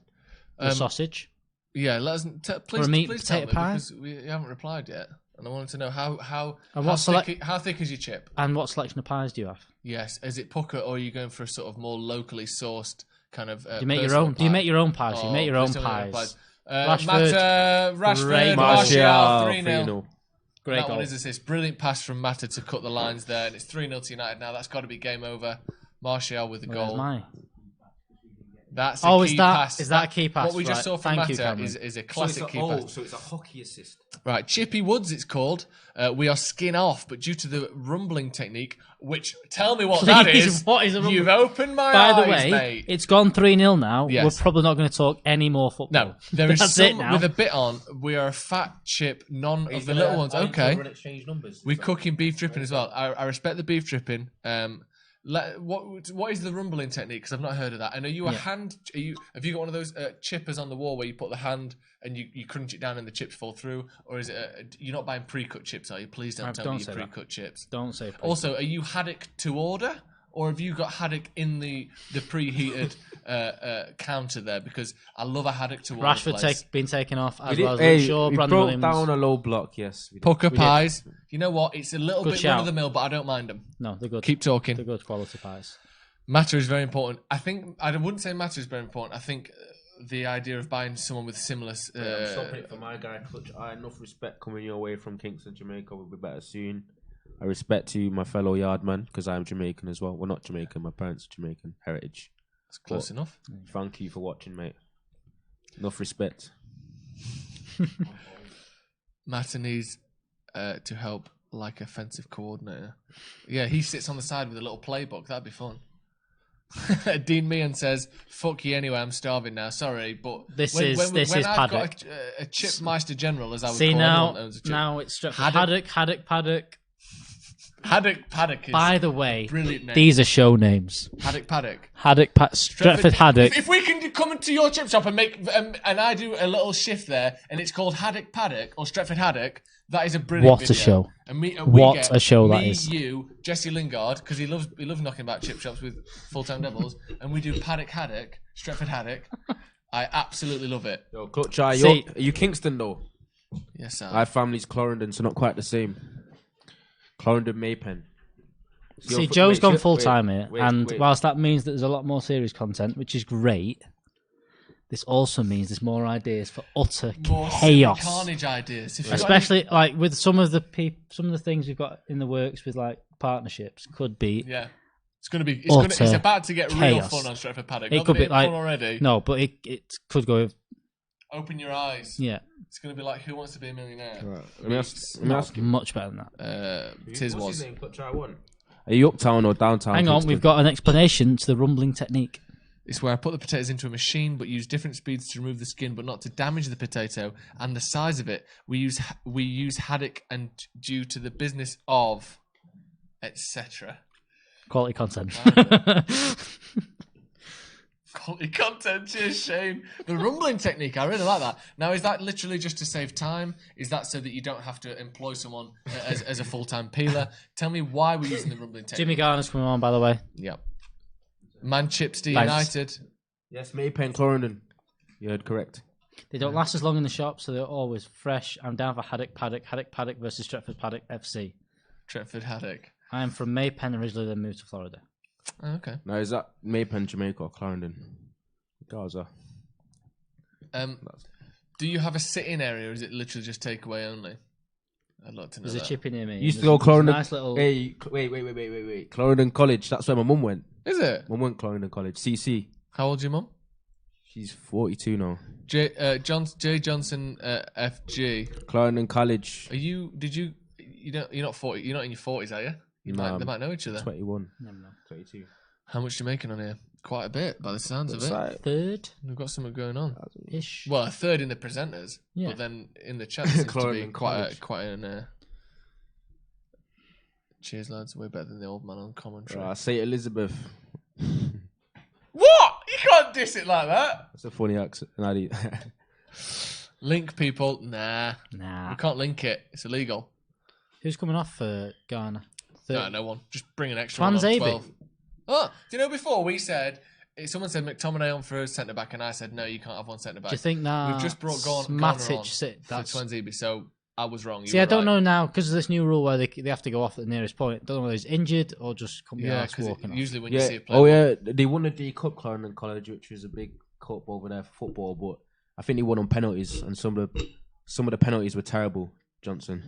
or sausage. yeah. Let us please, a meat please tell potato me pie? because we haven't replied yet, and I wanted to know how And what how thick is your chip? And what selection of pies do you have? Yes, is it pucker or are you going for a sort of more locally sourced kind of? Do you make your own? Do you make your own pies? You make your own pies. Rashford, great Martial, Martial, 3-0. Great That goal. one is assist. Brilliant pass from Mata to cut the lines there, and it's 3-0 to United now. That's got to be game over. Martial with the Where's goal. mine? That's a Oh, key is that pass. is that a key pass? What we just Right. saw from Thank you, Mata Cameron. is a classic key pass. So it's a hockey assist. Right, Chippy Woods it's called. We are skin off, but due to the rumbling technique, which tell me what that Please, is. what is a rumble? You've opened my By eyes, the way, mate. it's gone 3-0 now. Yes. We're probably not going to talk any more football. No, there is That's some it now. with a bit on. We are a fat chip, none of the little ones. Okay, Exchange numbers. we're cooking beef dripping as well. I respect the beef dripping. What is the rumbling technique? Because I've not heard of that. And are you a hand? Have you got one of those chippers on the wall where you put the hand and you crunch it down and the chips fall through, or is it? You're not buying pre-cut chips, are you? Please don't tell me you're pre-cut chips. Don't say. Also, are you haddock to order, or have you got haddock in the preheated counter there? Because I love a haddock to order. Rashford been taken off as well as Hey, Luke Shaw, we Brandon broke Williams. down a low block. Yes, we did. Pucker pies. You know what? It's a little Good bit shout. run of the mill, but I don't mind them. No, they're good. Keep talking. They're good quality pies. Matter is very important. I wouldn't say matter is very important. I think the idea of buying someone with similar. I'm stopping it for my guy, Clutch. Enough respect coming your way from Kingston, Jamaica. We'll be better soon. I respect to my fellow yardman because I'm Jamaican as well. Well, not Jamaican. My parents are Jamaican heritage. That's close enough. Thank you for watching, mate. Enough respect. Matter needs to help like offensive coordinator. Yeah, he sits on the side with a little playbook. That'd be fun. Dean Meehan says, "Fuck you anyway. I'm starving now. Sorry, but This when is I've Paddock. got a chip Meister General, as I would See call now, everyone that owns a chip. now it's Stretford Paddock. Haddock Paddock is By the way, brilliant name. these are show names. Haddock Paddock. Stretford Haddock. If we can come into your chip shop and make and I do a little shift there, and it's called Haddock Paddock or Stretford Haddock, that is a brilliant. What a video. show! And we What get a show that me, is. You, Jesse Lingard, because he loves knocking about chip shops with full-time devils, and we do Paddock Haddock, Stretford Haddock. I absolutely love it. Yo, Clutch, See- are you Kingston though? Yes, Sam. My family's Clarendon, so not quite the same. Clarendon Maypen. So See, you're- Joe's wait, gone wait, full time here, wait, and wait. whilst that means that there's a lot more series content, which is great, this also means there's more ideas for utter More chaos. carnage ideas. If you've got Especially like with some of the things we've got in the works with like partnerships could be any- yeah. It's going to be. Utter It's about to get real chaos. fun on Stretford Paddock. It Not could that be it's like fun already. no, but it could go. Open your eyes. Yeah, It's going to be like Who Wants to Be a Millionaire. Right. Let me ask you. much better than that. Tiz What's was. his name, Clutch? I won. Are you uptown or downtown? Hang on, Kingston? we've got an explanation to the rumbling technique. It's where I put the potatoes into a machine, but use different speeds to remove the skin, but not to damage the potato and the size of it. We use haddock, and due to the business of, etc. Quality content. Quality content, cheers, Shane. The rumbling technique, I really like that. Now, is that literally just to save time? Is that so that you don't have to employ someone as a full-time peeler? Tell me why we're using the rumbling technique. Jimmy Garner's coming on, by the way. Yep. Man Chips to Thanks. United. Yes, Maypen Clarendon. You heard correct. They don't last as long in the shop, so they're always fresh. I'm down for Haddock Paddock versus Stretford Paddock FC. Stretford Haddock. I am from Maypen, originally then moved to Florida. Oh, okay. Now, is that Maypen, Jamaica, or Clarendon? Gaza. Do you have a sit-in area, or is it literally just takeaway only? I'd like to know. There's a chippy near me. Used to go Clarendon. Nice little... Hey, wait. Clarendon College. That's where my mum went. Is it? Mum went Clarendon College. CC. How old's your mum? She's 42 now. J. Johnson, FG. Clarendon College. Are you? You're not 40. You're not in your 40s, are you? They might know each other. 21. No. 22. How much are you making on here? Quite a bit, by the sounds of it. Third We've got something going on. ish. Well, a third in the presenters, but then in the chat seems to be quite an. Cheers, lads! Way better than the old man on commentary. I say Elizabeth. What? You can't diss it like that. That's a funny accent. Link people? Nah. Nah. We can't link it. It's illegal. Who's coming off for Ghana? No one. Just bring an extra one on 12. Oh, do you know before we said, someone said McTominay on for a centre-back, and I said, no, you can't have one centre-back. Do you think now we've just brought Garner on for Twanzebe, so I was wrong. See, I don't know now, because of this new rule where they have to go off at the nearest point. I don't know whether he's injured or just walking off. Usually when you see a player... Oh, yeah, they won the D Cup, Clarendon College, which was a big cup over there for football, but I think they won on penalties, and some of the penalties were terrible. Johnson.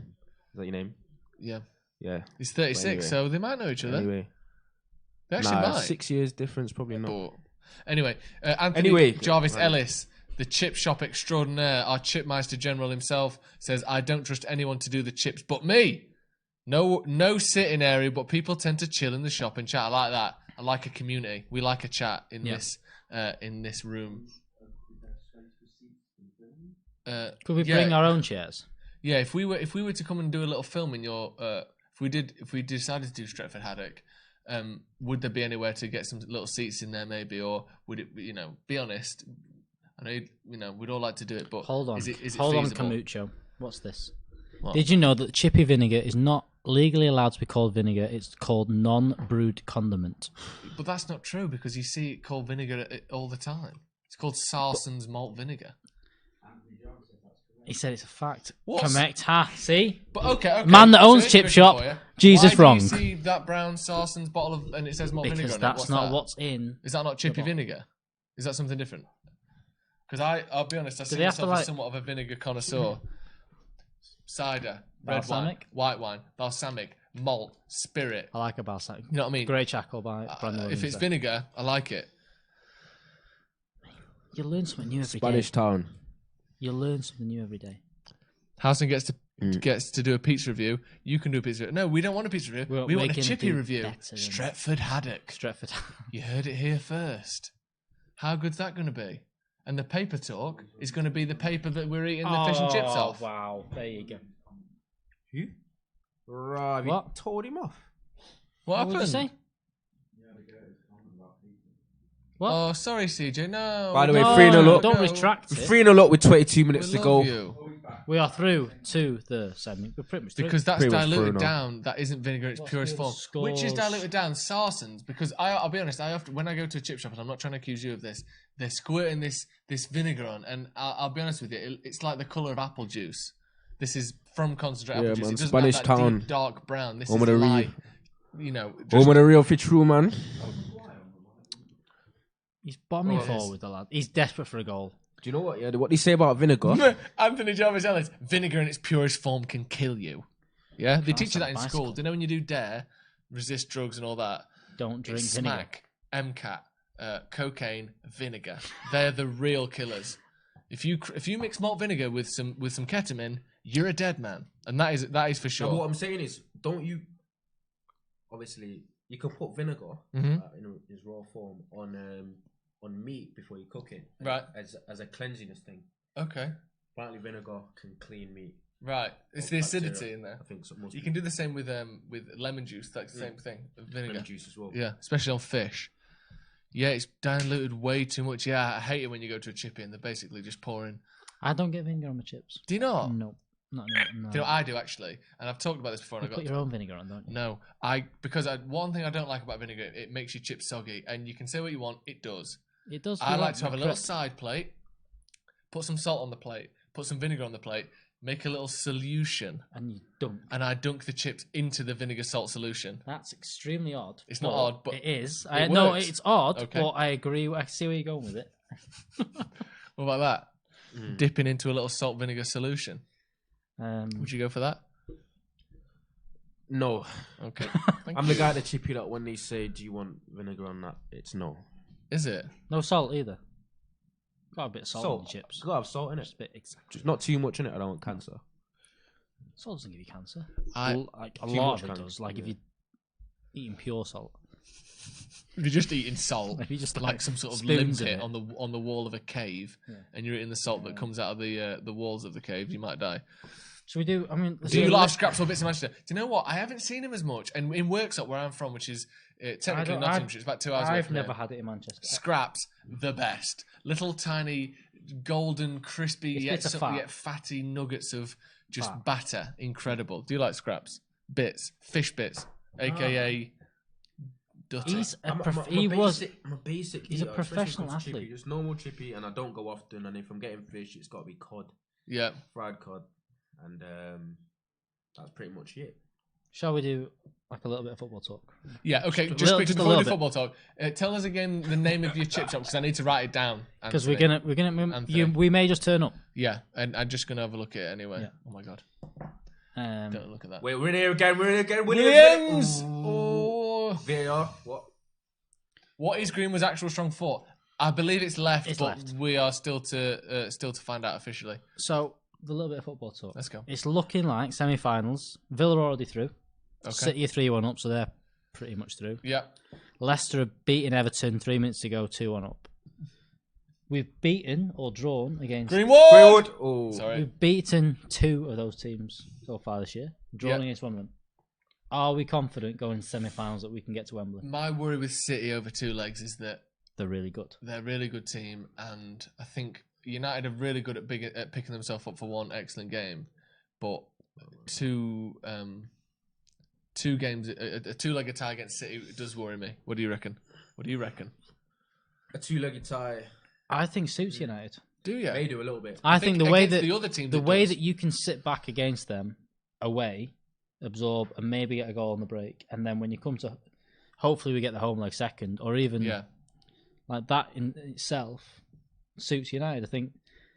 Is that your name? Yeah. Yeah. He's 36, anyway. so they might know each other. Anyway. They actually might. 6 years difference, probably not. But anyway, Anthony Jarvis Ellis, the chip shop extraordinaire, our chipmeister general himself, says, I don't trust anyone to do the chips but me. No sitting area, but people tend to chill in the shop and chat. I like that. I like a community. We like a chat in this room. Could we bring our own chairs? Yeah, if we were to come and do a little film in your if we decided to do Stretford Haddock, would there be anywhere to get some little seats in there maybe, or would it be honest, I know we'd all like to do it, but hold on, is it hold on, feasible? Camucho, what's this? What? Did you know that chippy vinegar is not legally allowed to be called vinegar? It's called non-brewed condiment. But that's not true, because you see it called vinegar all the time. It's called Sarson's malt vinegar. He said it's a fact. What's... Correct. Ha, see? But okay. Man that owns Chip Shop, Jesus wrong. Why do you see that brown Sarson's bottle of, and it says malt vinegar on it? Because that's not what's in. Is that not chippy vinegar? Is that something different? Because I'll be honest, I see myself as somewhat of a vinegar connoisseur. Cider, red wine, white wine, balsamic, malt, spirit. I like a balsamic. You know what I mean? Grey Chackle by Brandon. If it's vinegar, I like it. You learn something new every day. Spanish Town. You learn something new every day. Housen gets to do a pizza review. You can do a pizza review. No, we don't want a pizza review. We want a chippy review. Stretford Haddock. Stretford. You heard it here first. How good's that going to be? And the paper talk is going to be the paper that we're eating the fish and chips off. Wow, there you go. Who? Right, what? Told him off. What happened? What did you say? What? Oh, sorry, CJ. No. By the way, 3-0 up. Don't retract it. 3-0 up with 22 minutes to go. We are through to the semi. We're pretty much through. Because that's diluted down. That isn't vinegar in its purest form. Which is diluted down? Sarson's. Because I'll be honest, when I go to a chip shop, and I'm not trying to accuse you of this, they're squirting this vinegar on, and I'll be honest with you, it's like the colour of apple juice. This is from concentrated apple juice. Man, it doesn't Spanish have that Town. deep, dark brown. This Home is of the light. Home of the real fit true, man. He's bombing forward, the lad. He's desperate for a goal. Do you know what? Yeah, what they say about vinegar? Anthony Jarvis Ellis, vinegar in its purest form can kill you. Yeah, they teach you that in school. Do you know when you do DARE, resist drugs and all that? Don't drink smack, MCAT, cocaine, vinegar. They're the real killers. If you mix malt vinegar with some ketamine, you're a dead man, and that is for sure. And what I'm saying is, don't you? Obviously, you can put vinegar in its raw form on meat before you cook it, right? As a cleansiness thing. Okay. Apparently, vinegar can clean meat. Right, it's the acidity in there. I think so. You can do the same with lemon juice. That's the same thing. Vinegar lemon juice as well. Yeah, especially on fish. Yeah, it's diluted way too much. Yeah, I hate it when you go to a chippy and they're basically just pouring. I don't get vinegar on my chips. Do you not? No. No. Do you know what I do actually? And I've talked about this before. You put your own vinegar on, don't you? No, because one thing I don't like about vinegar, it makes your chips soggy. And you can say what you want, it does. It does. I like to have a little side plate, put some salt on the plate, put some vinegar on the plate, make a little solution, And you dunk. and I dunk the chips into the vinegar salt solution. That's extremely odd. It's not odd, but it is. it No, works. it's odd, Okay. but I agree. I see where you're going with it. What about that? Dipping into a little salt vinegar solution. Would you go for that? No. Okay. I'm the guy that chip you that when they say, "Do you want vinegar on that?" It's no. Is it? No salt either. Got a bit of salt in the chips. Gotta have salt in it. Just a bit exact. Just not too much in it. I don't want cancer. Salt doesn't give you cancer. I- Like a Too lot much of it cancer, does. Like if yeah. you're eating pure salt. If you're just eating salt, If you just like some sort of spoons in limpet it. on the wall of a cave, and you're eating the salt that comes out of the walls of the cave, you might die. Should we do? I mean, Do you lot have scraps or bits of Manchester? Do you know what? I haven't seen him as much. And in Worksop, where I'm from, which is technically Nottinghamshire, it's about 2 hours away I've from never here. had it in Manchester. Scraps, the best. Little tiny, golden, crispy, It's bits of fat. yet fatty nuggets of just Fat. batter. Incredible. Do you like scraps? Bits. Fish bits. A.K.A. Dutty. He's a I'm a he was. basic, I'm a basic he's a eater, especially when it professional comes to chippy. athlete. Just normal chippy, and I don't go often. And if I'm getting fish, it's got to be cod, Yeah. fried cod, and that's pretty much it. Shall we do like a little bit of football talk? Yeah, okay. Just little- quickly just a before we do little football talk, tell us again the name of your chip shop because I need to write it down. Because Anthony. we're gonna Anthony. we may just turn up. Yeah, and I'm just gonna have a look at it anyway. Yeah. Oh my god, don't look at that. Wait, we're in here again. We're in here again. Williams. Ooh. Oh. VAR. What? What is Greenwood's actual strong foot? I believe it's left, It's but left. we are still to find out officially. So the little bit of football talk. Let's go. It's looking like semi-finals. Villa are already through. Okay. City are 3-1 up, so they're pretty much through. Yeah. Leicester have beaten Everton 3 minutes to go, 2-1 up. We've beaten or drawn against. Greenwood. Oh. Sorry. We've beaten 2 of those teams so far this year. Drawn Yeah. against one of them. Are we confident going to semi-finals that we can get to Wembley? My worry with City over 2 legs is that They're really good. they're a really good team, and I think United are really good at picking themselves up for one excellent game, but two games, a 2-legged tie against City does worry me. What do you reckon? A two-legged tie. I think suits United. Do you? They do a little bit. I think the way against that the other team, the that way does. that you can sit back against them away, absorb, and maybe get a goal on the break, and then when you come to, hopefully we get the home leg second, or even like that in itself suits United. I think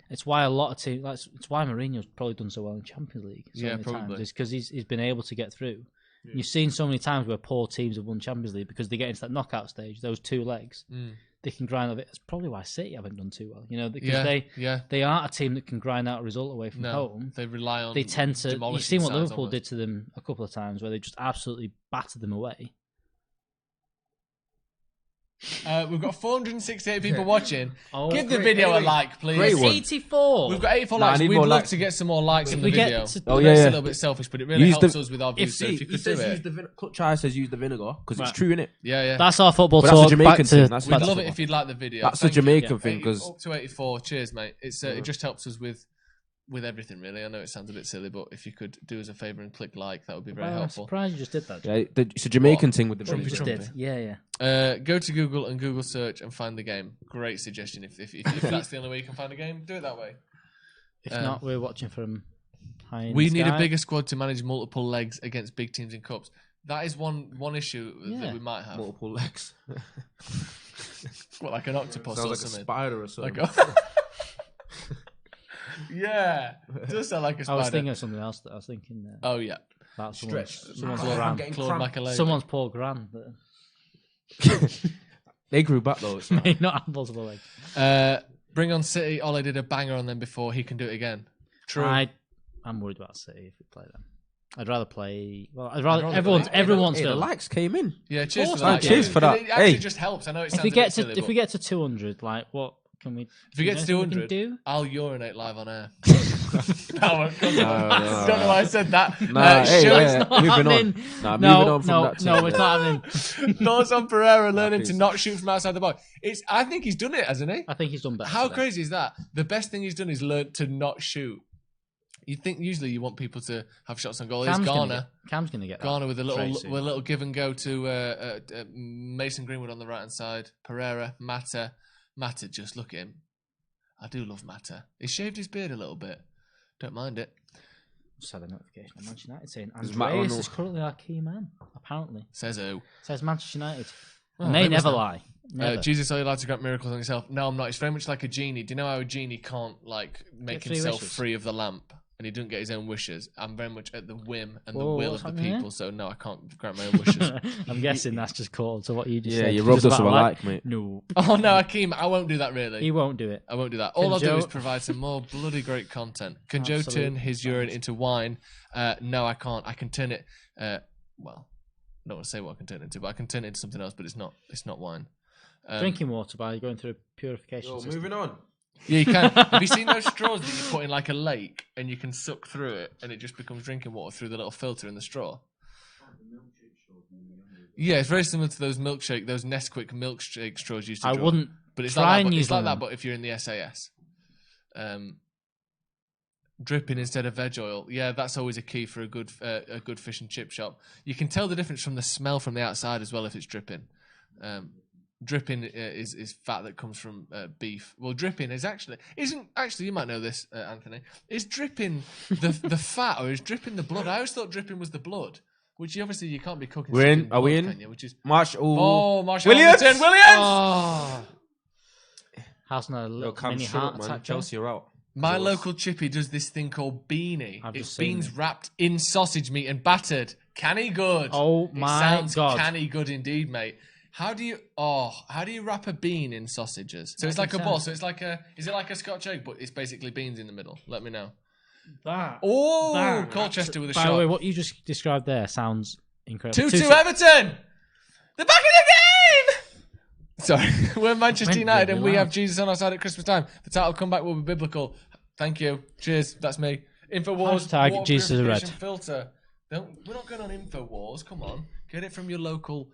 it's why a lot of teams. It's why Mourinho's probably done so well in Champions League. So many probably. times, is because he's been able to get through. Yeah. You've seen so many times where poor teams have won Champions League because they get into that knockout stage. Those 2 legs. They can grind out. It's probably why City haven't done too well, because they aren't a team that can grind out a result away from home. They rely on. They tend to. You've seen what Liverpool almost. did to them a couple of times, where they just absolutely battered them away. We've got 468 people watching. Oh, Give the great. video a Anyway, like, please. great one. 84. We've got 84 Nah, I likes. need We'd more love likes. to get some more likes on the we get video. to- Oh, I know it's yeah. a little bit selfish, but it really Use helps the- us with our views. So if you could do it, Clutch Eye says use the vinegar because Right. it's true, innit? yeah. That's our football But that's a talk. Jamaican Back to, thing, that's- back We'd to love it football. if you'd like the video. That's a Thank you. Jamaican thing because Up to 84. Cheers, mate. It just helps us with everything, really. I know it sounds a bit silly, but if you could do us a favour and click like, that would be very I'm helpful. surprised you just did that. It's a Jamaican thing with the You Trumpy, just vinegar. Trumpy. did. Yeah. Go to Google and Google search and find the game. Great suggestion. If that's the only way you can find a game, do it that way. If not, we're watching from high in We the need sky. a bigger squad to manage multiple legs against big teams in cups. That is one issue Yeah. that we might have. Multiple legs. What, like an octopus Sounds or like a something? spider or something. Like a- yeah, it does sound like a I spider. was thinking of something else. I was thinking Oh yeah, about Stretch. someone's I'm Loran. getting Claude cramp. Makélélé. Someone's poor grand. That They grew back though. So. may not have multiple legs. Bring on City. Ole did a banger on them before. He can do it again. True. I'm worried about City if we play them. I'd rather play. Well, I'd rather rather everyone's play- everyone's Hey, the gonna. likes came in. Yeah, cheers for course that. I do. Cheers for that. It actually Hey. just helps. I know it sounds If we a get bit to silly, if we but get to 200, like what can we? if we get to anything we can 200, do? I'll urinate live on air. No, don't know why I said that. Nah, hey, Sean- yeah, moving happening. on. Nah, No, moving on from no, that. no, it's not happening. Lawson Pereira learning to please. not shoot from outside the box. I think he's done it, hasn't he? I think he's done better. How today. crazy is that? The best thing he's done is learn to not shoot. You think usually you want people to have shots on goal. It's Garner. Cam's gonna get that. Garner with a Very little soon. give and go to Mason Greenwood on the right hand side. Pereira, Mata, just look at him. I do love Mata. He shaved his beard a little bit. Don't mind it. Just had a notification on Manchester United saying Matt Andreas Arnold- is currently our key man, apparently. Says who? Says Manchester United. Oh, And they famous never now. lie. Never. Jesus, are you allowed to grant miracles on yourself? No, I'm not. It's very much like a genie. Do you know how a genie can't make three himself wishes? free of the lamp, and he doesn't get his own wishes? I'm very much at the whim and the Whoa, will what's of the happening people. So no, I can't grant my own wishes. I'm guessing that's just called to what you just Yeah, said. you Just rubbed us about with a like, mate. No. Oh no, Akeem, I won't do that. Really, He won't do it. I won't do that. All I'll do Joe- is provide some more bloody great content. Can Joe Absolute turn his urine into wine? No, I can't. I can turn it. Well, I don't want to say what I can turn it into, but I can turn it into something else. But it's not. It's not wine. Drinking water by going through a purification system. moving on. Yeah, you can. Have you seen those straws that you put in like a lake and you can suck through it and it just becomes drinking water through the little filter in the straw? Yeah, it's very similar to those Nesquik milkshake straws you used to I draw. wouldn't But it's try like that, and but use it's like one of that, them. but if you're in the SAS. Dripping instead of veg oil. Yeah, that's always a key for a good fish and chip shop. You can tell the difference from the smell from the outside as well if it's dripping. Dripping is fat that comes from beef. Well, dripping isn't you might know this, Anthony. Is dripping the fat or is dripping the blood? I always thought dripping was the blood, which obviously you can't be cooking. We're in. blood, Are we in? can you? Which is Marshall. Marshall Williams! Williams. Oh. House on a little mini heart attack. Chelsea are out. My local chippy does this thing called beanie. I've It's just seen beans it. wrapped in sausage meat and battered. Canny good. Oh It my sounds God. canny good indeed, mate. How do you wrap a bean in sausages? So it's like a Making ball. sense. So it's is it like a Scotch egg, but it's basically beans in the middle? Let me know. That. Oh, that- Colchester with a By shot. the way, what you just described there sounds incredible. 2-2 Everton. They're back in the game. Sorry, we're Manchester Went United really and we loud. have Jesus on our side at Christmas time. The title comeback will be biblical. Thank you. Cheers. That's me. Infowars. Hashtag water Jesus is purification red. Filter. We're not going on Infowars. Come on. Get it from your local.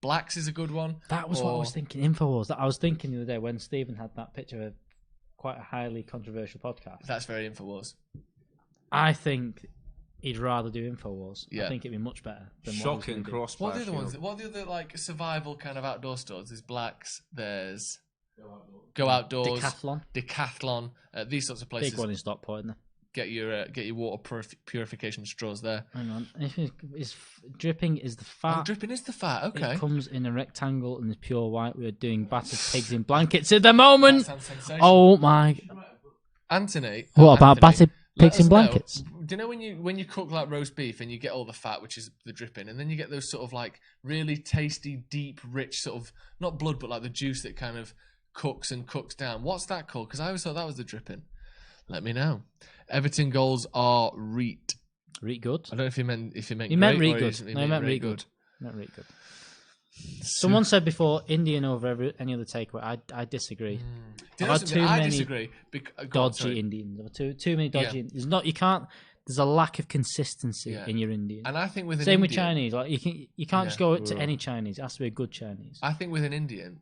Blacks is a good one. That was what I was thinking. Infowars. I was thinking the other day when Stephen had that picture of quite a highly controversial podcast. That's very Infowars. I think he'd rather do Infowars. Yeah. I think it'd be much better than Shocking what cross. What are the other ones? What are the other like survival kind of outdoor stores? There's Blacks. There's Go Outdoors. Decathlon. These sorts of places. Big one in Stockport, isn't Get your water purification straws there. there? Hang on. It's dripping is the fat. Dripping is the fat. Okay. It comes in a rectangle and is pure white. We're doing battered pigs in blankets at the moment. That sounds sensational. Oh my! Anthony. What about Anthony, battered let pigs in us know. blankets? Do you know when you cook like roast beef and you get all the fat, which is the dripping, and then you get those sort of like really tasty, deep, rich sort of not blood, but like the juice that kind of cooks down. What's that called? Because I always thought that was the dripping. Let me know. Everton goals are Reet. Reet good. I don't know if you meant You meant great Reet or good. No, you meant Reet good. Not Reet good. So- Someone said before Indian over any other takeaway. I disagree. Do you know I've had something? too I many disagree. Go on, Dodgy sorry. Indians. There were too many dodgy. Yeah. There's not. You can't. There's a lack of consistency Yeah. in your Indian. And I think with an Same with Indian- Chinese. Like you can't just Yeah. go to any Chinese. It has to be a good Chinese. I think with an Indian,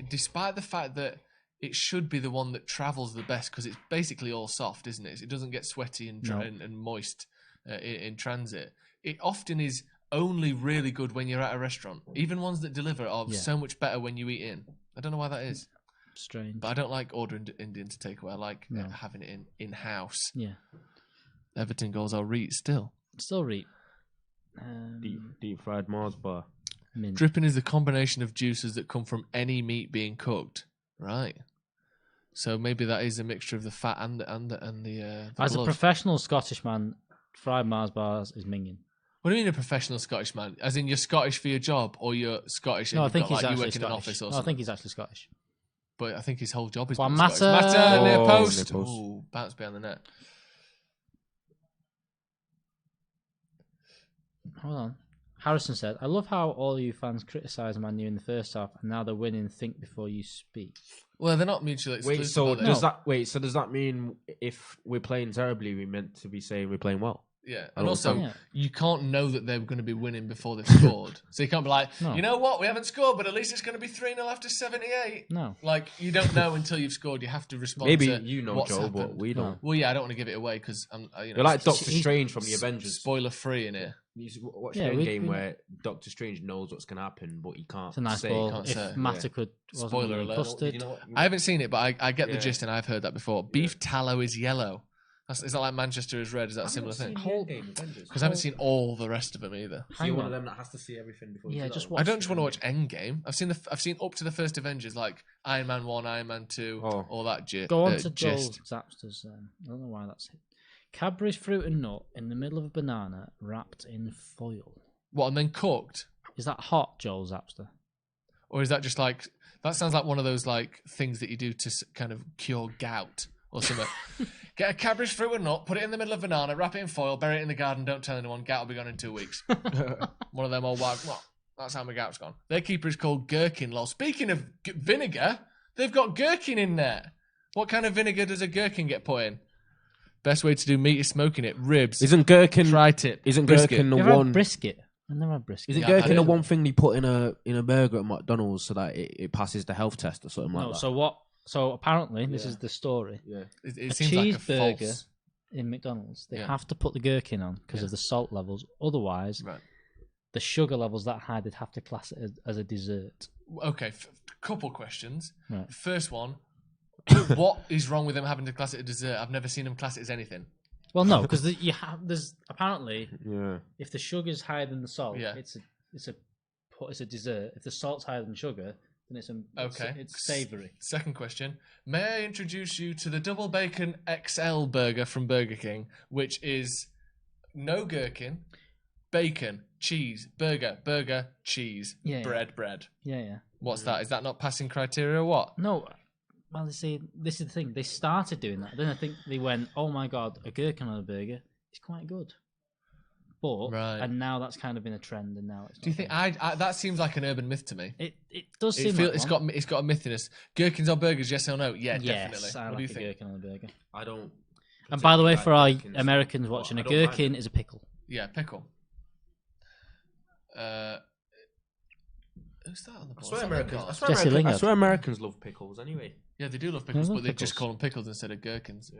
despite the fact that it should be the one that travels the best because it's basically all soft, isn't it? It doesn't get sweaty and No. and moist in transit. It often is only really good when you're at a restaurant. Even ones that deliver are Yeah. so much better when you eat in. I don't know why that is, Strange. but I don't like ordering Indian to take away. I like No. having it in house. Yeah. Everton goals are Reet still. Still Reet. Deep fried Mars bar. Mint. Dripping is the combination of juices that come from any meat being cooked. Right. So maybe that is a mixture of the fat and the As a blood. professional Scottish man, fried Mars bars is minging. What do you mean a professional Scottish man? As in you're Scottish for your job, or you're Scottish and No, I you've think got, he's like, you actually work in an Scottish. office or No, I something? think he's actually Scottish. But I think his whole job is Well, being Mata- Scottish. Mata near Oh, post. near post. Ooh, bounce behind the net. Hold on. Harrison said, "I love how all you fans criticise Man U in the first half, and now they're winning. Think before you speak." Well, they're not mutually exclusive. Wait, so are they? does that mean if we're playing terribly, we meant to be saying we're playing well? Yeah, A and lot of also time. you can't know that they're going to be winning before they've scored. So you can't be like, No. you know what, we haven't scored, but at least it's going to be 3-0 after 78. No. Like, you don't know until you've scored. You have to respond Maybe to you know, what's Joe, happened. but we don't. Well, yeah, I don't want to give it away because You're like Doctor he's- Strange from the Avengers. spoiler free in here. You watch Yeah, the we- game we- where Doctor Strange knows what's going to happen, but he can't It's a nice say. ball. can't If say. Mata could, wasn't Spoiler really alert. busted. You know what? I haven't seen it, but I get the Yeah. gist, and I've heard that before. Beef tallow is yellow. Is that like Manchester is red? Is that a similar thing? Because I haven't seen all the rest of them either. So you're Hang one on. of them that has to see everything before. Yeah, you just go. watch. I don't just want to watch Endgame. I've seen up to the first Avengers, like Iron Man 1, Iron Man 2, Oh. all that gist. Go on to Joel gist. Zapster's. I don't know why that's it. Cadbury's fruit and nut in the middle of a banana wrapped in foil. What, and then cooked? Is that hot, Joel Zapster? Or is that just like, that sounds like one of those like things that you do to kind of cure gout or something. Get a Cadbury's fruit and nut, put it in the middle of a banana, wrap it in foil, bury it in the garden, don't tell anyone, gout will be gone in 2 weeks. One of them old wives, well, that's how my gout's gone. Their keeper is called Gherkin, lol. Speaking of vinegar, they've got gherkin in there. What kind of vinegar does a gherkin get put in? Best way to do meat is smoking it. Ribs. Isn't gherkin? Tri-tip. Isn't Brisket. gherkin the You ever had one? brisket? I've never had brisket. Isn't Yeah, gherkin I the do. one thing they put in a burger at McDonald's so that it passes the health test or something like No, that? so what? So apparently, this Yeah. is the story. Yeah. It A seems like a cheeseburger false. in McDonald's, they Yeah. have to put the gherkin on because Yeah. of the salt levels. Otherwise, Right. the sugar levels that high, they'd have to class it as a dessert. Okay, couple questions. Right. First one, what is wrong with them having to class it a dessert? I've never seen them class it as anything. Well, no, because there's apparently Yeah. if the sugar's higher than the salt, Yeah. it's a dessert. If the salt's higher than sugar, then it's savoury. Second question, may I introduce you to the double bacon XL burger from Burger King, which is no gherkin, bacon, cheese, burger, cheese, Yeah, yeah. bread. Yeah. What's that? Is that not passing criteria or what? No, well, see, this is the thing. They started doing that. Then I think they went, "Oh my god, a gherkin on a burger is quite good." But Right. and now that's kind of been a trend, and now it's. Do you think I that seems like an urban myth to me? It does seem like It's one. got a mythiness. Gherkins on burgers, yes or no? Yeah, definitely. Yes, I What like do you a think? gherkin on a burger. I don't. And by the way, for our Gherkins, Americans but watching, I a don't mind gherkin it. is a pickle. Yeah, pickle. Who's that on the I board? swear Is that Americans. Lingard? Jesse Lingard. I swear Americans love pickles anyway. Yeah, they do love They pickles, love but they just pickles. call them pickles instead of gherkins.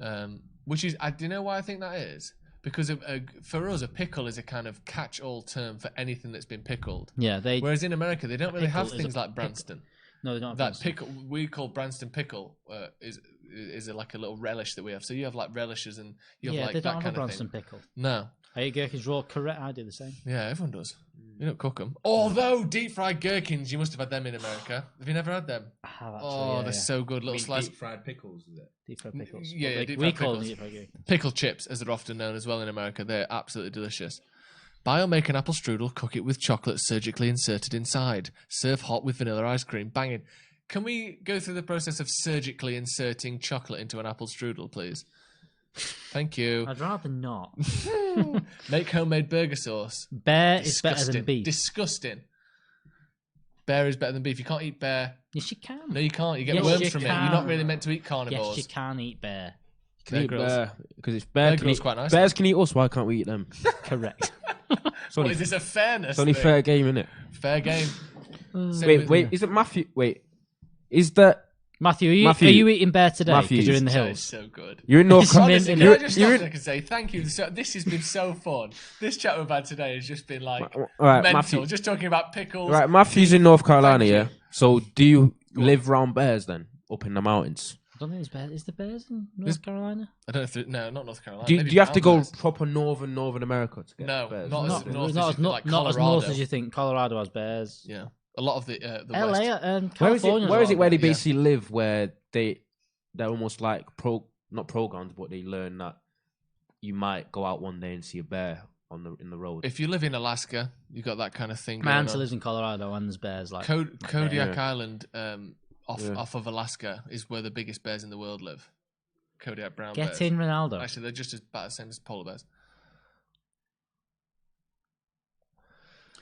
Yeah. Which is, do you know why I think that is? Because for us, a pickle is a kind of catch-all term for anything that's been pickled. Yeah, they. Whereas in America, they don't really pickle have is a things like pickle. Branston. No, they don't. Have That Branston. pickle we call Branston pickle is like a little relish that we have. So you have like relishes and you have Yeah, like they that don't have a kind of Branston thing. pickle. No. I eat gherkins raw. Correct. I do the same. Yeah, everyone does. You don't cook them. Although deep fried gherkins, you must have had them in America. Have you never had them? I have actually. Oh, yeah, they're so good. Little slice Deep fried pickles, is it? deep fried pickles. Yeah, But yeah, they- deep we fried call them pickles. deep fried gherkins. Pickle chips, as they're often known as well in America. They're absolutely delicious. Buy or make an apple strudel, cook it with chocolate surgically inserted inside. Serve hot with vanilla ice cream. Banging. Can we go through the process of surgically inserting chocolate into an apple strudel, please? Thank you. I'd rather not. Make homemade burger sauce. Bear is better than beef. Disgusting. Bear is better than beef. You can't eat bear. Yes, you can. No, you can't. You get Yes, worms you from it. can. You're not really meant to eat carnivores. Yes, you can eat bear. Can eat Grills. bear because it's Bear bear. Can Grylls eat, quite nice. Bears can eat us. Why can't we eat them? Correct. It's What, only, is this a fairness it's only thing? fair game, isn't it? Fair game. Same Wait, with- wait. Is it Matthew? Wait, is that Matthew, are Matthew. you eating bear today? Matthew. Because you're in the That is hills. so good. you're in North? It's mint Honestly, in can it. I just stop you're and say thank you? So, this has been so fun. This chat we've had today has just been like Right, mental. Matthew. Just talking about pickles. Right, Matthew's in North Carolina, Thank you. yeah. So do you live round bears then, up in the mountains? I don't think there's bears. Is there bears in There's- North Carolina? I don't know if no, not North Carolina. Do Maybe you have to go Brown bears. proper northern America to get No, bears? not Not, as north as not, you as, think, like not as north Colorado. as you think. Colorado has bears. Yeah, a lot of the LA West. and Where is California. it? Where is it where they Yeah. basically live? Where they're almost like not programs, but they learn that you might go out one day and see a bear in the road. If you live in Alaska, you got that kind of thing. My going auntie on. lives in Colorado and there's bears. Like Kodiak Yeah. Island, off of Alaska, is where the biggest bears in the world live. Kodiak brown get bears. in, Ronaldo. Actually, they're just about the same as polar bears.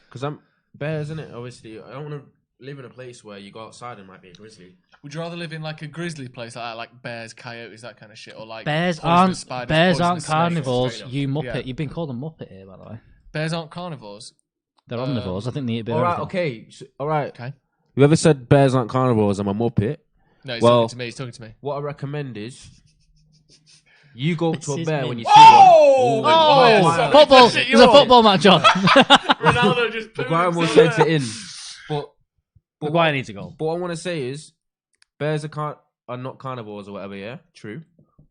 Because I'm bears, isn't it? Obviously, I don't want to live in a place where you go outside and might be a grizzly. Would you rather live in like a grizzly place like bears, coyotes, that kind of shit, or like Bears poisonous aren't spiders, carnivores. snakes? You muppet. Yeah. You've been called a muppet here, by the way. Bears aren't carnivores. They're omnivores. I think they eat a bit All of right, everything. okay, all right. Okay. Whoever said bears aren't carnivores, I'm a muppet. No, he's Well- talking to me. He's talking to me. What I recommend is you go up to a This bear is when me. you see one. Oh, Maguire- Football. Shit, There's a yours. football match on. Ronaldo just pooed Maguire will himself send there. it in. But Maguire needs a goal. what I want to say is bears are not carnivores or whatever, yeah? True.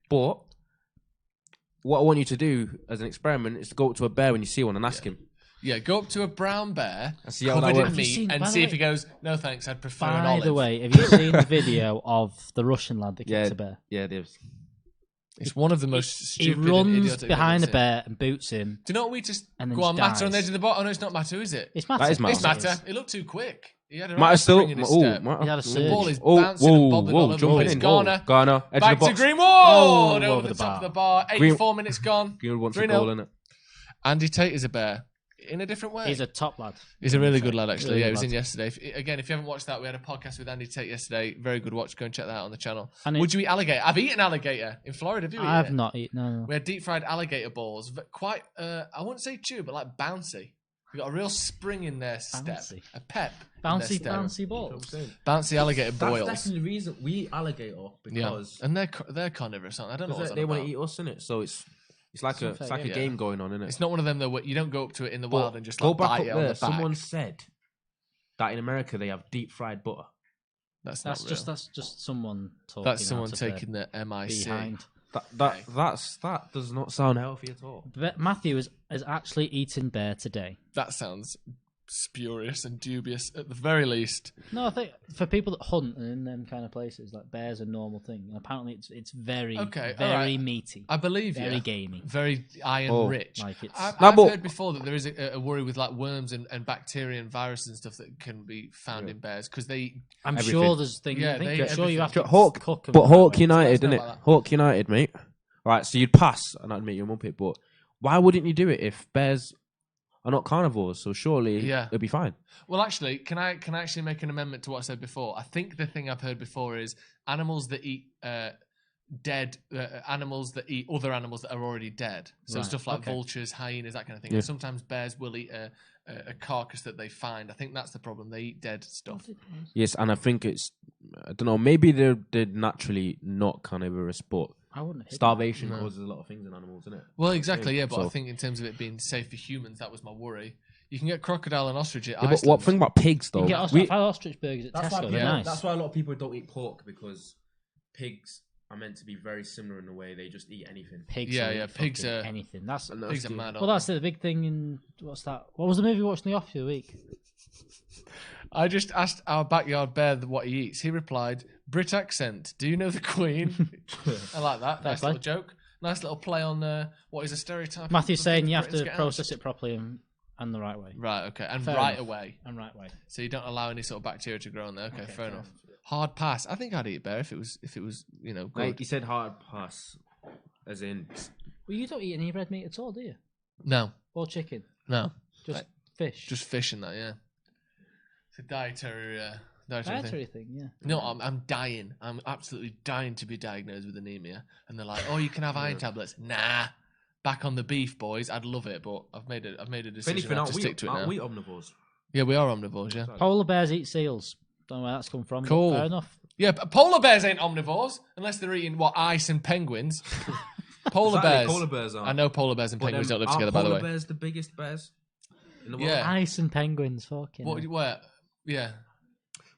But what I want you to do as an experiment is to go up to a bear when you see one and ask him. Yeah, go up to a brown bear And see how that covered in works. meat seen- and by the see if way- he goes, no thanks, I'd prefer an By olive. the way, have you seen the video of the Russian lad that kicks a bear? Yeah, there's. It's one of the most He stupid and runs idiotic behind the things I've bear and boots him. Do you know what we just And then go on just Matter on the dies. edge of the bottom? Oh, no, it's not Matter, is it? It's Matter. That is Matter. It's Matter. It looked too quick. He had a Matter right still. spring in his Oh, step. Matter. He had a surge. The ball is Oh, bouncing and bobbing all over the jump place. in. Garner. Garner. Edge Back of the to box. Greenwood. Oh, over the top of the bar. 84 minutes gone. Greenwood wants 3-0. a goal, innit? Andy Tate is a bear. In a different way. He's a top lad. He's a really good lad, actually. Really Yeah, he good was in lad. yesterday. If you haven't watched that, we had a podcast with Andy Tate yesterday. Very good watch. Go and check that out on the channel. And Would you eat alligator? I've eaten alligator in Florida. Have you eaten I've it? not eaten. No. We had deep fried alligator balls. Quite, I wouldn't say chew, but like bouncy. We got a real spring in their step. Bouncy. A pep. in Bouncy, their step. bouncy balls. Bouncy alligator That's boils. definitely the reason we eat alligator Yeah. because And they're carnivorous, aren't they? I don't know what's they on want about. to eat us, innit? So it's like a unfair, a yeah. game going on, innit? It's not one of them though. You don't go up to it in the wild and just go like back bite up it on there. the back. Someone said that in America they have deep fried butter. That's That's not just real. that's just someone talking. That's someone out of taking the MIC. behind. That does not sound healthy at all. But Matthew is actually eating bear today. That sounds spurious and dubious at the very least. No, I think for people that hunt and in them kind of places, like bear's a normal thing. And apparently, it's very Okay, very alright. meaty, I believe very you. gamey. Very iron Oh. rich. Like it's- I've but- heard before that there is a worry with like worms and bacteria and viruses and stuff that can be found in bears because they. I'm everything. sure there's things. Yeah, I think they- I'm sure you have to Hawk, cook 'em but that Hawk way. United, So let's innit? know about that. Hawk United, mate. Right, so you'd pass, and I'd make you a muppet, but why wouldn't you do it if bears are not carnivores? So surely Yeah. it'll be fine. Well, actually, can I actually make an amendment to what I said before? I think the thing I've heard before is animals that eat dead animals that eat other animals that are already dead. So Right, stuff like okay. vultures, hyenas, that kind of thing. Yeah. And sometimes bears will eat a carcass that they find. I think that's the problem. They eat dead stuff. Yes, and I think I don't know, maybe they're naturally not carnivorous, but I wouldn't. Hit starvation No. causes a lot of things in animals, isn't it? Well, exactly, yeah. But I So- think in terms of it being safe for humans, that was my worry. You can get crocodile and ostrich at Yeah, but Iceland. what thing about pigs You though? can get ostrich, I've had ostrich burgers at Tesco. They're nice. why a lot of people don't eat pork, because pigs are meant to be very similar in the way they just eat anything. Pigs. Yeah, will yeah, eat pigs fucking are- anything. That's And Pigs are mad. well, that's the big thing in what's that? What was the movie we watched in the office the other week? I just asked our backyard bear what he eats. He replied, Brit accent. Do you know the Queen? I like that. Nice play. little joke. Nice little play on what is a stereotype. Matthew's of saying big you have Brits to get process asked. it properly and the right way. Right, okay. And Fair right enough. away. And right way. So you don't allow any sort of bacteria to grow in there. Okay, fair enough. Hard pass. I think I'd eat bear if it was good. Like you said, hard pass, as in Well, you don't eat any red meat at all, do you? No. Or chicken? No. Just Right. fish? Just fish and that, yeah. It's a dietary thing. dietary thing, yeah. No, I'm dying. I'm absolutely dying to be diagnosed with anemia. And they're like, "Oh, you can have iron tablets." Nah, back on the beef, boys. I'd love it, but I've made a if decision. anything, I have aren't to stick to it now. aren't we omnivores? Yeah, we are omnivores. Yeah, Polar bears eat seals. Don't know where that's come from. but Cool. Fair enough. yeah. But polar bears ain't omnivores unless they're eating ice and penguins. Polar Exactly, bears. polar bears are. I know polar bears and But penguins then don't live aren't together. By the polar way, bears the biggest bears in the world? Yeah. Ice and penguins, fucking. what? hell. Where? Yeah.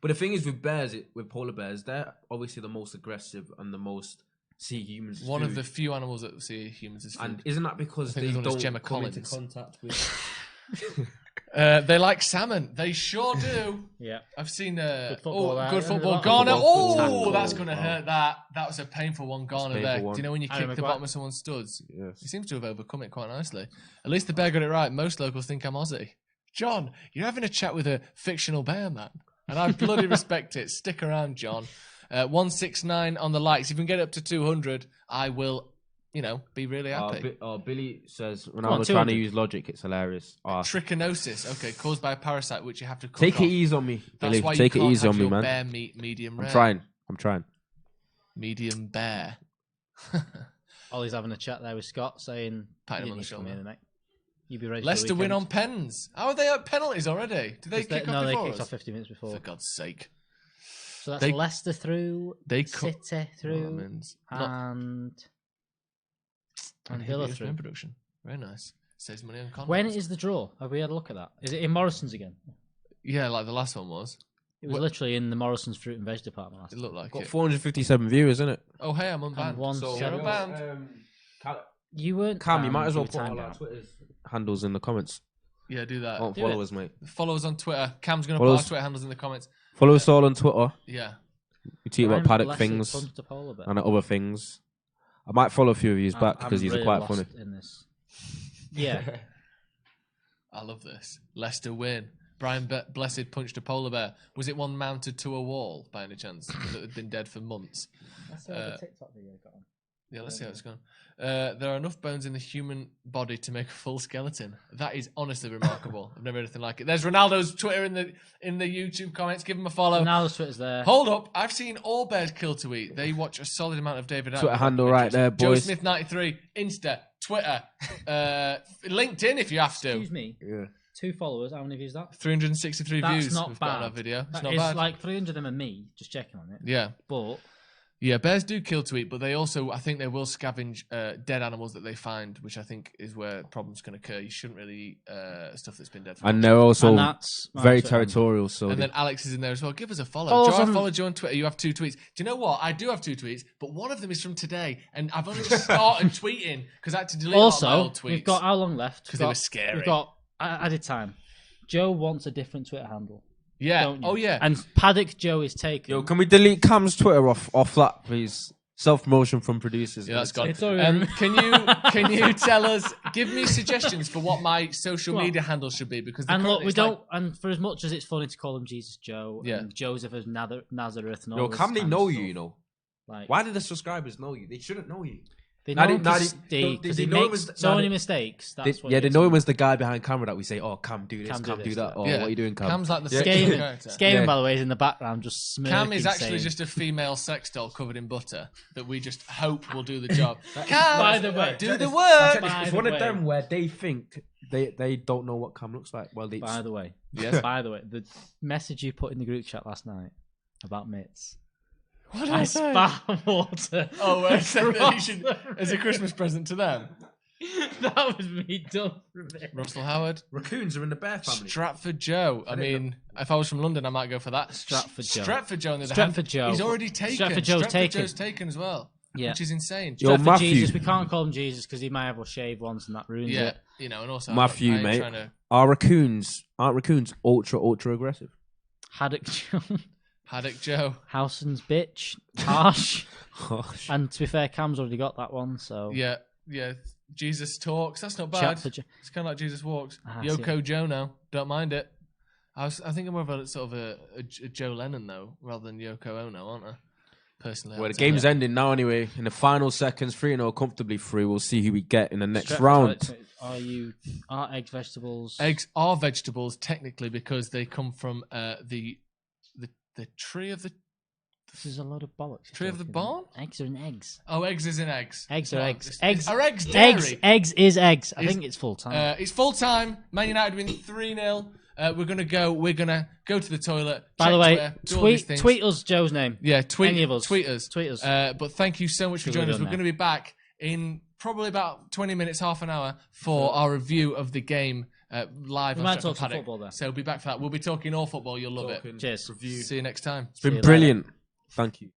But the thing is with bears, with polar bears, they're obviously the most aggressive and the most see humans as One of food. the few animals that see humans as food. And isn't that because I think they there's one that's don't Gemma come into Collins. contact with? They like salmon. They sure do. Yeah. I've seen football there. good football. Good Garner. football. Oh, Good that's tackle. going to hurt. That was a painful one, Garner. painful There. one. Do you know when you Harry kick the Maguire. bottom of someone's studs? Yes. He seems to have overcome it quite nicely. At least the bear got it right. Most locals think I'm Aussie. John, you're having a chat with a fictional bear man, and I bloody respect it. Stick around, John. 169 on the likes. If you can get up to 200, I will be really happy. Billy says on, Ronaldo trying to 200. use logic. It's hilarious. Trichinosis, okay, caused by a parasite which you have to cook Take off. it easy on me, That's Billy. why Take you it can't easy have on me, your man. bare meat medium rare. I'm trying. Medium bare. Ollie's having a chat there with Scott saying, Pat him "You on the need to come shoulder. in, mate. You be ready Leicester for the win on weekend." pens. How are they at penalties already? Did they kick off No, they before kicked us? off 50 minutes before. For God's sake. So that's They- Leicester through, They City through, and Villa through. production. Very nice. Saves money on condoms. When is the draw? Have we had a look at that? Is it in Morrison's again? Yeah, like the last one was. It was literally in the Morrison's fruit and veg department last It looked like Got it. 457 viewers, isn't it? Oh, hey, I'm unbanned. And one So, seven. you're unbanned. You weren't. Cam, you might as well you put were all timed our out. Twitter's handles in the comments. Yeah, do that. Don't Do follow it. us, mate. Follow us on Twitter. Cam's going to Follow put our us. Twitter handles in the comments. Follow us all on Twitter. Yeah. We tweet about Brian Paddock Blessed things punched a polar bear. and other things. I might follow a few of you back I'm because he's really quite lost funny. in this. Yeah. I love this. Leicester win. Brian Blessed punched a polar bear. Was it one mounted to a wall, by any chance, that had been dead for months? That's the TikTok video got on. Yeah, let's see how it's gone. There are enough bones in the human body to make a full skeleton. That is honestly remarkable. I've never heard anything like it. There's Ronaldo's Twitter in the YouTube comments. Give him a follow. Ronaldo's Twitter's there. Hold up. I've seen all bears kill to eat. They watch a solid amount of David Twitter Attenborough handle right there, Joe boys. Smith 93, Insta, Twitter, LinkedIn if you have to. Excuse me. Yeah. 2 followers. How many views that? 363 That's views not we've got on our bad. video. It's That not is bad. like 300 of them are me, just checking on it. Yeah. But Yeah, bears do kill to eat, but they also, I think they will scavenge dead animals that they find, which I think is where problems can occur. You shouldn't really eat stuff that's been dead for And months. they're also and that's my very Twitter handle. territorial. So And then Alex is in there as well. Give us a follow. Follow us Joe, I on- followed you on Twitter. You have 2 tweets. Do you know what? I do have 2 tweets, but one of them is from today, and I've only just started tweeting because I had to delete a lot of my Also, old tweets. we've got how long left? because they were scary. We've got added time. Joe wants a different Twitter handle. yeah. Don't you? Oh yeah. And Paddock Joe is taken. yo, can we delete Cam's Twitter off that, please? Self promotion from producers. Yeah, that's gone. It's already- Can you tell us? Give me suggestions for what my social What? media handle should be because And look, currently we it's like- don't. And for as much as it's funny to call him Jesus Joe Yeah. and Joseph as Nazareth and all Yo, this Cam, they kind of know stuff, you, you know. Like, Why did the subscribers know you? They shouldn't know you. they Now know they- him now because they- he know him makes as- so now many they- mistakes. They, That's what yeah, it they is. know him as the guy behind camera that we say, "Oh, Cam, do this, Cam, Cam, do do this, that." yeah. Oh, Yeah. what are you doing, Cam? Cam's like the Yeah. second Skaven, character. Skaven, Yeah. by the way, is in the background just smirking. Cam is actually saying, just a female sex doll covered in butter that we just hope will do the job. Cam, By the way, do the It's work. By it's the one of way. them where they think they don't know what Cam looks like. Well, they By the way, Yes. by the way, the message you put in the group chat last night about mitts. What did I I say? spat water. Oh, I said that you across should, the as a Christmas present to them. That was me done for me. Russell Howard, raccoons are in the bear family. Stratford Joe. I mean, if I was from London, I might go for that. Stratford Joe. Stratford Joe. On the other Stratford hand, Joe. He's already taken. Stratford Joe's taken. Joe's taken as well. Yeah. Which is insane. Yo, Stratford Matthew. Jesus, we can't call him Jesus because he might have shave ones and that ruins Yeah, it. you know, and also Matthew, I ain't mate. trying to- Aren't raccoons ultra aggressive? Haddock Joe, Paddock Joe. Howson's bitch, harsh. Gosh. And to be fair, Cam's already got that one, so Yeah, yeah. Jesus talks. That's not bad. Stratford Joe. It's kind of like Jesus walks. Ah, Yoko Joe now. Don't mind it. I think I'm more of a sort of a Joe Lennon though, rather than Yoko Ono, aren't I? Personally. Well, I'd the say game's that. ending now anyway. In the final seconds, 3-0 comfortably through. We'll see who we get in the next Stratford, round. Are eggs vegetables? Eggs are vegetables technically because they come from the tree of the This is a lot of bollocks. tree of the talking. barn. Eggs are in eggs. Oh, eggs is in eggs. Eggs are No, eggs. it's- Eggs are eggs dairy. Eggs is eggs. I Is- think it's full time. It's full time. Man United win 3-0. We're gonna go to the toilet. By check the way, Twitter, do all these things. tweet us Joe's name. Yeah, tweet Any of us. Tweet us. Tweet us. But thank you so much for Should joining we us. do We're that? going to be back in probably about 20 minutes, half an hour for our review of the game live We on might Stretford talk some Paddock. football there. So we'll be back for that. We'll be talking all football. You'll love it. Cheers. See you next time. It's been See you brilliant. Thank you.